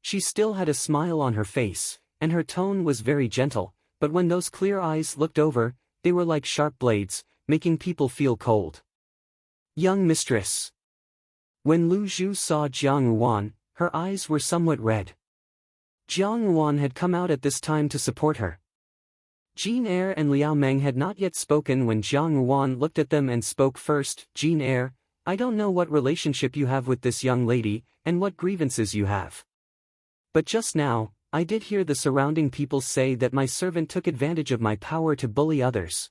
She still had a smile on her face, and her tone was very gentle, but when those clear eyes looked over, they were like sharp blades, making people feel cold. "Young mistress." When Lu Zhu saw Jiang Yuan, her eyes were somewhat red. Jiang Yuan had come out at this time to support her. Jin Er and Liao Meng had not yet spoken when Jiang Yuan looked at them and spoke first. "Jin Er, I don't know what relationship you have with this young lady, and what grievances you have. But just now, I did hear the surrounding people say that my servant took advantage of my power to bully others.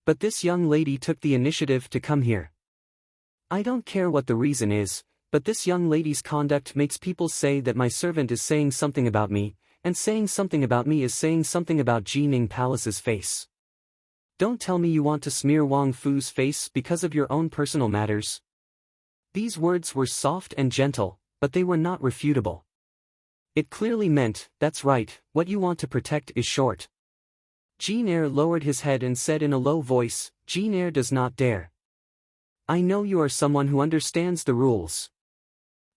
But this young lady took the initiative to come here. I don't care what the reason is, but this young lady's conduct makes people say that my servant is saying something about me, and saying something about me is saying something about Jining Palace's face. Don't tell me you want to smear Wang Fu's face because of your own personal matters." These words were soft and gentle, but they were not refutable. It clearly meant, "That's right, what you want to protect is short." Jin Er lowered his head and said in a low voice, "Jin Er does not dare. I know you are someone who understands the rules.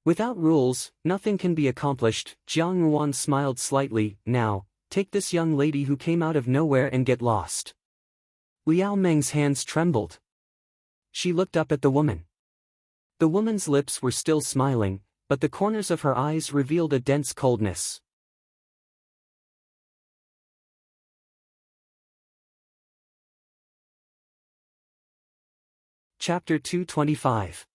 Without rules, nothing can be accomplished." Jiang Yuan smiled slightly. "Now, take this young lady who came out of nowhere and get lost." Liao Meng's hands trembled. She looked up at the woman. The woman's lips were still smiling, but the corners of her eyes revealed a dense coldness. Chapter 225.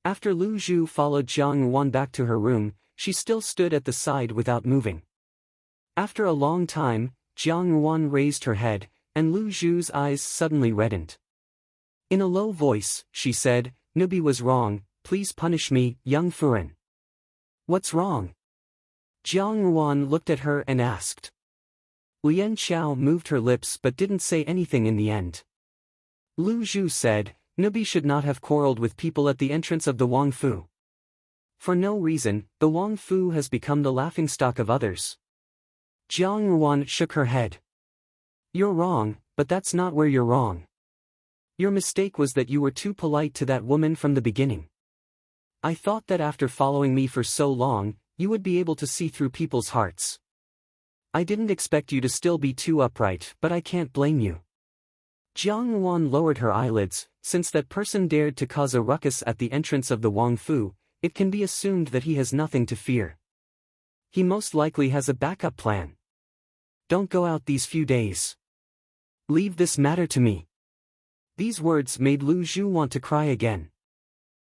After Lu Zhu followed Jiang Yuan back to her room, she still stood at the side without moving. After a long time, Jiang Yuan raised her head, and Lu Zhu's eyes suddenly reddened. In a low voice, she said, "Nubi was wrong, please punish me, young Furen." "What's wrong?" Jiang Yuan looked at her and asked. Lian Xiao moved her lips but didn't say anything in the end. Lu Zhu said, "Nubi should not have quarreled with people at the entrance of the Wang Fu. For no reason, the Wang Fu has become the laughingstock of others." Jiang Yuan shook her head. "You're wrong, but that's not where you're wrong. Your mistake was that you were too polite to that woman from the beginning. I thought that after following me for so long, you would be able to see through people's hearts. I didn't expect you to still be too upright, but I can't blame you." Jiang Yuan lowered her eyelids. Since that person dared to cause a ruckus at the entrance of the Wang Fu, it can be assumed that he has nothing to fear. He most likely has a backup plan. Don't go out these few days. Leave this matter to me. These words made Lu Zhu want to cry again.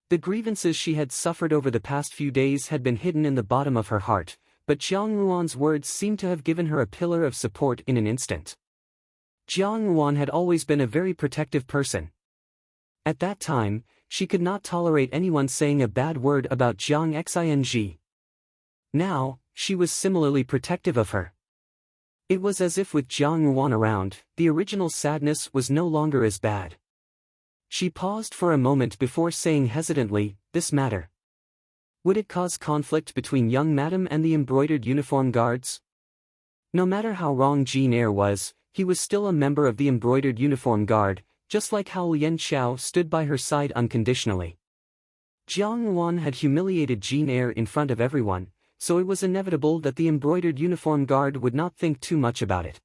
The grievances she had suffered over the past few days had been hidden in the bottom of her heart, but Jiang Yuan's words seemed to have given her a pillar of support in an instant. Jiang Yuan had always been a very protective person. At that time, she could not tolerate anyone saying a bad word about Jiang Xing. Now, she was similarly protective of her. It was as if with Jiang Yuan around, the original sadness was no longer as bad. She paused for a moment before saying hesitantly, "This matter. Would it cause conflict between young madam and the embroidered uniform guards?" No matter how wrong Jean Eyre was, he was still a member of the embroidered uniform guard, just like how Lian Xiao stood by her side unconditionally. Jiang Yuan had humiliated Jean Eyre in front of everyone, so it was inevitable that the embroidered uniform guard would not think too much about it.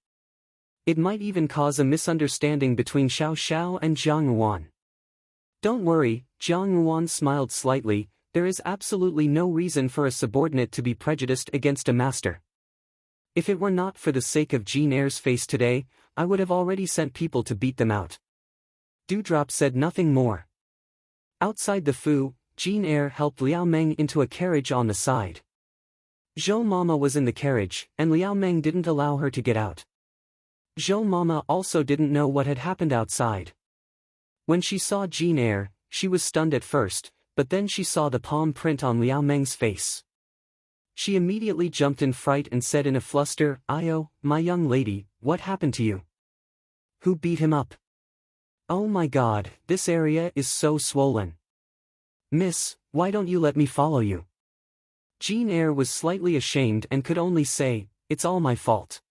It might even cause a misunderstanding between Xiao Xiao and Jiang Yuan. "Don't worry," Jiang Yuan smiled slightly, "there is absolutely no reason for a subordinate to be prejudiced against a master. If it were not for the sake of Jean Eyre's face today, I would have already sent people to beat them out." Dewdrop said nothing more. Outside the Fu, Jean Eyre helped Liao Meng into a carriage on the side. Zhou Mama was in the carriage, and Liao Meng didn't allow her to get out. Zhou Mama also didn't know what had happened outside. When she saw Jean Eyre, she was stunned at first, but then she saw the palm print on Liao Meng's face. She immediately jumped in fright and said in a fluster, "Io, my young lady, what happened to you? Who beat him up? Oh my God, this area is so swollen. Miss, why don't you let me follow you?" Jean Eyre was slightly ashamed and could only say, "It's all my fault.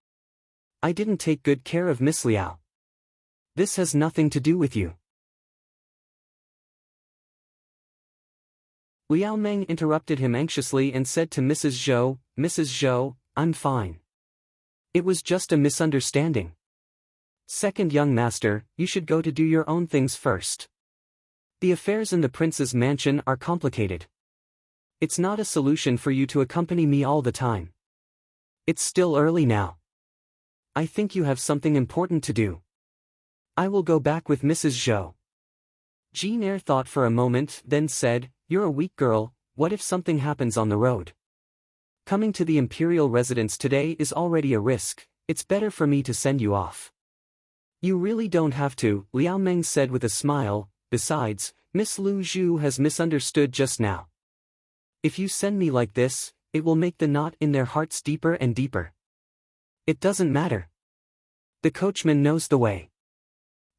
I didn't take good care of Miss Liao. This has nothing to do with you." Liao Meng interrupted him anxiously and said to Mrs. Zhou, "Mrs. Zhou, I'm fine. It was just a misunderstanding. Second young master, you should go to do your own things first. The affairs in the prince's mansion are complicated. It's not a solution for you to accompany me all the time. It's still early now. I think you have something important to do. I will go back with Mrs. Zhou." Jean Eyre thought for a moment, then said, "You're a weak girl, what if something happens on the road? Coming to the imperial residence today is already a risk, it's better for me to send you off." "You really don't have to," Liao Meng said with a smile, "besides, Miss Lu Zhu has misunderstood just now. If you send me like this, it will make the knot in their hearts deeper and deeper. It doesn't matter. The coachman knows the way.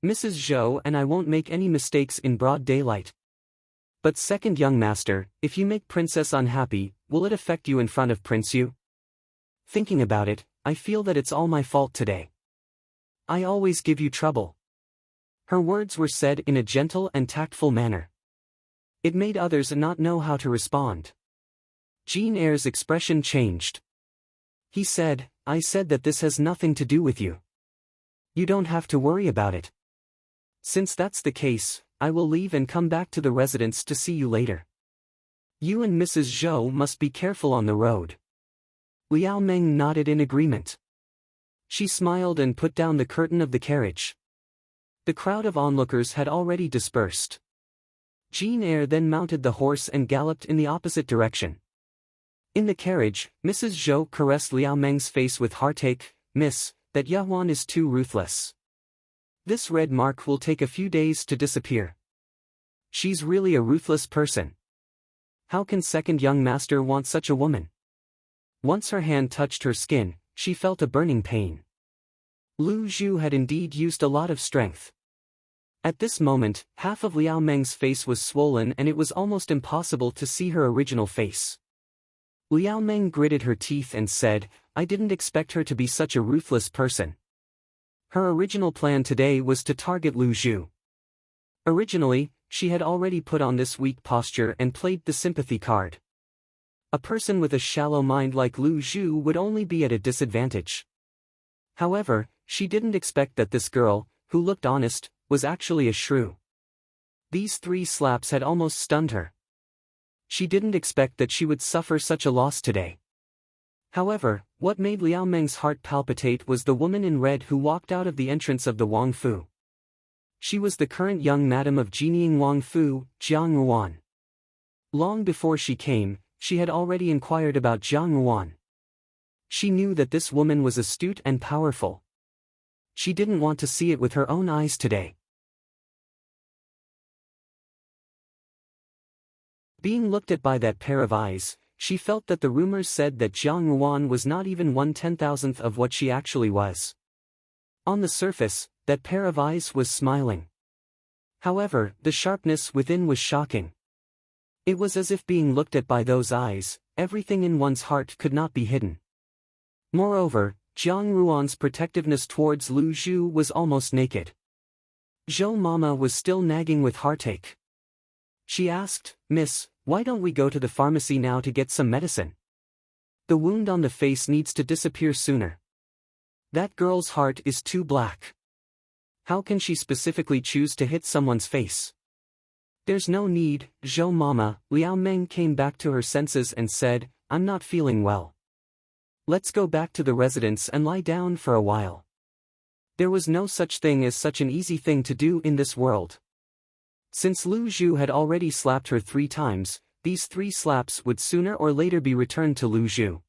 Mrs. Zhou and I won't make any mistakes in broad daylight. But second young master, if you make Princess unhappy, will it affect you in front of Prince Yu? Thinking about it, I feel that it's all my fault today. I always give you trouble." Her words were said in a gentle and tactful manner. It made others not know how to respond. Jean Eyre's expression changed. He said, "I said that this has nothing to do with you. You don't have to worry about it. Since that's the case, I will leave and come back to the residence to see you later. You and Mrs. Zhou must be careful on the road." Liao Meng nodded in agreement. She smiled and put down the curtain of the carriage. The crowd of onlookers had already dispersed. Jean Eyre then mounted the horse and galloped in the opposite direction. In the carriage, Mrs. Zhou caressed Liao Meng's face with heartache. "Miss, that Yahuan is too ruthless. This red mark will take a few days to disappear. She's really a ruthless person. How can second young master want such a woman?" Once her hand touched her skin, she felt a burning pain. Lu Zhu had indeed used a lot of strength. At this moment, half of Liao Meng's face was swollen and it was almost impossible to see her original face. Liao Meng gritted her teeth and said, "I didn't expect her to be such a ruthless person." Her original plan today was to target Lu Zhu. Originally, she had already put on this weak posture and played the sympathy card. A person with a shallow mind like Lu Zhu would only be at a disadvantage. However, she didn't expect that this girl, who looked honest, was actually a shrew. These 3 slaps had almost stunned her. She didn't expect that she would suffer such a loss today. However, what made Liao Meng's heart palpitate was the woman in red who walked out of the entrance of the Wang Fu. She was the current young madam of Jinying Wang Fu, Jiang Ruan. Long before she came, she had already inquired about Jiang Ruan. She knew that this woman was astute and powerful. She didn't want to see it with her own eyes today. Being looked at by that pair of eyes, she felt that the rumors said that Jiang Ruan was not even 1/10,000th of what she actually was. On the surface, that pair of eyes was smiling. However, the sharpness within was shocking. It was as if being looked at by those eyes, everything in one's heart could not be hidden. Moreover, Jiang Ruan's protectiveness towards Lu Zhu was almost naked. Zhou Mama was still nagging with heartache. She asked, "Miss, why don't we go to the pharmacy now to get some medicine? The wound on the face needs to disappear sooner. That girl's heart is too black. How can she specifically choose to hit someone's face?" "There's no need, Zhou Mama." Liao Meng came back to her senses and said, "I'm not feeling well. Let's go back to the residence and lie down for a while." There was no such thing as such an easy thing to do in this world. Since Lu Zhu had already slapped her 3 times, these 3 slaps would sooner or later be returned to Lu Zhu.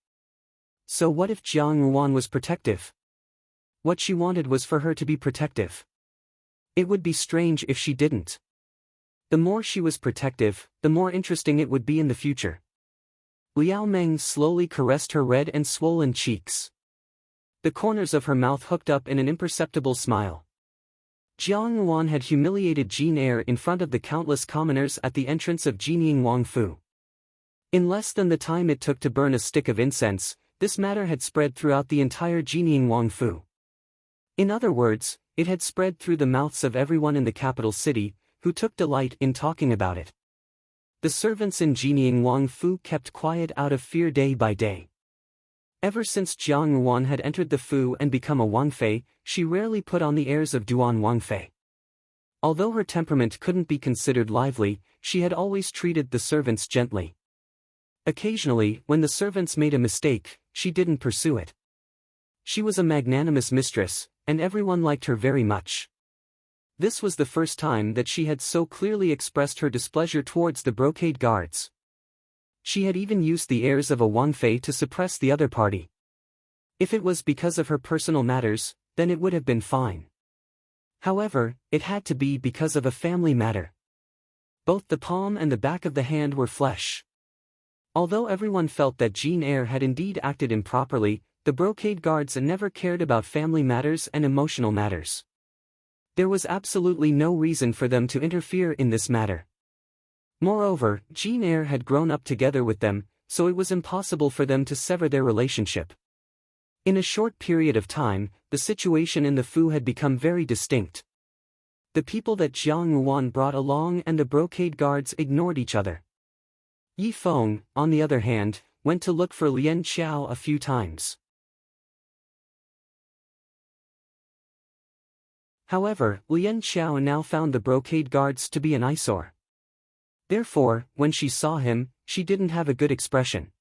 So what if Jiang Ruan was protective? What she wanted was for her to be protective. It would be strange if she didn't. The more she was protective, the more interesting it would be in the future. Liao Meng slowly caressed her red and swollen cheeks. The corners of her mouth hooked up in an imperceptible smile. Jiang Ruan had humiliated Jean Eyre in front of the countless commoners at the entrance of Jinying Wang Fu. In less than the time it took to burn a stick of incense, this matter had spread throughout the entire Jinying Wang Fu. In other words, it had spread through the mouths of everyone in the capital city, who took delight in talking about it. The servants in Jinying Wang Fu kept quiet out of fear day by day. Ever since Jiang Ruan had entered the Fu and become a Wangfei, she rarely put on the airs of Duan Wangfei. Although her temperament couldn't be considered lively, she had always treated the servants gently. Occasionally, when the servants made a mistake, she didn't pursue it. She was a magnanimous mistress, and everyone liked her very much. This was the first time that she had so clearly expressed her displeasure towards the brocade guards. She had even used the airs of a Wangfei to suppress the other party. If it was because of her personal matters, then it would have been fine. However, it had to be because of a family matter. Both the palm and the back of the hand were flesh. Although everyone felt that Jean Eyre had indeed acted improperly, the brocade guards never cared about family matters and emotional matters. There was absolutely no reason for them to interfere in this matter. Moreover, Jean Eyre had grown up together with them, so it was impossible for them to sever their relationship. In a short period of time, the situation in the Fu had become very distinct. The people that Jiang Ruan brought along and the brocade guards ignored each other. Yi Feng, on the other hand, went to look for Lian Xiao a few times. However, Lian Xiao now found the brocade guards to be an eyesore. Therefore, when she saw him, she didn't have a good expression.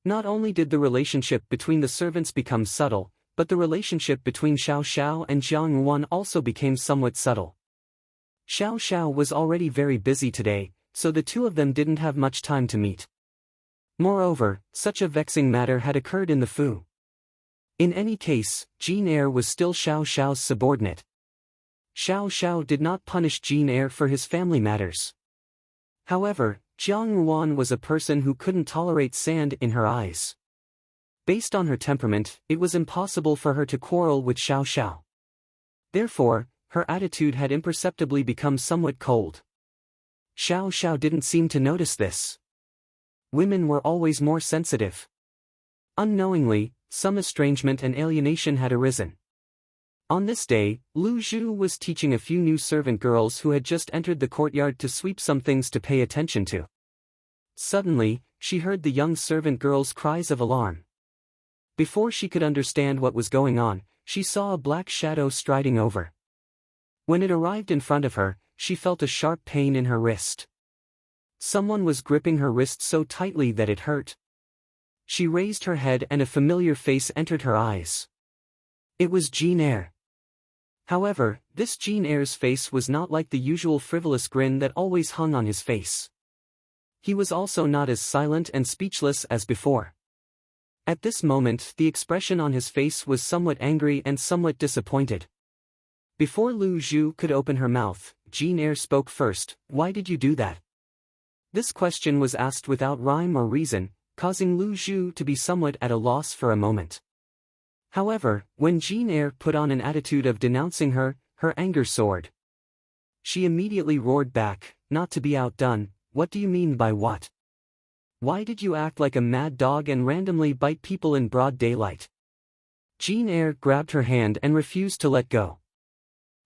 Not only did the relationship between the servants become subtle, but the relationship between Xiao Xiao and Jiang Yuan also became somewhat subtle. Xiao Xiao was already very busy today, so the two of them didn't have much time to meet. Moreover, such a vexing matter had occurred in the Fu. In any case, Jin Er was still Xiao Xiao's subordinate. Xiao Xiao did not punish Jin Er for his family matters. However, Jiang Yuan was a person who couldn't tolerate sand in her eyes. Based on her temperament, it was impossible for her to quarrel with Xiao Xiao. Therefore, her attitude had imperceptibly become somewhat cold. Xiao Xiao didn't seem to notice this. Women were always more sensitive. Unknowingly, some estrangement and alienation had arisen. On this day, Lu Zhu was teaching a few new servant girls who had just entered the courtyard to sweep some things to pay attention to. Suddenly, she heard the young servant girls' cries of alarm. Before she could understand what was going on, she saw a black shadow striding over. When it arrived in front of her, she felt a sharp pain in her wrist. Someone was gripping her wrist so tightly that it hurt. She raised her head and a familiar face entered her eyes. It was Jin Er. However, this Jin Er's face was not like the usual frivolous grin that always hung on his face. He was also not as silent and speechless as before. At this moment, the expression on his face was somewhat angry and somewhat disappointed. Before Lu Zhu could open her mouth, Jin Er spoke first. "Why did you do that?" This question was asked without rhyme or reason, causing Lu Zhu to be somewhat at a loss for a moment. However, when Jin Er put on an attitude of denouncing her, her anger soared. She immediately roared back, "Not to be outdone, what do you mean by what? Why did you act like a mad dog and randomly bite people in broad daylight?" Jin Er grabbed her hand and refused to let go.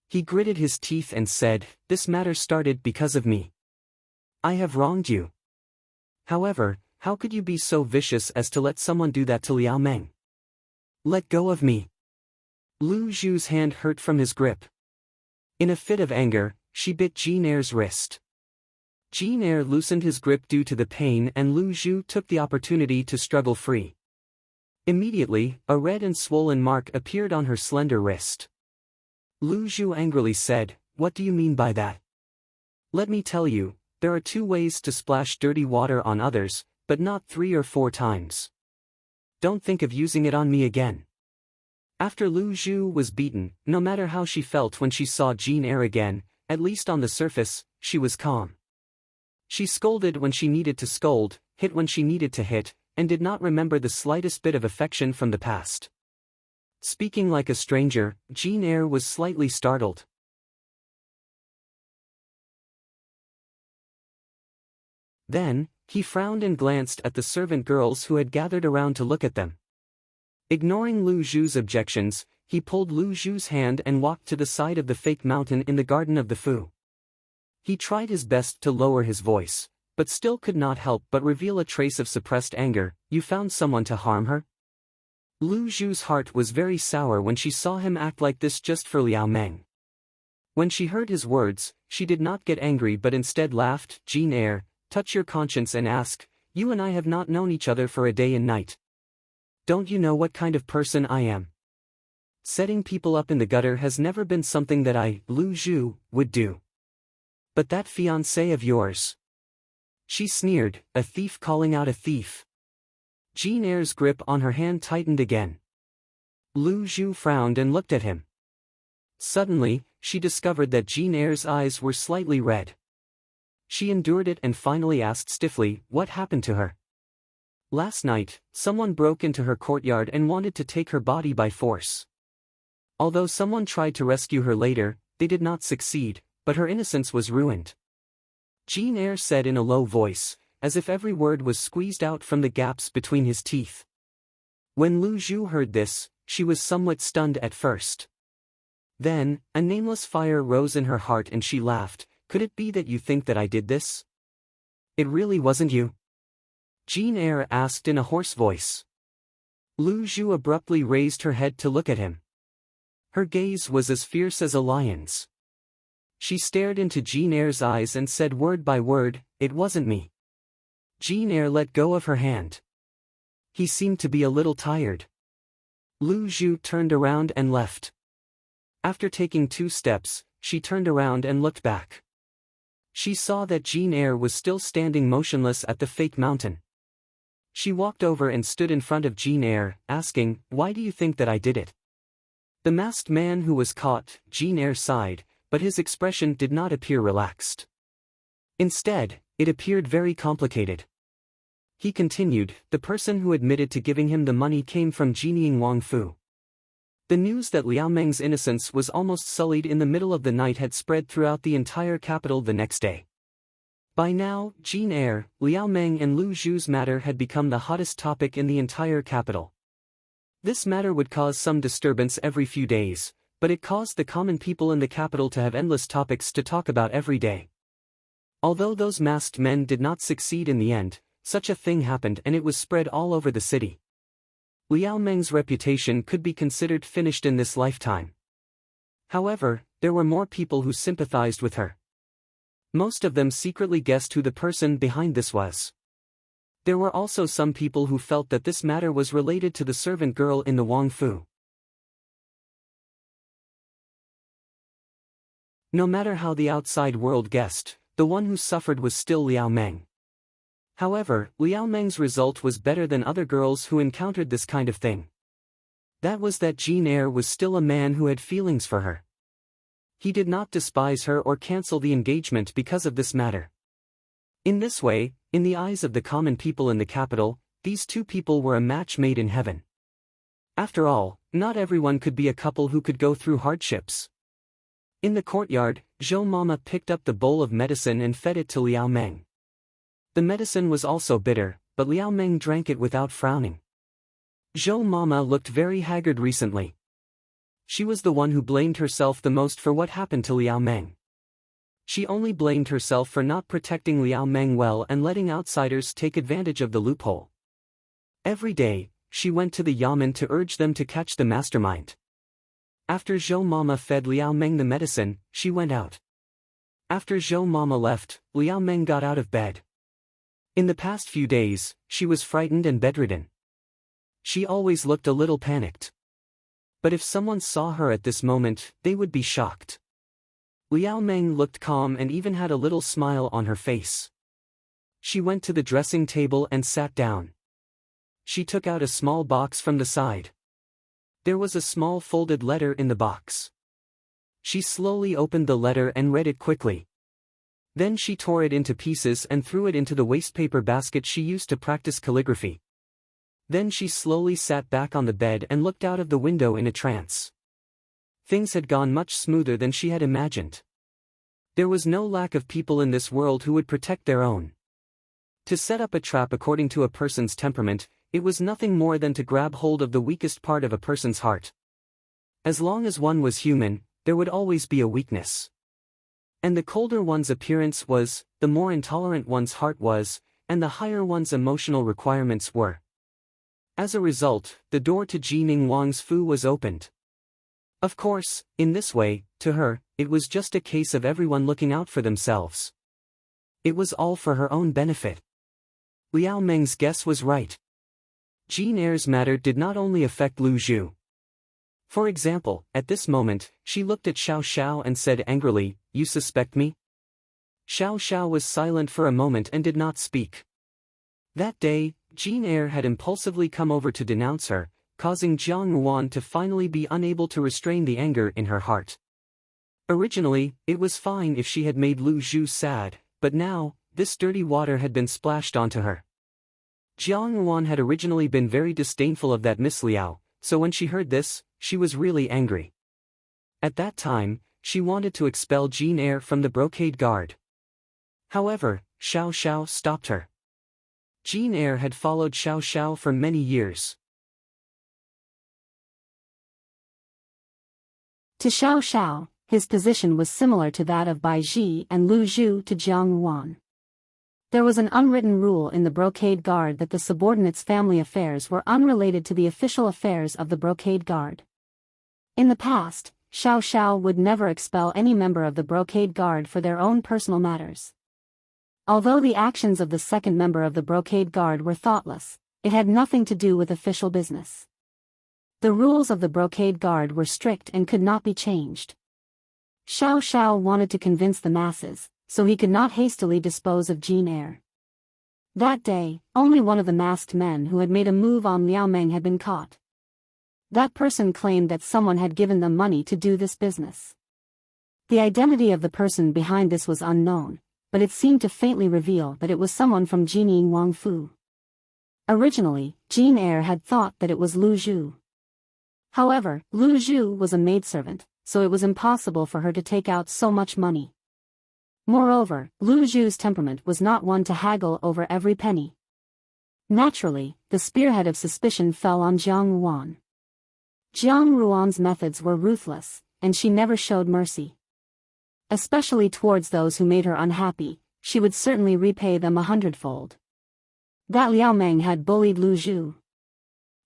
He gritted his teeth and said, "This matter started because of me. I have wronged you. However, how could you be so vicious as to let someone do that to Liao Meng? Let go of me." Lu Zhu's hand hurt from his grip. In a fit of anger, she bit Jin Er's wrist. Jin Er loosened his grip due to the pain and Lu Zhu took the opportunity to struggle free. Immediately, a red and swollen mark appeared on her slender wrist. Lu Zhu angrily said, "What do you mean by that? Let me tell you, there are 2 ways to splash dirty water on others, but not 3 or 4 times. Don't think of using it on me again." After Lu Zhu was beaten, no matter how she felt when she saw Jin Er again, at least on the surface, she was calm. She scolded when she needed to scold, hit when she needed to hit, and did not remember the slightest bit of affection from the past. Speaking like a stranger, Jin Er was slightly startled. Then, he frowned and glanced at the servant girls who had gathered around to look at them. Ignoring Lu Zhu's objections, he pulled Lu Zhu's hand and walked to the side of the fake mountain in the garden of the Fu. He tried his best to lower his voice, but still could not help but reveal a trace of suppressed anger. "You found someone to harm her?" Lu Zhu's heart was very sour when she saw him act like this just for Liao Meng. When she heard his words, she did not get angry but instead laughed. "Jin Er, touch your conscience and ask, you and I have not known each other for a day and night. Don't you know what kind of person I am? Setting people up in the gutter has never been something that I, Lu Zhu, would do. But that fiancé of yours." She sneered, "A thief calling out a thief." Jin Er's grip on her hand tightened again. Lu Zhu frowned and looked at him. Suddenly, she discovered that Jin Er's eyes were slightly red. She endured it and finally asked stiffly, "What happened to her?" "Last night, someone broke into her courtyard and wanted to take her body by force. Although someone tried to rescue her later, they did not succeed, but her innocence was ruined." Jin Er said in a low voice, as if every word was squeezed out from the gaps between his teeth. When Lu Zhu heard this, she was somewhat stunned at first. Then, a nameless fire rose in her heart and she laughed. "Could it be that you think that I did this? It really wasn't you?" Jin Er asked in a hoarse voice. Lu Zhu abruptly raised her head to look at him. Her gaze was as fierce as a lion's. She stared into Jin Er's eyes and said word by word, "It wasn't me." Jin Er let go of her hand. He seemed to be a little tired. Lu Zhu turned around and left. After taking 2 steps, she turned around and looked back. She saw that Jane Eyre was still standing motionless at the fake mountain. She walked over and stood in front of Jane Eyre, asking, "Why do you think that I did it?" The masked man who was caught, Jane Eyre sighed, but his expression did not appear relaxed. Instead, it appeared very complicated. He continued, "The person who admitted to giving him the money came from Jinying Wangfu." The news that Liao Meng's innocence was almost sullied in the middle of the night had spread throughout the entire capital the next day. By now, Jane Eyre, Liao Meng and Lu Zhu's matter had become the hottest topic in the entire capital. This matter would cause some disturbance every few days, but it caused the common people in the capital to have endless topics to talk about every day. Although those masked men did not succeed in the end, such a thing happened and it was spread all over the city. Liao Meng's reputation could be considered finished in this lifetime. However, there were more people who sympathized with her. Most of them secretly guessed who the person behind this was. There were also some people who felt that this matter was related to the servant girl in the Wang Fu. No matter how the outside world guessed, the one who suffered was still Liao Meng. However, Liao Meng's result was better than other girls who encountered this kind of thing. That was that Jane Eyre was still a man who had feelings for her. He did not despise her or cancel the engagement because of this matter. In this way, in the eyes of the common people in the capital, these two people were a match made in heaven. After all, not everyone could be a couple who could go through hardships. In the courtyard, Zhou Mama picked up the bowl of medicine and fed it to Liao Meng. The medicine was also bitter, but Liao Meng drank it without frowning. Zhou Mama looked very haggard recently. She was the one who blamed herself the most for what happened to Liao Meng. She only blamed herself for not protecting Liao Meng well and letting outsiders take advantage of the loophole. Every day, she went to the yamen to urge them to catch the mastermind. After Zhou Mama fed Liao Meng the medicine, she went out. After Zhou Mama left, Liao Meng got out of bed. In the past few days, she was frightened and bedridden. She always looked a little panicked. But if someone saw her at this moment, they would be shocked. Liao Meng looked calm and even had a little smile on her face. She went to the dressing table and sat down. She took out a small box from the side. There was a small folded letter in the box. She slowly opened the letter and read it quickly. Then she tore it into pieces and threw it into the wastepaper basket she used to practice calligraphy. Then she slowly sat back on the bed and looked out of the window in a trance. Things had gone much smoother than she had imagined. There was no lack of people in this world who would protect their own. To set up a trap according to a person's temperament, it was nothing more than to grab hold of the weakest part of a person's heart. As long as one was human, there would always be a weakness. And the colder one's appearance was, the more intolerant one's heart was, and the higher one's emotional requirements were. As a result, the door to Jining Wang's Fu was opened. Of course, in this way, to her, it was just a case of everyone looking out for themselves. It was all for her own benefit. Liao Meng's guess was right. Jane Eyre's matter did not only affect Lu Zhu. For example, at this moment, she looked at Xiao Xiao and said angrily, "You suspect me?" Xiao Xiao was silent for a moment and did not speak. That day, Jane Eyre had impulsively come over to denounce her, causing Jiang Yuan to finally be unable to restrain the anger in her heart. Originally, it was fine if she had made Lu Zhu sad, but now, this dirty water had been splashed onto her. Jiang Yuan had originally been very disdainful of that Miss Liao, so when she heard this, she was really angry. At that time, she wanted to expel Jane Eyre from the brocade guard. However, Xiao Xiao stopped her. Jane Eyre had followed Xiao Xiao for many years. To Xiao Xiao, his position was similar to that of Bai Ji and Lu Zhu to Jiang Yuan. There was an unwritten rule in the brocade guard that the subordinates' family affairs were unrelated to the official affairs of the brocade guard. In the past, Xiao Xiao would never expel any member of the brocade guard for their own personal matters. Although the actions of the second member of the brocade guard were thoughtless, it had nothing to do with official business. The rules of the brocade guard were strict and could not be changed. Xiao Xiao wanted to convince the masses, so he could not hastily dispose of Jin Eyre. That day, only one of the masked men who had made a move on Liao Meng had been caught. That person claimed that someone had given them money to do this business. The identity of the person behind this was unknown, but it seemed to faintly reveal that it was someone from Jining Wangfu. Originally, Jin Eyre had thought that it was Lu Zhu. However, Lu Zhu was a maidservant, so it was impossible for her to take out so much money. Moreover, Lu Zhu's temperament was not one to haggle over every penny. Naturally, the spearhead of suspicion fell on Jiang Ruan. Jiang Ruan's methods were ruthless, and she never showed mercy. Especially towards those who made her unhappy, she would certainly repay them 100-fold. That Liao Meng had bullied Lu Zhu.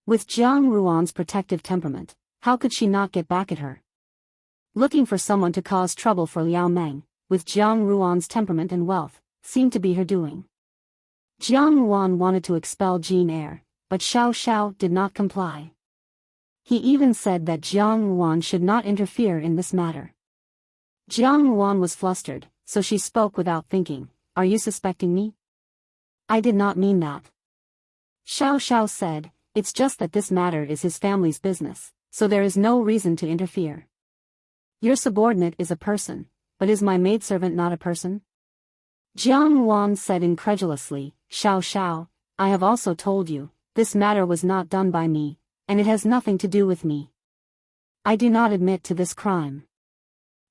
With Jiang Ruan's protective temperament, how could she not get back at her? Looking for someone to cause trouble for Liao Meng, with Jiang Ruan's temperament and wealth, seemed to be her doing. Jiang Ruan wanted to expel Jin Eyre, but Xiao Xiao did not comply. He even said that Jiang Ruan should not interfere in this matter. Jiang Ruan was flustered, so she spoke without thinking, "Are you suspecting me?" "I did not mean that." Xiao Xiao said, "It's just that this matter is his family's business, so there is no reason to interfere. Your subordinate is a person, but is my maidservant not a person?" Jiang Ruan said incredulously, "Xiao Xiao, I have also told you, this matter was not done by me, and it has nothing to do with me. I do not admit to this crime.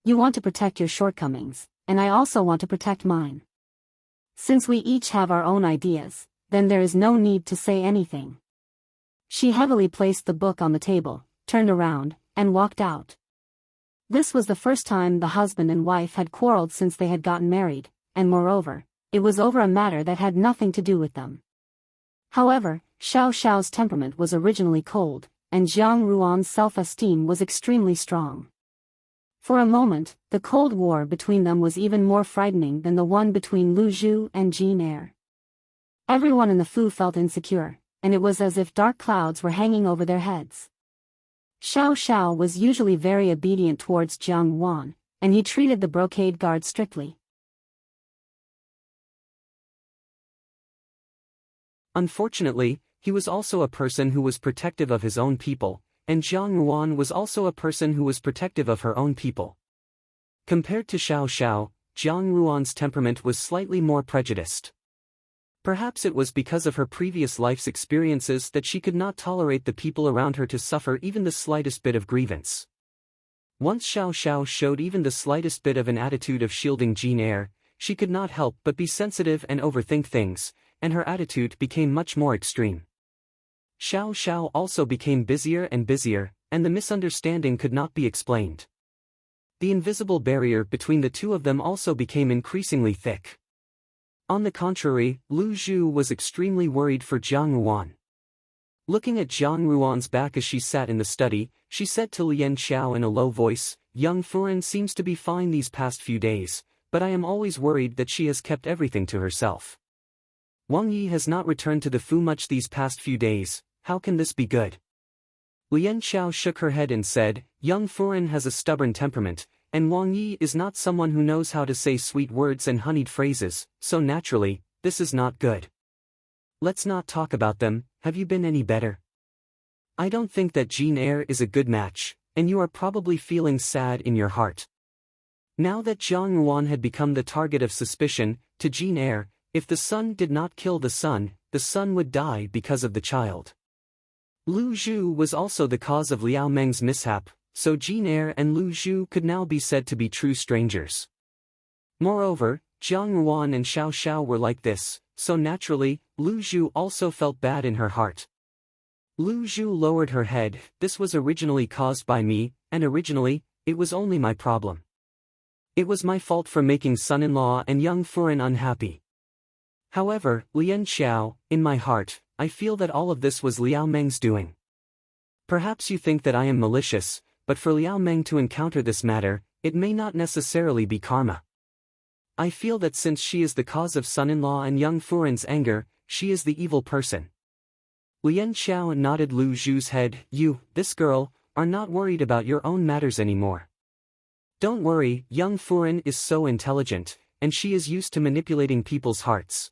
You want to protect your shortcomings, and I also want to protect mine. Since we each have our own ideas, then there is no need to say anything." She heavily placed the book on the table, turned around, and walked out. This was the first time the husband and wife had quarreled since they had gotten married, and moreover, it was over a matter that had nothing to do with them. However, Xiao Xiao's temperament was originally cold, and Jiang Ruan's self-esteem was extremely strong. For a moment, the Cold War between them was even more frightening than the one between Lu Zhu and Jin Eyre. Everyone in the Fu felt insecure, and it was as if dark clouds were hanging over their heads. Xiao Xiao was usually very obedient towards Jiang Wan, and he treated the brocade guard strictly. Unfortunately, he was also a person who was protective of his own people, and Jiang Wan was also a person who was protective of her own people. Compared to Xiao Xiao, Jiang Ruan's temperament was slightly more prejudiced. Perhaps it was because of her previous life's experiences that she could not tolerate the people around her to suffer even the slightest bit of grievance. Once Xiao Xiao showed even the slightest bit of an attitude of shielding Jin Eyre, she could not help but be sensitive and overthink things, and her attitude became much more extreme. Xiao Xiao also became busier and busier, and the misunderstanding could not be explained. The invisible barrier between the two of them also became increasingly thick. On the contrary, Lu Zhu was extremely worried for Jiang Ruan. Looking at Jiang Ruan's back as she sat in the study, she said to Lian Xiao in a low voice, "Young Furen seems to be fine these past few days, but I am always worried that she has kept everything to herself. Wang Yi has not returned to the Fu much these past few days, how can this be good?" Lian Xiao shook her head and said, "Young Furen has a stubborn temperament, and Wang Yi is not someone who knows how to say sweet words and honeyed phrases, so naturally, this is not good. Let's not talk about them. Have you been any better? I don't think that Jin Eyre is a good match, and you are probably feeling sad in your heart." Now that Jiang Ruan had become the target of suspicion, to Jin Eyre, if the son did not kill the son would die because of the child. Lu Zhu was also the cause of Liao Meng's mishap, so Jin Eyre and Lu Zhu could now be said to be true strangers. Moreover, Jiang Ruan and Xiao Xiao were like this, so naturally, Lu Zhu also felt bad in her heart. Lu Zhu lowered her head. "This was originally caused by me, and originally, it was only my problem. It was my fault for making son-in-law and young Furen unhappy. However, Lian Xiao, in my heart, I feel that all of this was Liao Meng's doing. Perhaps you think that I am malicious, but for Liao Meng to encounter this matter, it may not necessarily be karma. I feel that since she is the cause of son-in-law and young Furen's anger, she is the evil person. Lian Xiao nodded Lu Zhu's head. You, this girl, are not worried about your own matters anymore. Don't worry, young Furen is so intelligent, and she is used to manipulating people's hearts.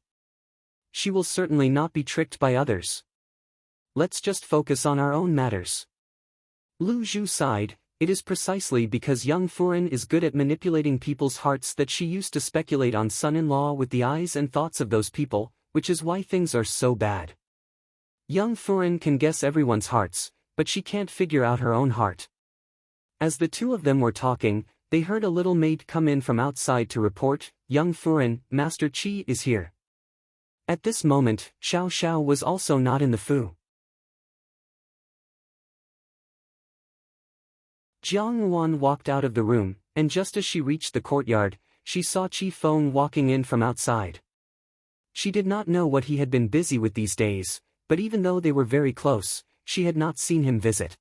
She will certainly not be tricked by others. Let's just focus on our own matters. Lu Zhu sighed. It is precisely because young Furen is good at manipulating people's hearts that she used to speculate on son-in-law with the eyes and thoughts of those people, which is why things are so bad. Young Furen can guess everyone's hearts, but she can't figure out her own heart. As the two of them were talking, they heard a little maid come in from outside to report, young Furen, Master Qi is here. At this moment, Xiao Xiao was also not in the fu. Jiang Yuan walked out of the room, and just as she reached the courtyard, she saw Qi Feng walking in from outside. She did not know what he had been busy with these days, but even though they were very close, she had not seen him visit.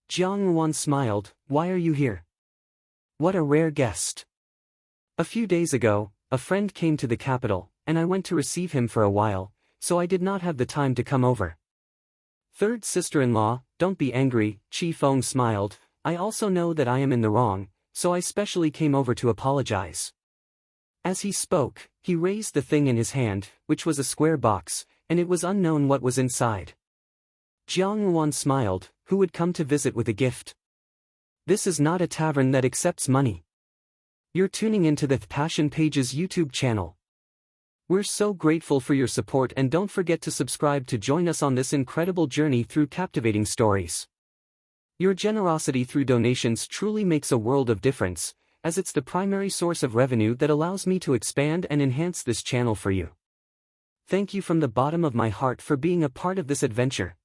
Jiang Yuan smiled. Why are you here? What a rare guest. A few days ago, a friend came to the capital, and I went to receive him for a while, so I did not have the time to come over. Third sister-in-law, don't be angry, Qi Feng smiled. I also know that I am in the wrong, so I specially came over to apologize. As he spoke, he raised the thing in his hand, which was a square box, and it was unknown what was inside. Jiang Yuan smiled. Who would come to visit with a gift? This is not a tavern that accepts money. You're tuning into the Passion Pages YouTube channel. We're so grateful for your support, and don't forget to subscribe to join us on this incredible journey through captivating stories. Your generosity through donations truly makes a world of difference, as it's the primary source of revenue that allows me to expand and enhance this channel for you. Thank you from the bottom of my heart for being a part of this adventure.